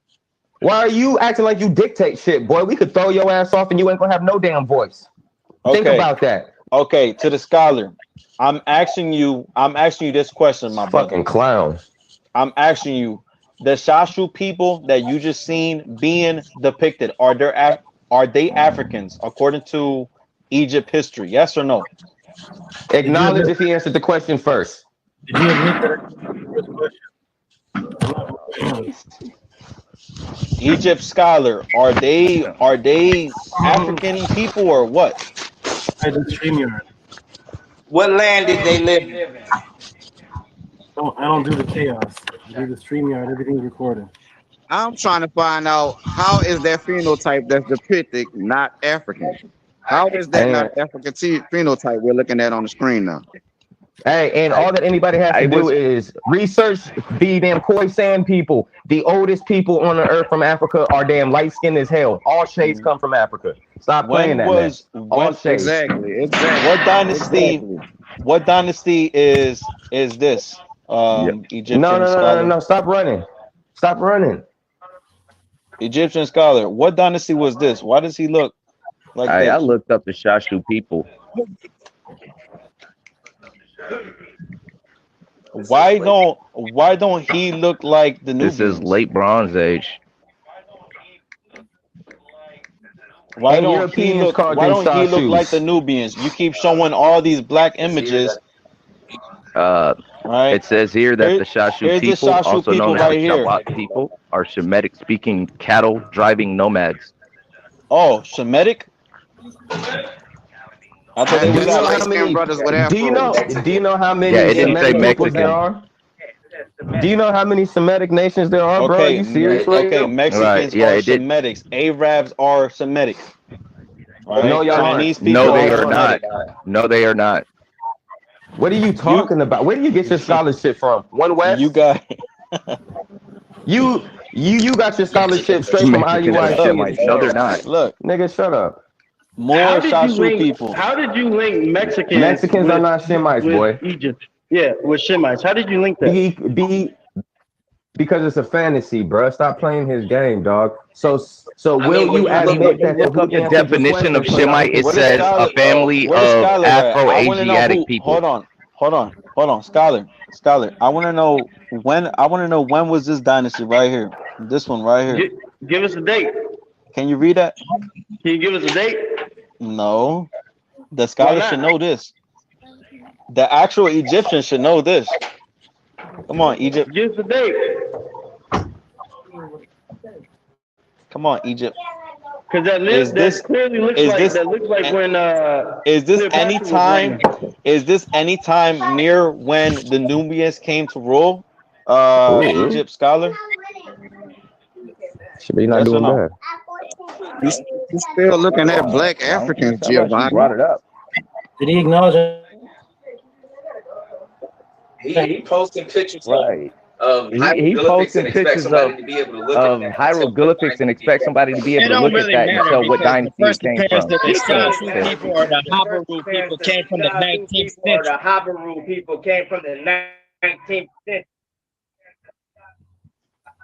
Why are you acting like you dictate shit, boy? We could throw your ass off and you ain't gonna have no damn voice. Think about that. Okay, to the scholar, I'm asking you this question, my brother. Fucking clown. I'm asking you, the Shashu people that you just seen being depicted, are they Africans according to Egypt history? Yes or no? Acknowledge if he answered the question first. Did you admit that? Egypt scholar, are they African people or what? I do StreamYard. What land did they live in? I don't do the chaos. I do the StreamYard. Everything's recorded. I'm trying to find out how is that phenotype that's depicted not African? How is that not African phenotype we're looking at on the screen now? Hey, and all that anybody has to do is research the damn Khoisan people. The oldest people on the earth from Africa are damn light skinned as hell. All shades come from Africa. Stop playing that. All shades. Exactly. What dynasty is this? Egyptian scholar. No. Stop running. Egyptian scholar. What dynasty was this? Why does he look like this? I looked up the Shashu people. Why don't he look like the Nubians? This is late Bronze Age. Why don't he look like the Nubians? You keep showing all these black images. Right. It says here that the Shashu people, also known as right the here. Shawat people, are Shemitic-speaking cattle-driving nomads. Oh, Shemitic? I thought they And was just how light many- skinned brothers with Do you know? afros. Do you know how many Yeah, it didn't say Semitic peoples there Mexican. are? Do you know how many Semitic nations there are, bro? Are you serious? Okay, Mexicans Right, yeah, are it did. Semitics. Arabs are Semitic. Right? No, y'all aren't. Chinese people No, they are Semitic. not. No, they are not. What are you talking about? Where do you get your scholarship from? One West? You got you got your scholarship straight from Mexicans are IUIC. Shemites. No, they're not. Look, nigga, shut up. more How did you Shashu link? people. How did you link Mexicans? Mexicans are not Shemites, with boy. Egypt. Yeah, with Shemites. How did you link that? Because it's a fantasy, bro. Stop playing his game, dog. So I will mean, when you you admit that look up the definition of Shemite, it Where the says scholar- a family where the of scholar at? I wanna know Afro-Asiatic who- people. Hold on, scholar. I want to know when. I want to know when was this dynasty right here? This one right here. Give us a date. Can you read that? Can you give us a date? No, the scholar not? should know this. The actual Egyptian should know this. Come on, Egypt. Give us a date. Come on, Egypt. Because that Is list this- that clearly looks is like this- that looks like when Is this Cleopatra any was time? reigning. Is this any time near when the Nubians came to rule? Ooh. Egypt scholar. Should be not Yes or doing no? bad. You still looking at black Africans, Giovanni. Brought it up. Did he acknowledge it? He posting pictures Right. of He hieroglyphics posting and expect pictures somebody of to be able to look at that. hieroglyphics and expect somebody to be It able to don't look really at that and matter tell what because the dynasty it first came appearance from. of the Shashu people or the Habaru people came from the 19th century. The Habaru people came from the 19th century.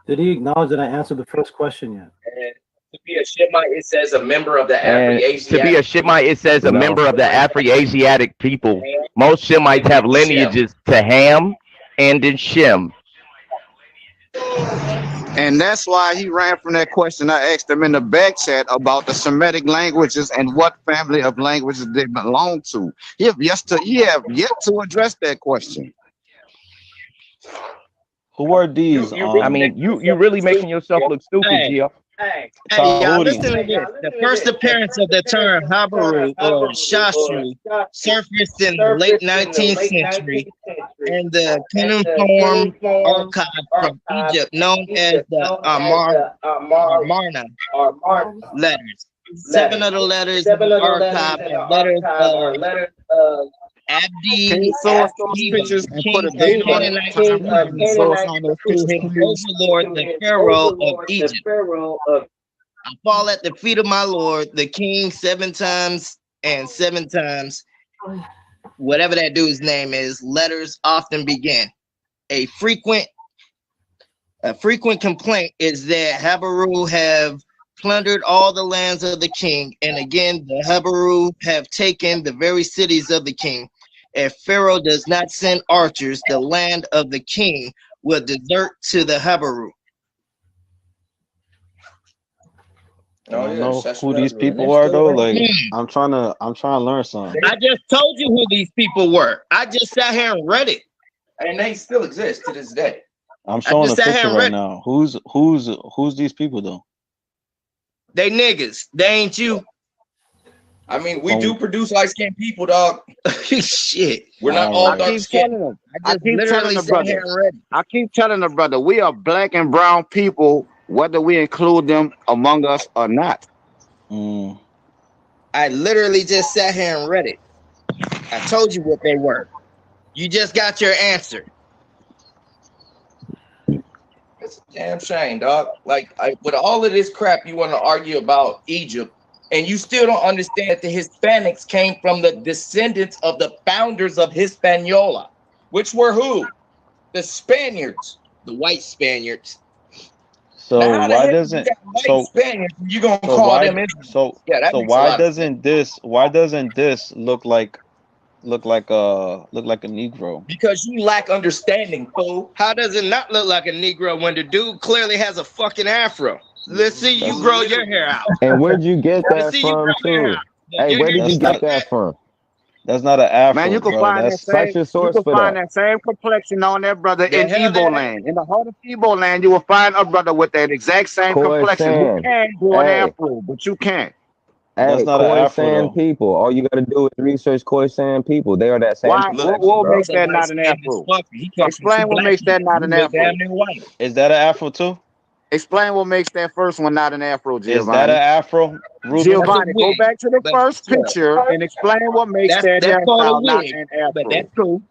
Did he acknowledge that I answered the first question yet? And to be a Shemite, it says a member of the And to be a Afro-Asiatic. Shemite, it says a No. member of the Afro-Asiatic people. Most Shemites have lineages to Ham and in Shem. And that's why he ran from that question I asked him in the back chat about the Semitic languages and what family of languages they belong to. He have yet to address that question. Who are these? I mean, you really making yourself look stupid, Hey. Gio. Hey, y'all, listen to this. The first appearance of the term Habaru or Shashu surfaced in the late 19th century in the cuneiform archive from Egypt known as the Amarna letters. 7 of the letters in the archive are letters of Abdi, Can you show us those pictures and put a date on it? to his overlord, the Pharaoh of Egypt. I fall at the feet of my Lord, the King, 7 times, and 7 times, whatever that dude's name is, letters often begin. A frequent complaint is that Habaru have plundered all the lands of the king, and again, the Habaru have taken the very cities of the king. If Pharaoh does not send archers, the land of the king will desert to the Habaru. I don't know who these people are though. Like, I'm trying to learn something. I just told you who these people were. I just sat here and read it. And they still exist to this day. I'm showing a just sat here picture and right read- now. Who's these people though? They niggas. They ain't you. I mean, we do produce light-skinned people, dog. Shit. We're not I all I keep dark-skinned. telling him. I I just keep literally telling the sat here brother. and read it. I keep telling the brother, we are black and brown people, whether we include them among us or not. Mm. I literally just sat here and read it. I told you what they were. You just got your answer. It's a damn shame, dog. Like, with all of this crap you want to argue about Egypt, and you still don't understand that the Hispanics came from the descendants of the founders of Hispaniola, which were who? The Spaniards, the white Spaniards. So Now, how the why heck doesn't you got white so Spaniards? You gonna so call why them Israel? so Yeah, that so makes a why lot of sense. doesn't this look like a Negro? Because you lack understanding, fool. How does it not look like a Negro when the dude clearly has a fucking afro? Let's see you grow your hair out. And where'd you get Let's that see you from grow your hair too? out. Hey, where did you That's get not that from? That's not an afro, Man, you can bro. find that That's same. Cite your You source can for find that. that same complexion on that brother The in hell Igbo that land. In the heart of Igbo land, you will find a brother with that exact same complexion who Khoisan. can do an Hey, afro, but you can't. That's hey, not an afro Khoisan though. people. All you gotta do is research Khoisan people. They are that same Why? look, complexion, What bro. makes the that light not an skin is afro? fucking. He talking to Explain what black makes that people. not You an look afro. damn near white. Is that an afro too? Explain what makes that first one not an afro, Is that an Giovanni. afro, Ruben? That's a Giovanni, go wig. back to the But first yeah, picture and explain what makes that that's called a hairstyle not wig. an But afro. that's cool.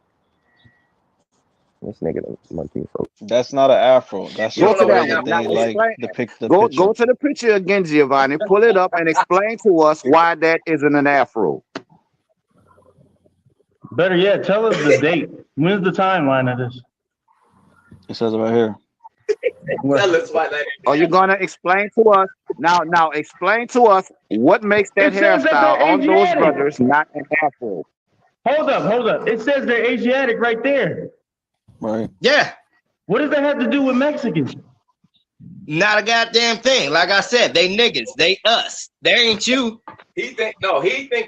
This nigga done monkey folk. That's not an afro. That's You Go just don't the to know way what that an that one. Now they afro is? like explain. depict the Go picture. to the picture again, Giovanni. Pull it up and explain to us why that isn't an afro. Better yet, tell us the date. When's the timeline of this? It says it right here. Tell us why that Are you gonna explain to us now? Explain to us what makes that It says that hairstyle they're on those Asiatic. brothers not an afro. Hold up. It says they're Asiatic right there. Right. Yeah, What does that have to do with Mexicans? not a goddamn thing. Like I said, they niggas. They us. They ain't you. He think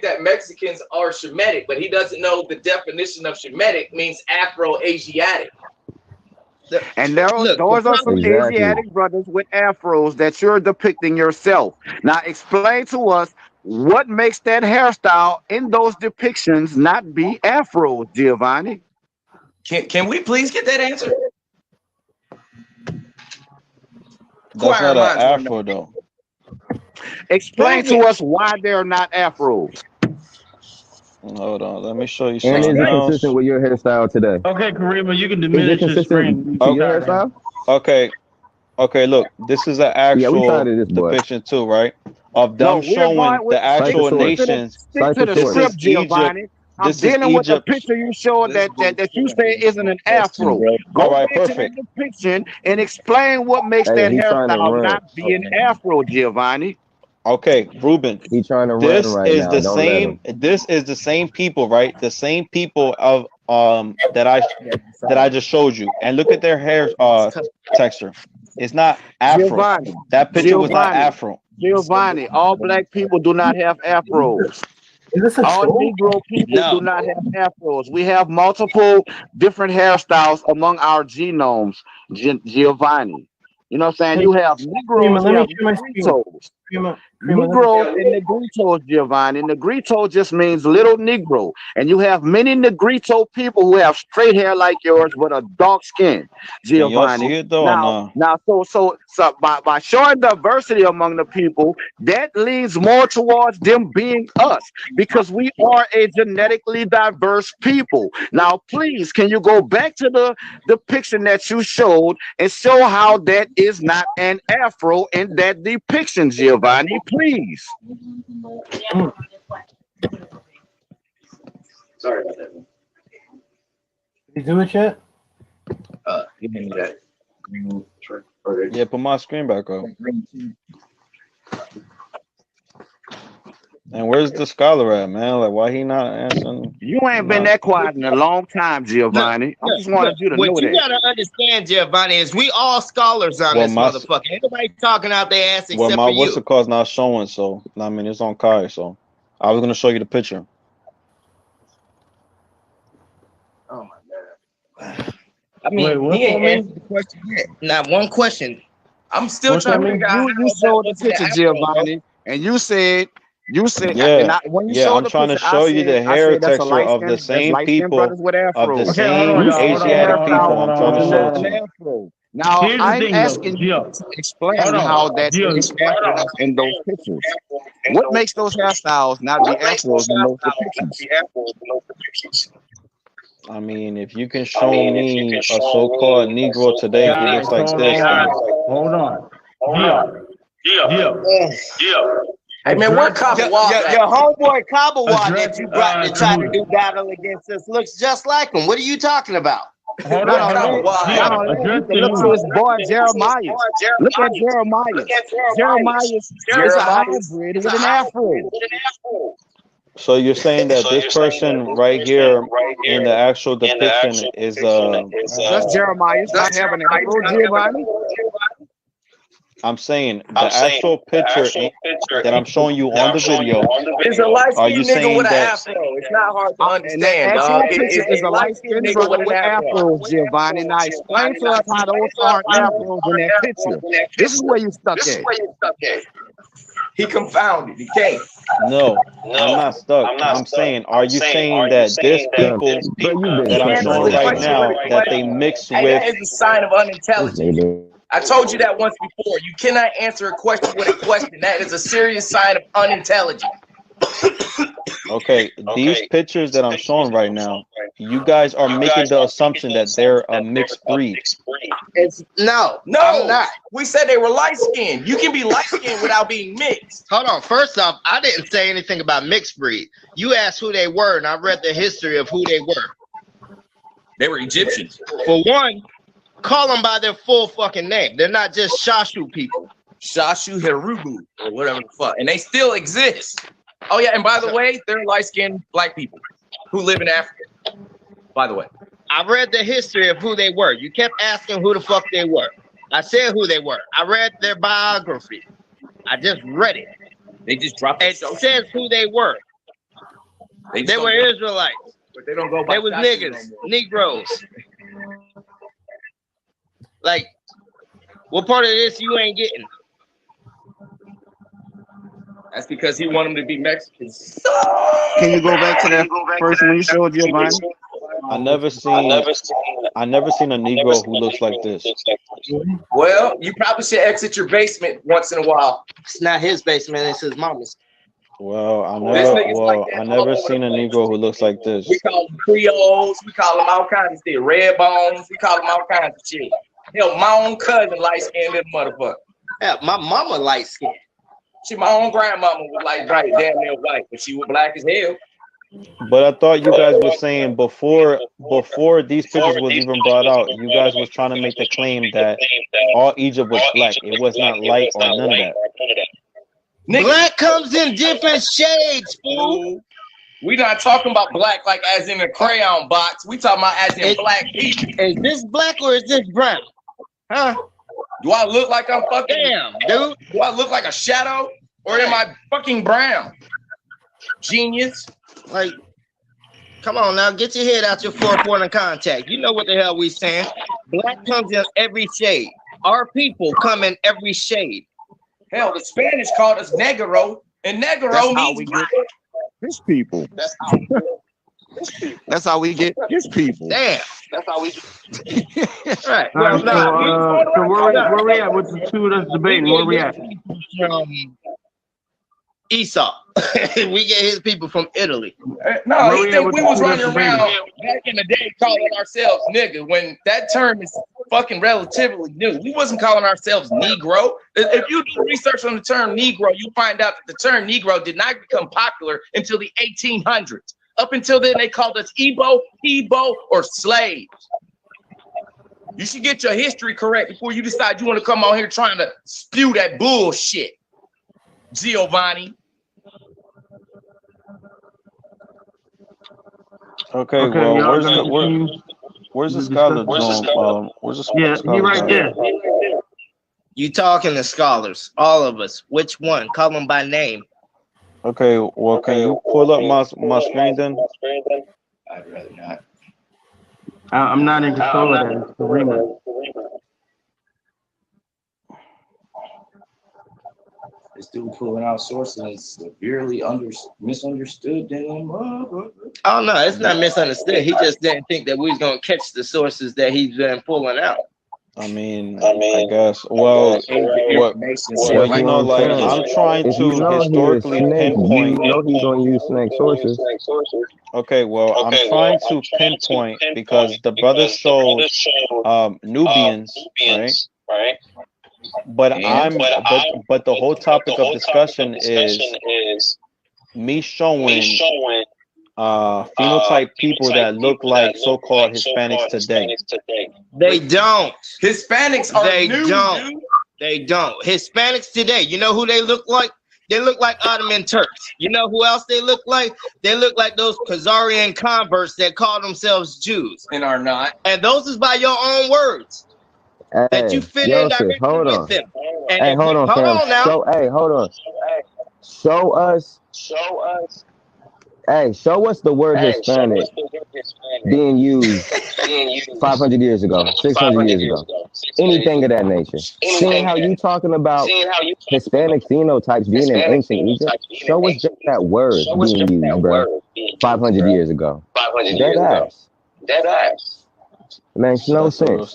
that Mexicans are Shemitic, but he doesn't know the definition of Shemitic means Afro-Asiatic. And Look, those are some Exactly. Asiatic brothers with afros that you're depicting yourself. Now explain to us what makes that hairstyle in those depictions not be afros, Giovanni. can we please get that answer? That's Choir not an minds wanna know. afro though. Explain to us why they're not afros. Hold on. Let me show you And something is it else. consistent with your hairstyle today? Okay, Karima, you can Is it diminish your consistent screen. to your hairstyle? Okay, look, this is an Yeah, we tired actual of this, boy. depiction too, right? Of No, them we're showing going with the actual nations. stick to the This script, is Egypt. Giovanni. I'm This is dealing with the Egypt. picture you showed that you say isn't an afro. All Go right, back to perfect. that depiction and explain what makes Hey, that he's trying to hairstyle run. not be an afro, Giovanni. Okay, Ruben. He's trying to run This right is now. the Don't let same. him. This is the same people, right? The same people of that I just showed you. And look at their hair texture. It's not afro. Giovanni. That picture was not afro. Giovanni, all black people do not have afros. All Negro people do not have afros. We have multiple different hairstyles among our genomes, Giovanni. You know what I'm saying? You have Negroes, you have Negritos. Negro and Negritos, Giovanni. Negrito just means little Negro. And you have many Negrito people who have straight hair like yours with a dark skin, Giovanni. Can y'all see it though, or no? Now, so by showing diversity among the people, that leans more towards them being us because we are a genetically diverse people. Now, please, can you go back to the depiction that you showed and show how that is not an afro in that depiction, Giovanni? Please. Sorry about that. Did you do it yet? Give me that green shirt. Yeah, put my screen back up. And where's the scholar at, man? Like, why he not answering? You ain't been that quiet in a long time, Giovanni. I just wanted you to know What you that. gotta understand, Giovanni, is we all scholars on Well, this my- motherfucker. Ain't nobody talking out their ass Well, except my for what's you. the cause not showing, so I mean it's on Kai, so I was gonna show you the picture. Oh my god. I mean, Wait, what's he ain't that mean? answered the question yet. Not one question. I'm still What's trying that to mean? figure out You showed the picture, Giovanni, and you said, Yeah, when you yeah, showed I'm the trying to picture, show you the hair that's a texture of the that's same light-skinned people, brothers with of the afros. Okay, same hold on, y'all. Asiatic people. I'm trying to It's show not it to an you. afro. Now, Here's the I'm thing, though, asking you Gio. to explain Hold on. how that Gio. is afros in those pictures. What makes those hairstyles not be afros in those depictions? I mean, if you can show me a so-called Negro today who looks like this, then Hold on. Gio. Hey man, what Kabawa? Your homeboy Kabawa Address, that you brought to try to do battle against us looks just like him. What are you talking about? Hold Not on. only that, you can look to his boy Jeremiah. Look at Jeremiah. Jeremiah's a hybrid with an afro. so you're saying that this person right here in the actual depiction is That's Jeremiah's not having an afro, Giovanni. I'm saying the actual picture that I'm showing you on the video. It's a light Are skinned you nigga saying with an that? afro. It's not hard to And that understand, actual dog. picture is a light-skinned brother with afros, Giovanni. Now explain to us how those aren't afros in that picture. This is where you stuck at. He confounded. He can't. No, I'm not stuck. I'm saying, are you saying that there's people that I'm showing right now that they mix Hey, with? that is a sign of unintelligence. I told you that once before. You cannot answer a question with a question. That is a serious sign of unintelligence. Okay, these pictures that I'm showing right now, you guys are making the assumption that they're a mixed breed. No, No, I'm not. we said they were light skinned. You can be light skinned without being mixed. Hold on. First off, I didn't say anything about mixed breed. You asked who they were, and I read the history of who they were. They were Egyptians. For one, call them by their full fucking name. They're not just Shashu people. Shashu Herubu or whatever the fuck, and they still exist. Oh yeah, and by the way, they're light-skinned black people who live in Africa. By the way, I read the history of who they were. You kept asking who the fuck they were. I said who they were. I read their biography. I just read it. They just dropped it. It says who they were. They were Israelites. But they don't go by They was Shashu niggas, no more. Negroes. Like, what part of this you ain't getting? That's because he wanted them to be Mexicans. Can you go back to that first one you showed, Giovanni? I never seen a Negro who looks like this. Well, you probably should exit your basement once in a while. It's not his basement, it's his mama's. Well, This nigga's like that. I never seen a Negro who looks like this. We call them Creoles. We call them all kinds of shit. Red bones. We call them all kinds of shit. Hell, my own cousin light-skinned little motherfucker. Yeah, my mama light skinned. She, my own grandmama was like bright, damn near white, but she was black as hell. But I thought you guys were saying before these pictures was even brought out, you guys was trying to make the claim that all Egypt was black. It was not light or none of that. Black comes in different shades, fool. We not talking about black like as in a crayon box. We talking about as in black people. Is this black or is this brown? Huh? Do I look like I'm fucking? Damn, dude. Do I look like a shadow or am I fucking brown? Genius. Like, come on now, get your head out your 4 point of contact. You know what the hell we saying. Black comes in every shade. Our people come in every shade. Hell, the Spanish called us negro, and negro means black. His people. That's how we get his people. Damn. That's how we. Right. Well, so where we at with the two that's debating? Where we at? Esau. We get his people from Italy. No, he think we was running around back in the day calling ourselves nigga when that term is fucking relatively new. We wasn't calling ourselves Negro. If you do research on the term Negro, you find out that the term Negro did not become popular until the 1800s. Up until then, they called us Igbo, Igbo, or slaves. You should get your history correct before you decide you want to come on here trying to spew that bullshit, Giovanni. Okay, well, where's the scholar? Where's the scholar? Yeah, he right there. You talking to scholars, all of us. Which one? Call them by name. Okay, well, can you pull up my screen then? I'd rather not. I'm not in control of that. It's Karima. This dude pulling out sources is severely misunderstood. Oh no, it's not misunderstood. He just didn't think that we was gonna catch the sources that he's been pulling out. I mean, I guess. Well, you know, like I'm trying to historically pinpoint. You know he's gonna use snake sources. Okay, well, I'm trying to pinpoint because the brother showed Nubians, right? But but the whole topic of discussion is me showing phenotype people that look like so-called Hispanics today. They don't. Hispanics are They new, don't. dude. They don't. Hispanics today, you know who they look like? They look like Ottoman Turks. You know who else they look like? They look like those Khazarian converts that call themselves Jews. And are not. And those is by your own words. that you fit in directly hold with on. them. And Hey, hold on, fam. on now. Hold on. Show us. Hey, show us the word Hispanic being used 500 years ago, 600 years ago. Anything of that nature. Seeing how you talking about Hispanic phenotypes being in ancient Egypt, show us just that word being used, bro. 500 years ago. Dead ass. Makes no sense.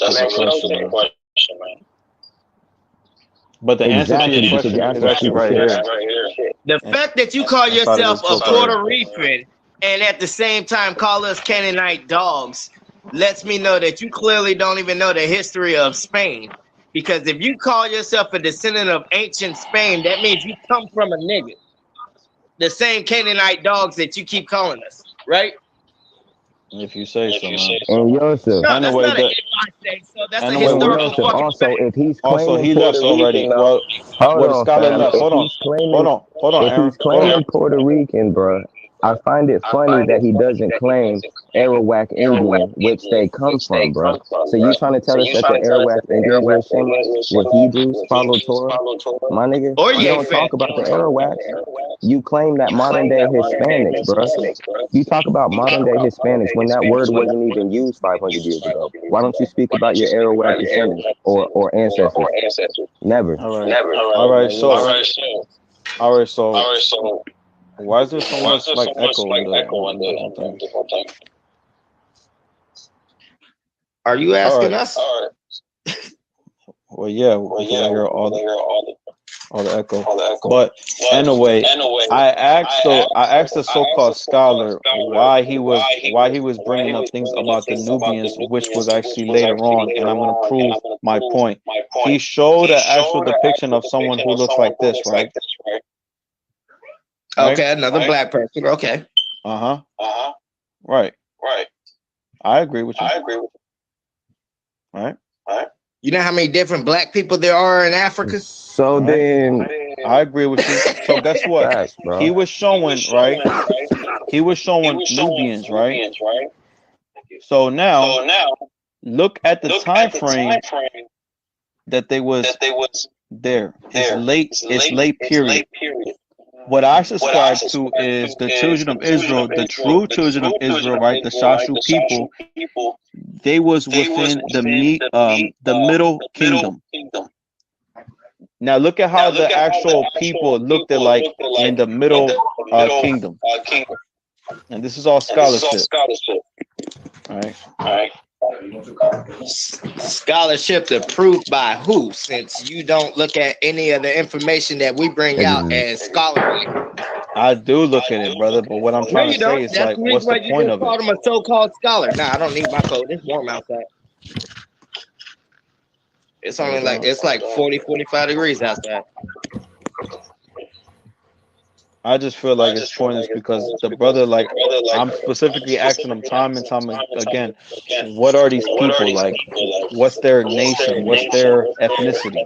But the answer to your question is actually right here. The fact that you call yourself a Puerto Rican and at the same time call us Canaanite dogs lets me know that you clearly don't even know the history of Spain. Because if you call yourself a descendant of ancient Spain, that means you come from a nigga. The same Canaanite dogs that you keep calling us, right? If you say so, man. And Yosef. No, that's not if I say so. That's a historical fucking also, if he's claiming he left already. Well, the scholar left. Hold on. If he's claiming Puerto Rican, bro, I find it funny that he doesn't claim Arawak Indian, which they come from, bro. So you trying to tell us that the Arawak Indians were Shemites, were Hebrews, followed Torah? My nigga, you don't talk about the Arawaks. You claim that modern day Hispanics, bro. You talk about modern day Hispanics when that word wasn't even used 500 years ago. Why don't you speak about your Arawak descendants or ancestors? Never. All right. So. Why is there so much like echo in the thing? Are you asking us? Well, yeah, we can hear all the echo. But anyway, I asked the so-called scholar why he was bringing up things about the Nubians, which was actually later on, and I'm going to prove my point. He showed an actual depiction of someone who looks like this, right? Okay, another black person. Okay. Right. I agree with you. Right. You know how many different black people there are in Africa? So then, I agree with you. So guess what? Facts, bro. He was showing, right? He was showing Nubians, right? So now, look at the time frame that they was there. It's late period. What I subscribe to is the children of Israel, the true children of Israel, right? The Shashu people. They was within the Middle Kingdom. Now look at how the actual people looked at like in the Middle Kingdom. And this is all scholarship. All right. Scholarship to prove by who, since you don't look at any of the information that we bring out as scholarly. I do look at it, brother, but what I'm trying to say is like, what's the point of it? Call him a so-called scholar. Nah, I don't need my coat. It's warm outside. It's only like, it's like 40, 45 degrees outside. I just feel like it's pointless because the brother, like, I'm specifically asking him time and time again, what are these people like? What's their nation? What's their ethnicity?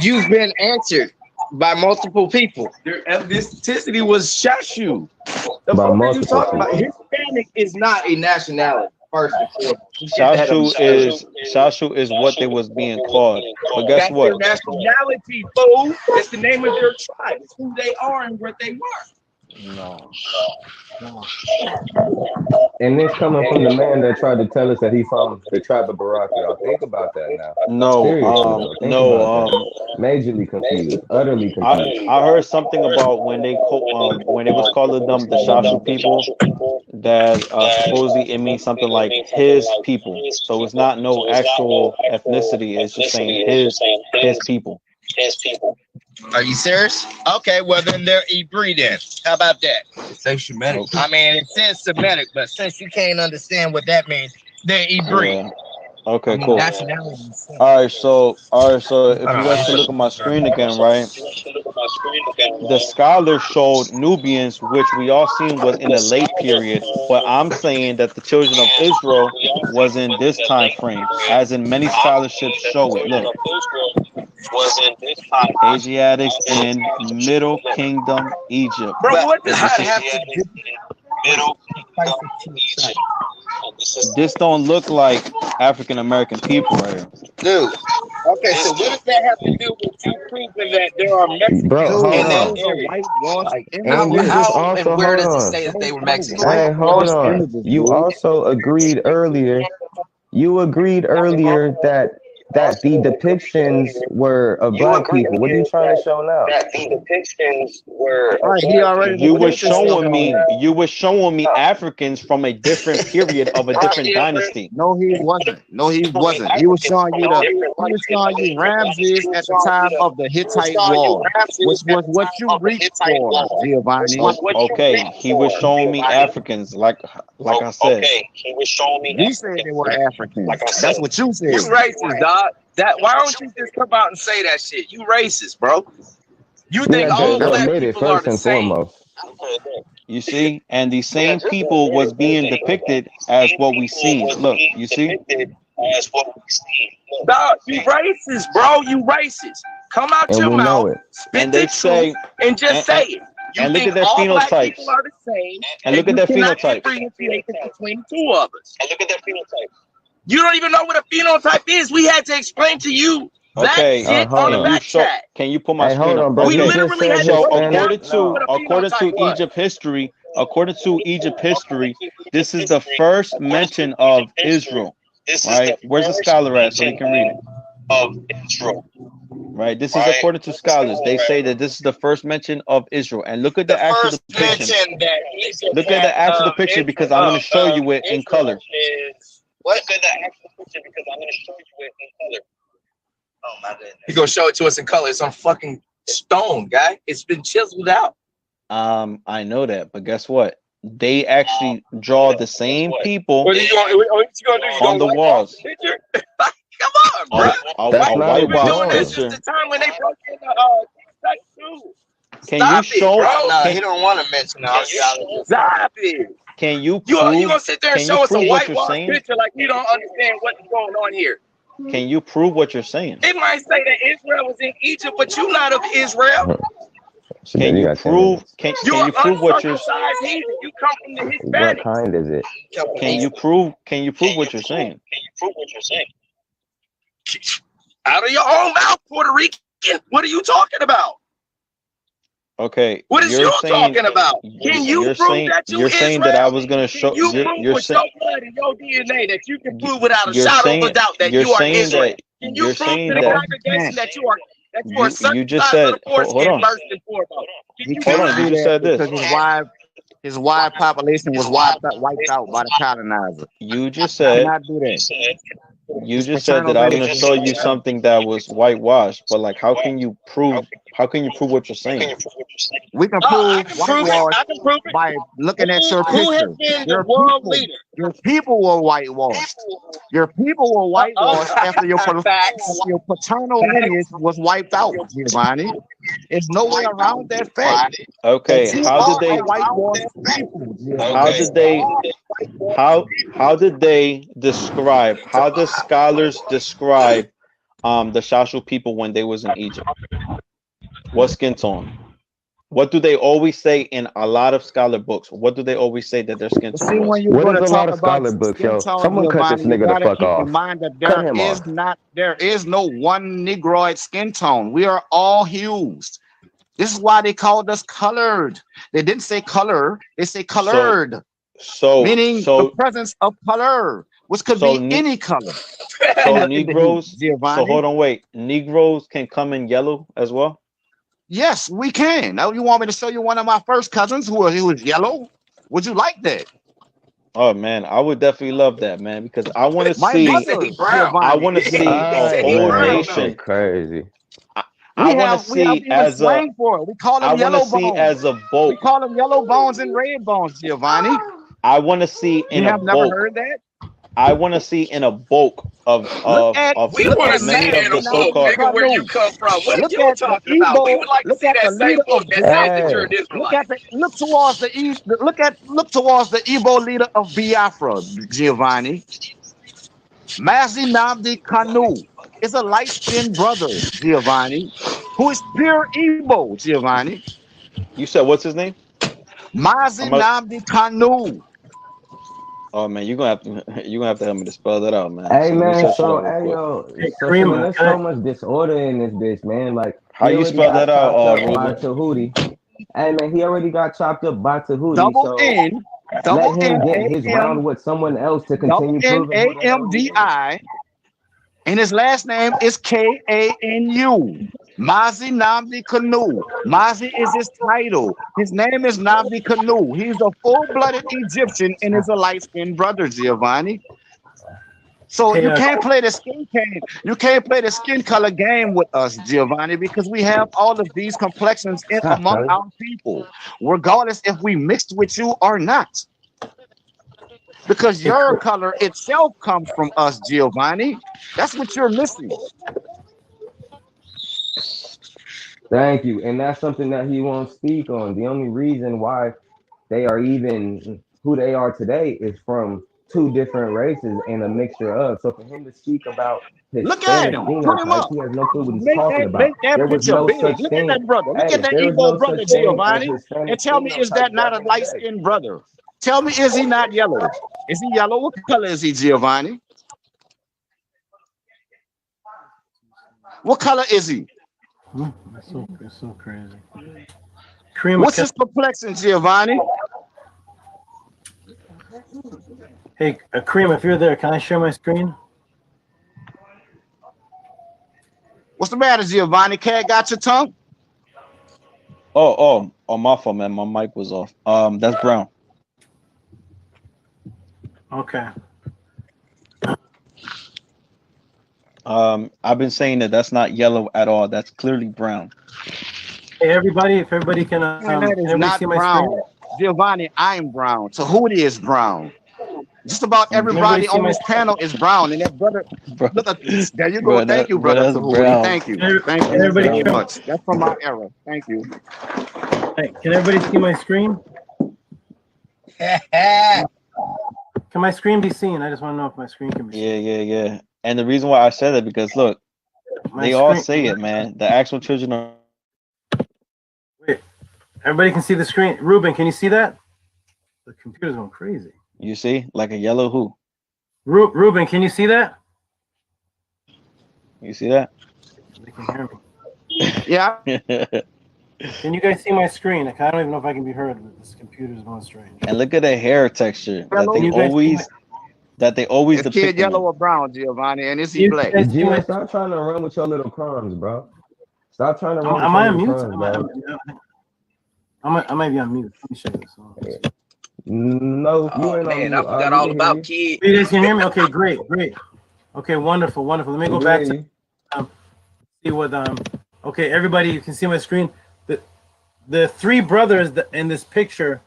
You've been answered by multiple people. Their ethnicity was Shashu. The fuck are you talking about? Hispanic is not a nationality. First and foremost. Shashu is what they was being called. But guess what? That's their nationality, fool. It's the name of their tribe. It's who they are and what they were. No. And this coming from the man that tried to tell us that he's from the tribe of Baraka. Think about that now. Majorly confused, utterly confused. I heard something about when they was calling them the Shashu people, that supposedly it means something like his people. So it's not no actual ethnicity. It's just saying his people. Are you serious? Okay, well then they're Hebrew then. How about that? Say Shemitic. I mean, it says Semitic, but since you can't understand what that means, they're Hebrew. Yeah. Okay, cool. All right, so if you guys can look at my screen again, right? The scholar showed Nubians, which we all seen was in the late period, but I'm saying that the children of Israel was in this time frame, as in many scholarships show it. Look, Asiatics in Middle Kingdom, Egypt. Bro, what does that have to do? This don't look like African American people right here. Dude. Okay, so what does that have to do with you proving that there are Mexicans Bro, in hold that on. area? And you just also where hold does it on. say that they were Mexican? Hey, hold on. You also agreed earlier. You agreed earlier that the depictions were of black people. What are you trying to show now? That the depictions were. You were showing me Africans from a different period of a different dynasty. No, he wasn't. No, he wasn't. He was showing you Ramses at the time of the Hittite War, which was what you reached for, Giovanni. Okay, he was showing me Africans, like I said. Okay, he was showing me. You said they were Africans. That's what you said. You racist, dog. Why don't you just come out and say that shit? You racist, bro. You think all black people are the same? You see, and these same people was being depicted as what we see. Look, you see. Dog, you racist, bro. You racist. Come out your mouth, spit the truth, and just say it. You and look think at their all black phenotypes. people are the same, And look at their you cannot phenotypes. differentiate between the two of us. And look at their phenotype. You don't even know what a phenotype is. We had to explain to you that Okay, shit on the back chat. can you put my Hey, screen hold up? on, bro. We You just literally said had So to Hispanic. according to Egypt history, this is the first mention of Israel. Right? Where's the scholar at so he can read it? Of Israel. Right. This is according to scholars. They say that this is the first mention of Israel. And look at the actual depiction. Look at the actual depiction because I'm going to show you it in color. Look at the actual picture because I'm going to show you it in color. Oh my goodness. He's gonna show it to us in color. It's on fucking stone, guy. It's been chiseled out. I know that, but guess what? They actually draw the same people What you gonna do? You on the gonna walls. picture? Come on, bro. That's A not white a wash drawing. This is picture. the time when they broke in the too. Can Stop you it, show? bro. No, Can, he don't want to mention the archaeologists. Stop it. can you You prove? gonna sit there and Can show you us a prove what you're whitewash saying? picture like you don't understand what's going on here? Can you prove what you're saying? It might say that Israel was in Egypt, but you're not of Israel. Can you prove? Can You're you prove what you're? uncircumcised heathen. You come from the What Hispanic. kind is it? Can you prove? Can you prove what you're saying? Can you prove what you're saying? Out of your own mouth, Puerto Rican. What are you talking about? Okay. What is you talking about? Can you You're prove saying that you you're saying that I Israel? was gonna show. Can you prove You're with saying. your blood and your DNA that you can prove without a You're shadow of saying. a doubt that You're you are saying Israel? that. Can you You're prove saying to the that. congregation that you are You just circumcised said. of the foreskin Hold on. first and foremost? Can you Hold do on. that? You just said this. Because his wide population was wiped out by the colonizer. You just said. Cannot do that. You just said that I'm gonna show you something that was whitewashed, but like, how can you prove? How can you prove what you're saying? We can I prove can prove it. I whitewash can prove it. by looking at your Who has picture. been the Your world people, leader? your people were whitewashed. Your people were whitewashed after your paternal lineage was wiped out, Giovanni. There's no way around that fact. Okay. That you How are did they? a whitewashed people, How did they? How did they describe? How do scholars describe the Shashu people when they was in Egypt? What skin tone? What do they always say in a lot of scholar books? What do they always say that their skin See, tone when was? you What go to is a lot talk of about scholar books, skin yo? tone, Someone cut this Giovanni, you nigga the gotta fuck keep off. in mind that Cut him off. there is no one Negroid skin tone. We are all hues. This is why they called us colored. They didn't say color, they say colored. Meaning the presence of color, which could be any color. So Negroes. Giovanni. So hold on, wait. Negroes can come in yellow as well. Yes, we can. Now, you want me to show you one of my first cousins who was yellow? Would you like that? Oh man, I would definitely love that, man, because I want to My see. mother, I want to see a whole nation. Crazy. I want to see as a. for it. We call them I want yellow to see bones. as a We boat. call them yellow bones and red bones, Giovanni. I want to see in You a have never boat. heard that? I want to see in a bulk of We want to see many that of the in a book, so-called. nigga, where you come from. What are Look you at talking the about? We Igbo. would like to Look see at that the same leader book of that says that you're an Look Israelite. at look towards the east. Look towards the Igbo leader of Biafra, Giovanni. Mazi Nnamdi Kanu is a light-skinned brother, Giovanni, who is pure Igbo, Giovanni. You said what's his name? Mazi Nnamdi Kanu. Oh man, you're gonna have to help me to spell that out, man. Hey So man, research it so out real hey quick. yo, Hey, so Karima, there's so much disorder in this bitch, man. Like How he you already spell got that out, chopped up by Ruben? Tahuti. Hey man, he already got chopped up by Tahuti. Double So N, let double him N get his A round M, with someone else to double continue N proving A who the hell M he D is. I, and his last name is Kanu. Mazi Namdi Kanu. Mazi is his title. His name is Namdi Kanu. He's a full-blooded Egyptian and is a light-skinned brother, Giovanni. So Hey, you can't play the skin game. You can't play the skin color game with us, Giovanni, because we have all of these complexions in Stop, among Charlie. our people, regardless if we mixed with you or not. Because your color itself comes from us, Giovanni. That's what you're missing. Thank you. And that's something that he won't speak on. The only reason why they are even who they are today is from two different races and a mixture of. So for him to speak about Look at Hispanic him. Put him phenotypes, up. he has no clue what he's talking about. Make that There was picture no big. such Look at thing. that brother. Look Hey, at that there was Igbo no brother, such thing as Giovanni. And Hispanic tell me, is that phenotype not back a in the day. light-skinned brother? Tell me, is he not yellow? Is he yellow? What color is he, Giovanni? What color is he? That's so crazy. Karima, What's his complexion, Giovanni? Hey, Kareem, if you're there, can I share my screen? What's the matter, Giovanni? Cat got your tongue? Oh, my fault, man. My mic was off. That's brown. Okay. I've been saying that that's not yellow at all. That's clearly brown. Hey, everybody, if everybody can, Man, that can is everybody not see my brown. screen? Giovanni, I'm brown. Tahuti is brown. Just about Everybody everybody see on my this panel is brown. And that brother, Bro, look at this. There you go. bro, Thank you, bro, brother that's Tahuti. brown. Thank you. Thank Can you everybody very can, much. That's from my era. Thank you. hey, can everybody see my screen? Can my screen be seen? I just want to know if my screen can be seen. Yeah. And the reason why I said that because look, My they all screen- say it, man. The actual children are. Wait, everybody can see the screen. Ruben, can you see that? The computer's going crazy. You see, like a yellow who? Ruben, can you see that? You see that? They can hear me. Yeah. Can you guys see my screen? Like, I don't even know if I can be heard, but this computer's going strange. And look at the hair texture that Hello? they You guys always Is kid depict. yellow or brown, Giovanni? And is he You black? guys see Gio, my, stop trying to run with your little crumbs, bro. Stop trying to run with am your I on little mute? crumbs, bro. I might be on mute. Let me show you this. No, you Oh ain't man, I on forgot mute. all about kid. You guys can hear me? Okay, great. Okay, wonderful. Let me go back to see what okay, everybody, you can see my screen. The three brothers in this picture,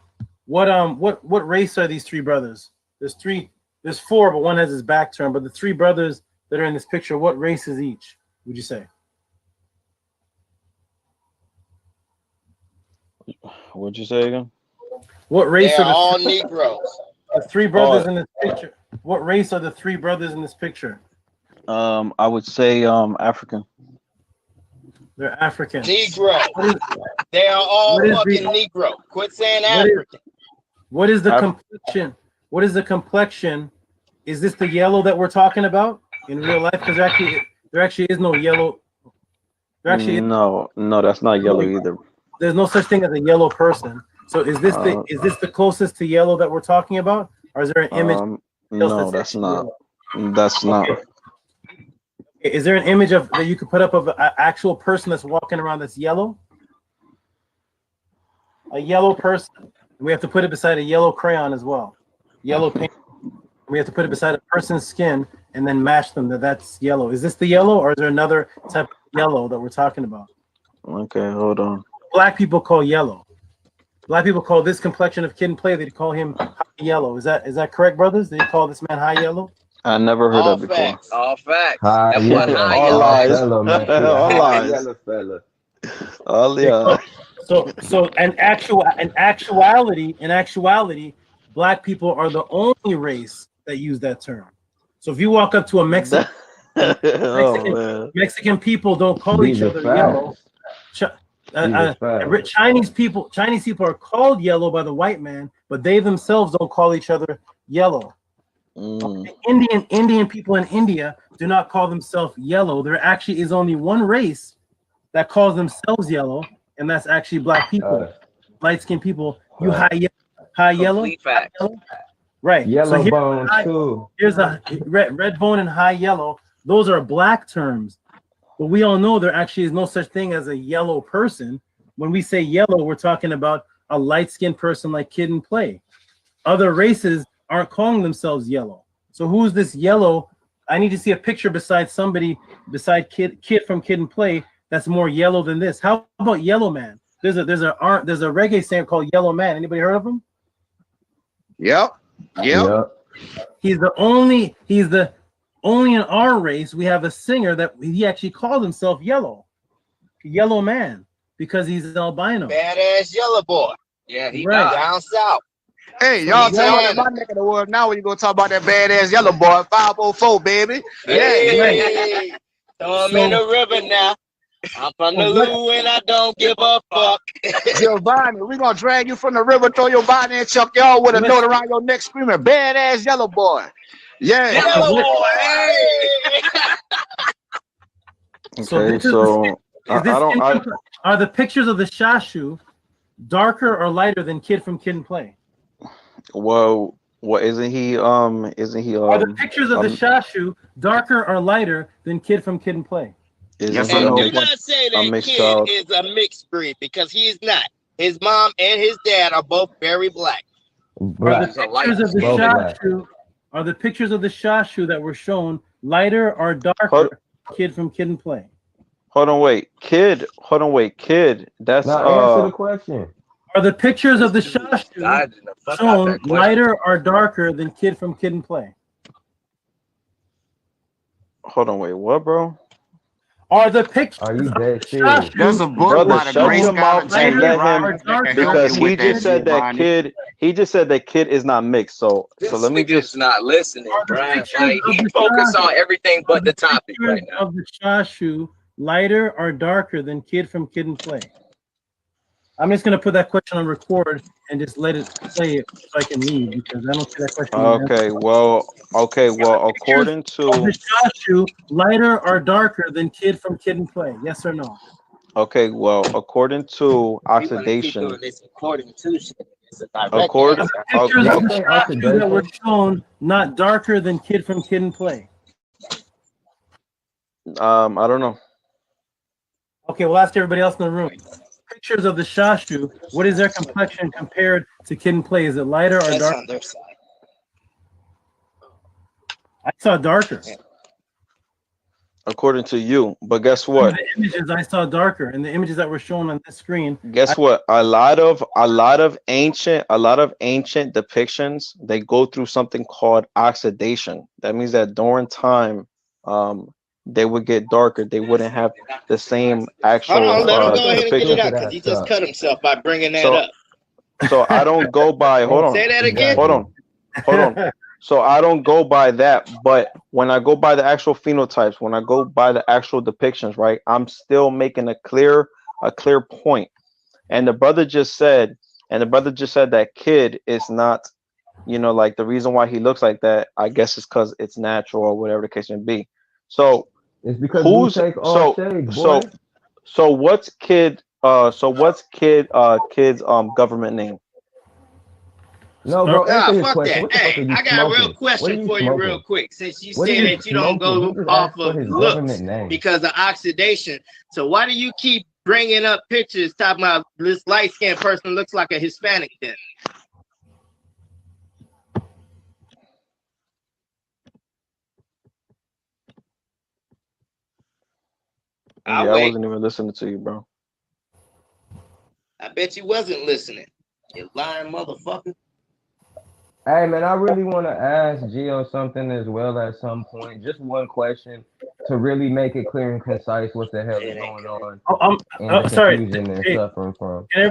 what race are these three brothers? There's four, but one has his back turned. But the three brothers that are in this picture, what race is each, would you say? What'd you say again? What race They're are all Negroes. the three brothers in this picture? What race are the three brothers in this picture? I would say African. They're African. Negro. They are all what is fucking the- Negro. Quit saying What is- African. What is the complexion? What is the complexion? Is this the yellow that we're talking about in real life? Because there actually is no yellow. There actually No, that's not yellow either. there's no such thing as a yellow person. So is this the closest to yellow that we're talking about, or is there an image? No, that's not. That's not. Is there an image that you could put up of an actual person that's walking around that's yellow? A yellow person. We have to put it beside a yellow crayon as well. Yellow paint. We have to put it beside a person's skin and then match them that's yellow. Is this the yellow, or is there another type of yellow that we're talking about? Okay, hold on. Black people call yellow. Black people call this complexion of Kid and Play, they call him high yellow. Is that correct, brothers? They call this man high yellow? I never heard All that before. facts. All facts. High That yellow. one high All yellow. lies. Fella, man. All High lies. yellow fella. All yeah. So in actuality, black people are the only race that use that term. So if you walk up to a Mexican, Oh man. Mexican people don't call These each are other facts. yellow. Chinese people are called yellow by the white man, but they themselves don't call each other yellow. Indian people in India do not call themselves yellow. There actually is only one race that calls themselves yellow, and that's actually black people, light-skinned people. You high yellow, right? Yellow so bone too. Here's a red bone and high yellow. Those are black terms, but we all know there actually is no such thing as a yellow person. When we say yellow, we're talking about a light-skinned person like Kid and Play. Other races aren't calling themselves yellow. So who's this yellow? I need to see a picture beside Kid from Kid and Play that's more yellow than this. How about Yellow Man? There's a reggae singer called Yellow Man. Anybody heard of him? Yep. He's the only in our race we have a singer that he actually called himself Yellow Man, because he's albino. Badass Yellow Boy. Yeah, he down south. Hey, y'all tell me my neck of the woods now when you gonna talk about that badass Yellow Boy, 504, baby. Hey, throw him in the river now. I'm from the Lou and I don't give a fuck. Giovanni, we gonna drag you from the river, throw your body and chuck y'all with a note around your neck screaming, badass Yellow Boy. Yeah. Yellow Boy. Are the pictures of the Shashu darker or lighter than Kid from Kid and Play? Well, isn't he? Are the pictures of the Shashu darker or lighter than Kid from Kid and Play? And do not say that Kid is a mixed breed, because he's not. His mom and his dad are both very black. Are the pictures of the Shashu that were shown lighter or darker? Kid from Kid and Play. Hold on, wait, Kid. That's answer the question. Are the pictures of the Shashu shown lighter or darker than Kid from Kid and Play? Hold on, wait, what, bro? Are the pictures? Are you dead serious? There's a book by the great scholar Jamie because he just said that Kid. He just said that Kid is not mixed. So let me just not listening, Brian. Like, he focus on everything but the topic right now. Of the Shashu lighter or darker than Kid from Kid and Play? I'm just gonna put that question on record and just let it play it so I can leave, because I don't see that question. Okay, well, according to the Shashu, lighter or darker than Kid from Kid and Play? Yes or no? Okay, well, according to oxidation, Pictures of the Shashu that were shown not darker than Kid from Kid and Play. I don't know. Okay, we'll ask everybody else in the room. Pictures of the Shashu, what is their complexion compared to Kid and Play? Is it lighter or darker? On their side. I saw darker. According to you, but guess what? The images I saw darker, and the images that were shown on this screen. Guess what? A lot of ancient depictions, they go through something called oxidation. That means that during time, they would get darker. They wouldn't have the same actual. Hold on, let him go ahead and get it out, because he just cut himself by bringing that up. So I don't go by. Hold on. Say that again. Hold on. So I don't go by that, but when I go by the actual phenotypes, when I go by the actual depictions, right, I'm still making a clear point. And the brother just said that Kid is not, like the reason why he looks like that, I guess is because it's natural or whatever the case may be. So it's because who's what's Kid's government name? No, bro. Fuck that. Hey, I got a real question for you real quick. Since you said that you don't go off of looks because of oxidation. So why do you keep bringing up pictures talking about this light-skinned person looks like a Hispanic then? I wasn't even listening to you, bro. I bet you wasn't listening. You lying motherfucker. Hey man, I really want to ask Gio something as well at some point. Just one question to really make it clear and concise what the hell is going on. Sorry. Hey, suffering from. Can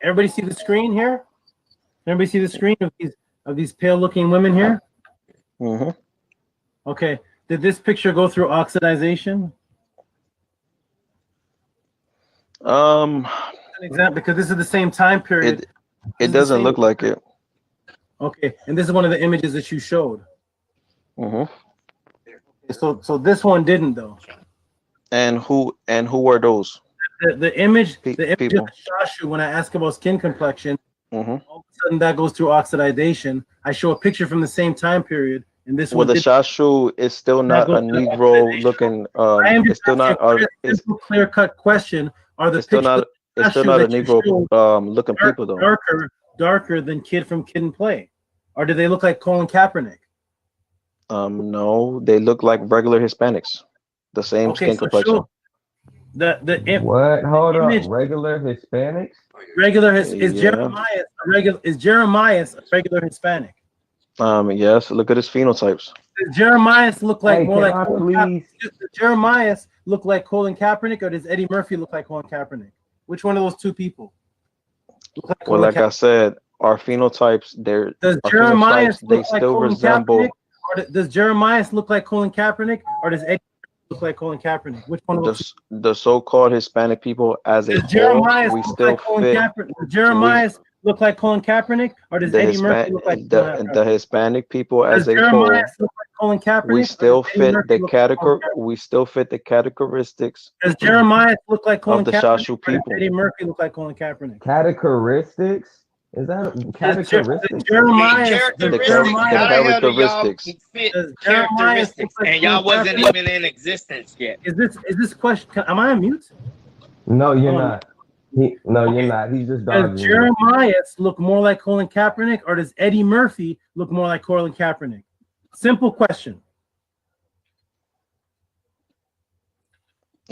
everybody see the screen here? Everybody see the screen of these pale looking women here? Mm-hmm. Okay. Did this picture go through oxidization? Um, An example, because this is the same time period. It doesn't look like it. Okay, and this is one of the images that you showed. Mm-hmm. So this one didn't though. And who are those? The image of people. Shashu, when I ask about skin complexion, Mm-hmm. all of a sudden that goes through oxidization. I show a picture from the same time period, and this Well, one the didn't. Shashu is still not a Negro looking. I am It's just still not. asking a simple, clear-cut question. Are the It's still not. pictures It's still Shashu not a that you Negro showed looking people though. darker than Kid from Kid and Play, or do they look like Colin Kaepernick? No, they look like regular Hispanics. The same skin complexion. Show What? Hold image- on. Regular Hispanics? is Yeah. Jeremiah a regular Hispanic? Yes. Look at his phenotypes. Does Jeremiah look like Hey, more can like I Colin please- Does Jeremiah look like Colin Kaepernick, or does Eddie Murphy look like Colin Kaepernick? Which one of those two people look like Well, Colin like I Kaepernick? said, our phenotypes, Does our Jeremiah phenotypes, they look like still Colin resemble. Kaepernick, or does Jeremiah look like Colin Kaepernick, or does Eddie look like Colin Kaepernick? Which one of those? The so-called Hispanic people as a Does whole, Jeremiah we look still like Colin fit. Kaepernick? Does Jeremiah look like Colin Kaepernick, or does The, Eddie Murphy look like Colin Kaepernick? the Hispanic people Does as a whole, Jeremiah look like Colin Kaepernick? we or still does Eddie fit Murphy the look like Colin category. We still fit the characteristics Does Jeremiah look like Colin of the Kaepernick? Shashu Or does people. Eddie Murphy look like Colin Kaepernick? Characteristics? Is that characteristics? Jeremiah, The Characteristics. How the hell do y'all characteristics. fit Does Jeremiah characteristics? look like And y'all Colin wasn't Kaepernick? even in existence yet. Is this question? Am I on mute? No, you're Hold on. not. You're not. He's just Does dodging. you. Jeremiah look more like Colin Kaepernick, or does Eddie Murphy look more like Colin Kaepernick? Simple question.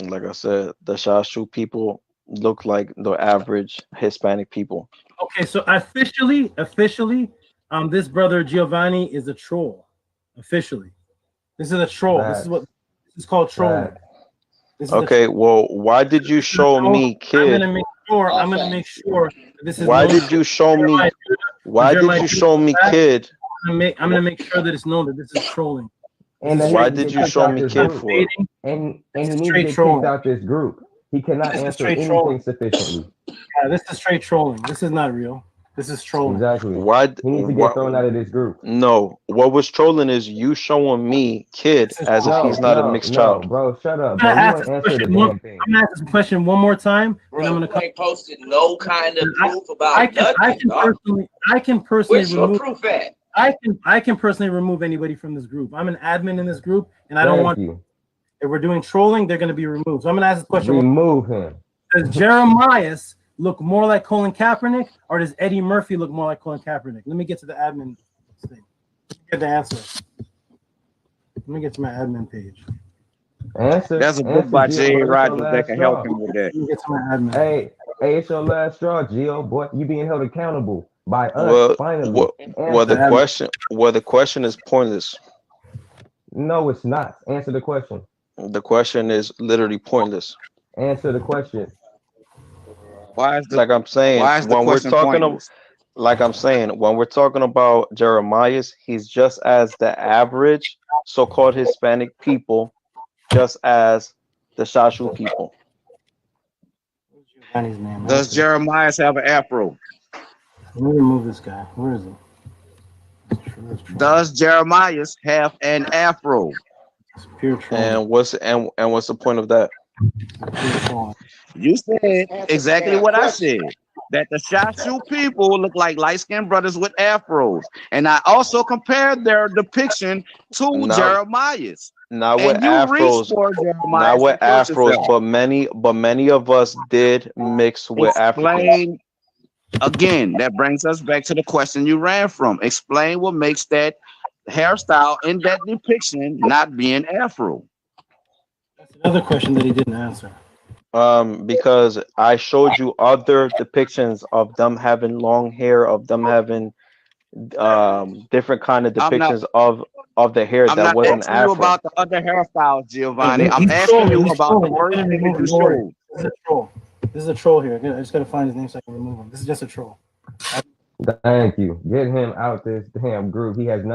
Like I said, the Shashu people look like the average Hispanic people. Okay, so officially, this brother Giovanni is a troll. Officially, this is a troll. This is called trolling. This is Okay, well, why did you show me Kid? I'm gonna make sure that this is. Why known. did you show me? Jeremiah, Why did Jeremiah, you show me back. Kid? I'm gonna make sure that it's known that this is trolling. And Why he did needs you to show kick out me this Kid group. for? And he This is needs to straight get trolling. kicked out this group. He cannot This is answer straight anything trolling. sufficiently. Yeah, this is straight trolling. This is not real. This is trolling. Exactly. Why? He needs to get thrown out of this group. No, what was trolling is you showing me Kid as if he's not a mixed child. Bro, shut up. I'm Bro, gonna you ask want this to answer the question damn thing. I'm gonna ask this question one more time, and I'm gonna You come. ain't posted no kind of proof about I can nothing, dog. personally Where's your remove. proof at? I can personally remove anybody from this group. I'm an admin in this group, and I don't Thank want. you. If we're doing trolling, they're going to be removed. So I'm going to ask this question: Remove him. Does Jeremiah look more like Colin Kaepernick, or does Eddie Murphy look more like Colin Kaepernick? Let me get to the admin thing. Get the answer. Let me get to my admin page. Answer. There's a book answer, by Gio, Jay bro. It's your Rogers last that can help straw. him with that. Let me get to my admin. Hey, it's your last straw, Gio. Boy, you being held accountable by us. Well, finally. the question is pointless. No, it's not. Answer the question. The question is literally pointless. Answer the question. Why is the, Like I'm saying, why is the when we're question talking pointless? like I'm saying, when we're talking about Jeremiah, he's just as the average so-called Hispanic people, just as the Shashu people. His name. Does Jeremiah have an afro? Let me remove this guy. Where is he? Does Jeremiah have an afro? Pure troll. And what's the point of that? You said exactly what I said. That the Shashu people look like light-skinned brothers with afros. And I also compared their depiction to No. Jeremiah's. Not And with you afros, reached for Jeremiah not with to put afros, yourself. but many of us did mix with Africans. Explain again. That brings us back to the question you ran from. Explain what makes that hairstyle in that depiction not being afro. Another question that he didn't answer. Because I showed you other depictions of them having long hair, of them having different kind of I'm not- depictions of the hair I'm that not wasn't asking you afro. about the other hairstyles, Giovanni. He's I'm asking trolling, you he's about the trolling. word I'm gonna that remove you him, don't worry. showed. This is a troll. This is a troll here. I just gotta find his name so I can remove him. This is just a troll. Thank you. Get him out this damn group. He has nothing.